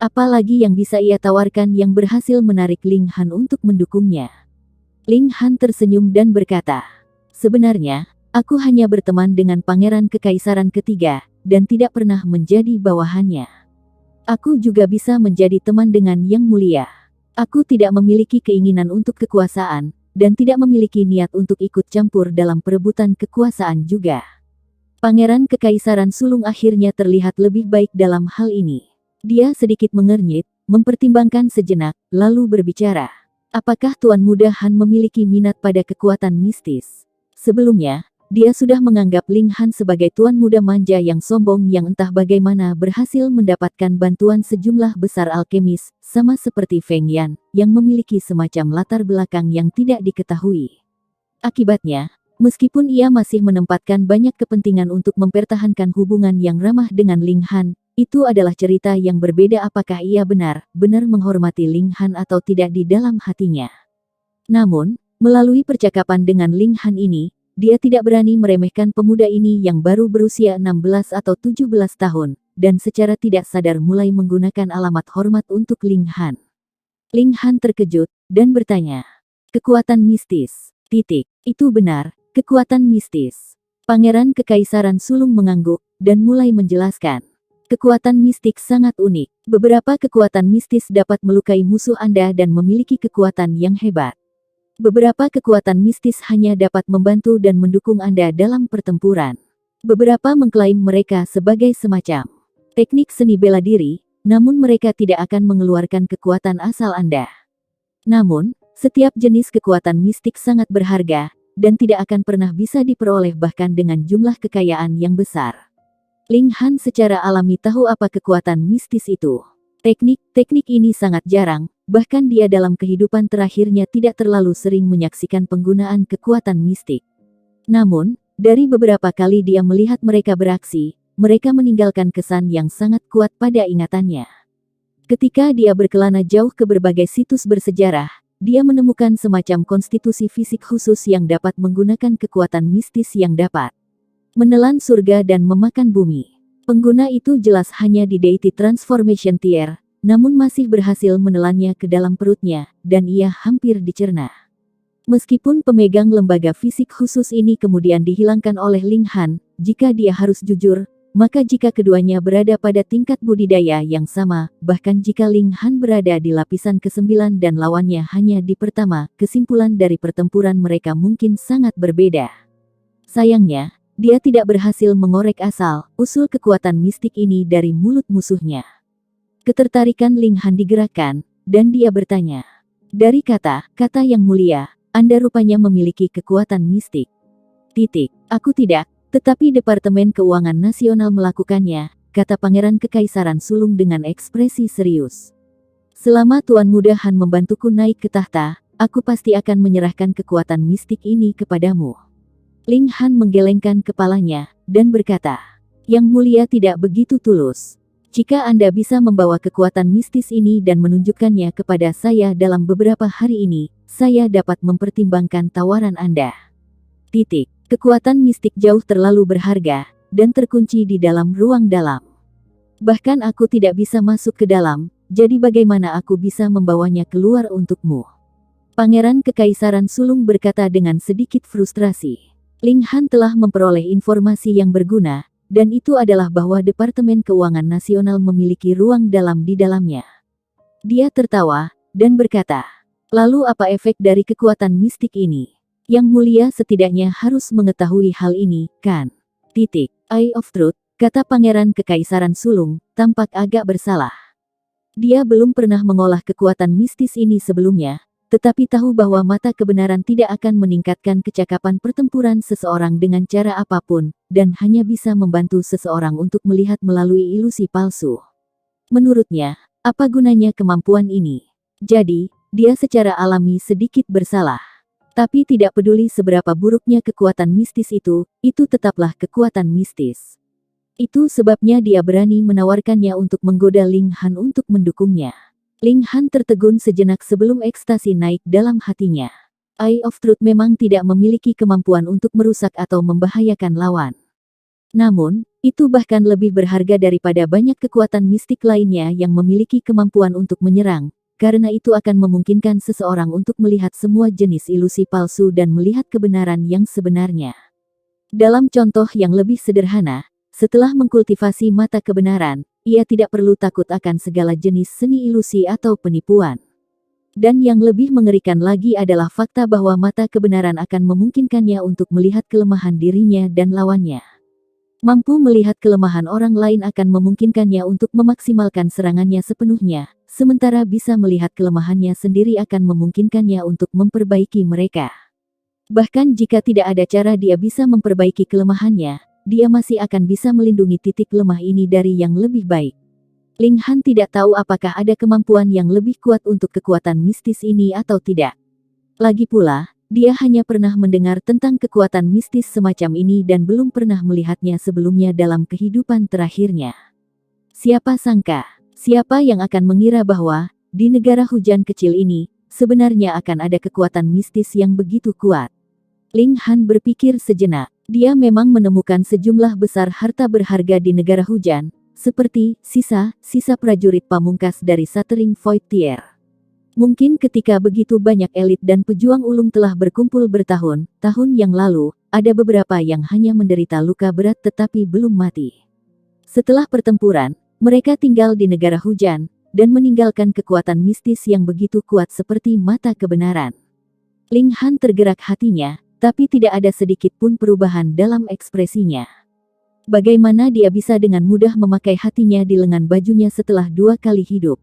Apalagi yang bisa ia tawarkan yang berhasil menarik Ling Han untuk mendukungnya. Ling Han tersenyum dan berkata, "Sebenarnya, aku hanya berteman dengan Pangeran Kekaisaran ketiga, dan tidak pernah menjadi bawahannya. Aku juga bisa menjadi teman dengan Yang Mulia. Aku tidak memiliki keinginan untuk kekuasaan, dan tidak memiliki niat untuk ikut campur dalam perebutan kekuasaan juga." Pangeran Kekaisaran Sulung akhirnya terlihat lebih baik dalam hal ini. Dia sedikit mengernyit, mempertimbangkan sejenak, lalu berbicara. Apakah Tuan Muda Han memiliki minat pada kekuatan mistis? Sebelumnya, dia sudah menganggap Ling Han sebagai tuan muda manja yang sombong yang entah bagaimana berhasil mendapatkan bantuan sejumlah besar alkemis, sama seperti Feng Yan, yang memiliki semacam latar belakang yang tidak diketahui. Akibatnya, meskipun ia masih menempatkan banyak kepentingan untuk mempertahankan hubungan yang ramah dengan Ling Han, itu adalah cerita yang berbeda apakah ia benar-benar menghormati Ling Han atau tidak di dalam hatinya. Namun, melalui percakapan dengan Ling Han ini, dia tidak berani meremehkan pemuda ini yang baru berusia 16 atau 17 tahun, dan secara tidak sadar mulai menggunakan alamat hormat untuk Ling Han. Ling Han terkejut, dan bertanya, "Kekuatan mistis, itu benar, kekuatan mistis." Pangeran Kekaisaran Sulung mengangguk, dan mulai menjelaskan. Kekuatan mistik sangat unik. Beberapa kekuatan mistis dapat melukai musuh Anda dan memiliki kekuatan yang hebat. Beberapa kekuatan mistis hanya dapat membantu dan mendukung Anda dalam pertempuran. Beberapa mengklaim mereka sebagai semacam teknik seni bela diri, namun mereka tidak akan mengeluarkan kekuatan asal Anda. Namun, setiap jenis kekuatan mistik sangat berharga, dan tidak akan pernah bisa diperoleh bahkan dengan jumlah kekayaan yang besar. Ling Han secara alami tahu apa kekuatan mistis itu. Teknik ini sangat jarang, bahkan dia dalam kehidupan terakhirnya tidak terlalu sering menyaksikan penggunaan kekuatan mistik. Namun, dari beberapa kali dia melihat mereka beraksi, mereka meninggalkan kesan yang sangat kuat pada ingatannya. Ketika dia berkelana jauh ke berbagai situs bersejarah, dia menemukan semacam konstitusi fisik khusus yang dapat menggunakan kekuatan mistis yang dapat menelan surga dan memakan bumi. Pengguna itu jelas hanya di Deity Transformation Tier, namun masih berhasil menelannya ke dalam perutnya, dan ia hampir dicerna. Meskipun pemegang lembaga fisik khusus ini kemudian dihilangkan oleh Ling Han, jika dia harus jujur, maka jika keduanya berada pada tingkat budidaya yang sama, bahkan jika Ling Han berada di lapisan ke-9 dan lawannya hanya di pertama, kesimpulan dari pertempuran mereka mungkin sangat berbeda. Sayangnya, dia tidak berhasil mengorek asal-usul kekuatan mistik ini dari mulut musuhnya. Ketertarikan Ling Han digerakkan, dan dia bertanya. Dari kata-kata yang mulia, Anda rupanya memiliki kekuatan mistik. Aku tidak, tetapi Departemen Keuangan Nasional melakukannya, kata Pangeran Kekaisaran Sulung dengan ekspresi serius. Selama Tuan Muda Han membantuku naik ke tahta, aku pasti akan menyerahkan kekuatan mistik ini kepadamu. Ling Han menggelengkan kepalanya, dan berkata, Yang Mulia tidak begitu tulus. Jika Anda bisa membawa kekuatan mistis ini dan menunjukkannya kepada saya dalam beberapa hari ini, saya dapat mempertimbangkan tawaran Anda. Kekuatan mistik jauh terlalu berharga, dan terkunci di dalam ruang dalam. Bahkan aku tidak bisa masuk ke dalam, jadi bagaimana aku bisa membawanya keluar untukmu? Pangeran Kekaisaran Sulung berkata dengan sedikit frustrasi. Ling Han telah memperoleh informasi yang berguna, dan itu adalah bahwa Departemen Keuangan Nasional memiliki ruang dalam di dalamnya. Dia tertawa, dan berkata, lalu apa efek dari kekuatan mistik ini? Yang Mulia setidaknya harus mengetahui hal ini, kan? Eye of Truth, kata Pangeran Kekaisaran Sulung, tampak agak bersalah. Dia belum pernah mengolah kekuatan mistis ini sebelumnya, tetapi tahu bahwa mata kebenaran tidak akan meningkatkan kecakapan pertempuran seseorang dengan cara apapun, dan hanya bisa membantu seseorang untuk melihat melalui ilusi palsu. Menurutnya, apa gunanya kemampuan ini? Jadi, dia secara alami sedikit bersalah. Tapi tidak peduli seberapa buruknya kekuatan mistis itu tetaplah kekuatan mistis. Itu sebabnya dia berani menawarkannya untuk menggoda Ling Han untuk mendukungnya. Ling Han tertegun sejenak sebelum ekstasi naik dalam hatinya. Eye of Truth memang tidak memiliki kemampuan untuk merusak atau membahayakan lawan. Namun, itu bahkan lebih berharga daripada banyak kekuatan mistik lainnya yang memiliki kemampuan untuk menyerang, karena itu akan memungkinkan seseorang untuk melihat semua jenis ilusi palsu dan melihat kebenaran yang sebenarnya. Dalam contoh yang lebih sederhana, setelah mengkultivasi mata kebenaran, ia tidak perlu takut akan segala jenis seni ilusi atau penipuan. Dan yang lebih mengerikan lagi adalah fakta bahwa mata kebenaran akan memungkinkannya untuk melihat kelemahan dirinya dan lawannya. Mampu melihat kelemahan orang lain akan memungkinkannya untuk memaksimalkan serangannya sepenuhnya, sementara bisa melihat kelemahannya sendiri akan memungkinkannya untuk memperbaiki mereka. Bahkan jika tidak ada cara dia bisa memperbaiki kelemahannya, dia masih akan bisa melindungi titik lemah ini dari yang lebih baik. Ling Han tidak tahu apakah ada kemampuan yang lebih kuat untuk kekuatan mistis ini atau tidak. Lagi pula, dia hanya pernah mendengar tentang kekuatan mistis semacam ini dan belum pernah melihatnya sebelumnya dalam kehidupan terakhirnya. Siapa sangka, siapa yang akan mengira bahwa, di negara hujan kecil ini, sebenarnya akan ada kekuatan mistis yang begitu kuat. Ling Han berpikir sejenak. Dia memang menemukan sejumlah besar harta berharga di negara hujan, seperti sisa prajurit pamungkas dari Shatering Void Tier. Mungkin ketika begitu banyak elit dan pejuang ulung telah berkumpul bertahun-tahun yang lalu, ada beberapa yang hanya menderita luka berat tetapi belum mati. Setelah pertempuran, mereka tinggal di negara hujan, dan meninggalkan kekuatan mistis yang begitu kuat seperti mata kebenaran. Ling Han tergerak hatinya, tapi tidak ada sedikit pun perubahan dalam ekspresinya. Bagaimana dia bisa dengan mudah memakai hatinya di lengan bajunya setelah 2 kali hidup?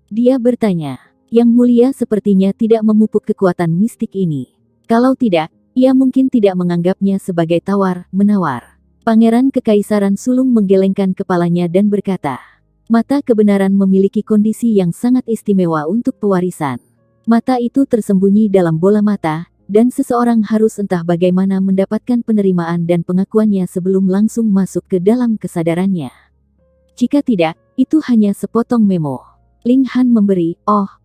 Dia bertanya. Yang Mulia sepertinya tidak memupuk kekuatan mistik ini. Kalau tidak, ia mungkin tidak menganggapnya sebagai tawar-menawar. Pangeran Kekaisaran Sulung menggelengkan kepalanya dan berkata, mata kebenaran memiliki kondisi yang sangat istimewa untuk pewarisan. Mata itu tersembunyi dalam bola mata, dan seseorang harus entah bagaimana mendapatkan penerimaan dan pengakuannya sebelum langsung masuk ke dalam kesadarannya. Jika tidak, itu hanya sepotong memo. Ling Han memberi,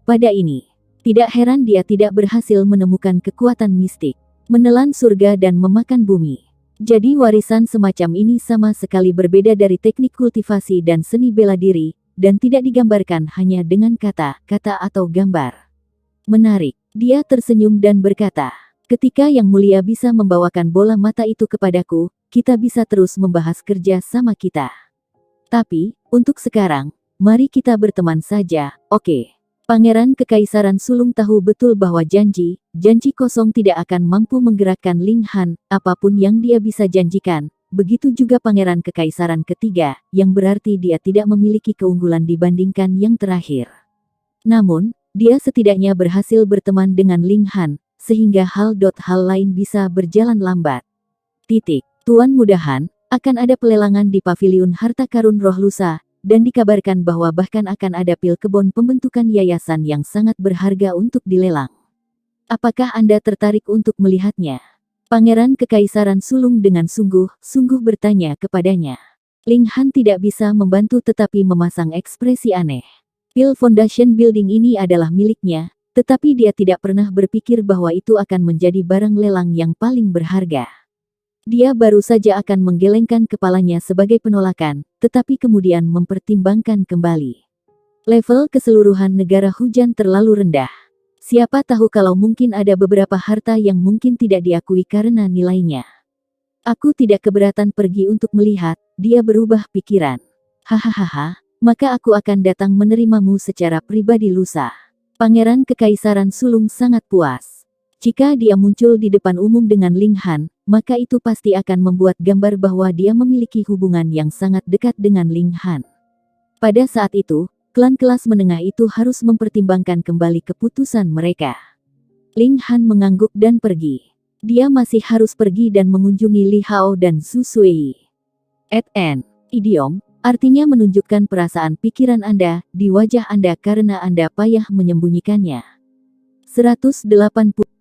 pada ini. Tidak heran dia tidak berhasil menemukan kekuatan mistik, menelan surga dan memakan bumi. Jadi warisan semacam ini sama sekali berbeda dari teknik kultivasi dan seni bela diri, dan tidak digambarkan hanya dengan kata-kata atau gambar. Menarik. Dia tersenyum dan berkata, ketika Yang Mulia bisa membawakan bola mata itu kepadaku, kita bisa terus membahas kerja sama kita. Tapi, untuk sekarang, mari kita berteman saja, oke? Pangeran Kekaisaran Sulung tahu betul bahwa janji kosong tidak akan mampu menggerakkan Ling Han, apapun yang dia bisa janjikan. Begitu juga Pangeran Kekaisaran ketiga, yang berarti dia tidak memiliki keunggulan dibandingkan yang terakhir. Namun, dia setidaknya berhasil berteman dengan Ling Han, sehingga hal lain bisa berjalan lambat. Tuan Mudahan, akan ada pelelangan di Paviliun Harta Karun Roh Lusa, dan dikabarkan bahwa bahkan akan ada pil kebon pembentukan yayasan yang sangat berharga untuk dilelang. Apakah Anda tertarik untuk melihatnya? Pangeran Kekaisaran Sulung dengan sungguh bertanya kepadanya. Ling Han tidak bisa membantu tetapi memasang ekspresi aneh. Pil Foundation Building ini adalah miliknya, tetapi dia tidak pernah berpikir bahwa itu akan menjadi barang lelang yang paling berharga. Dia baru saja akan menggelengkan kepalanya sebagai penolakan, tetapi kemudian mempertimbangkan kembali. Level keseluruhan negara hujan terlalu rendah. Siapa tahu kalau mungkin ada beberapa harta yang mungkin tidak diakui karena nilainya. Aku tidak keberatan pergi untuk melihat, dia berubah pikiran. Hahaha, maka aku akan datang menerimamu secara pribadi lusa. Pangeran Kekaisaran Sulung sangat puas. Jika dia muncul di depan umum dengan Ling Han, maka itu pasti akan membuat gambar bahwa dia memiliki hubungan yang sangat dekat dengan Ling Han. Pada saat itu, klan kelas menengah itu harus mempertimbangkan kembali keputusan mereka. Ling Han mengangguk dan pergi. Dia masih harus pergi dan mengunjungi Li Hao dan Zhu Sui. Idiom, artinya menunjukkan perasaan pikiran Anda di wajah Anda karena Anda payah menyembunyikannya. 180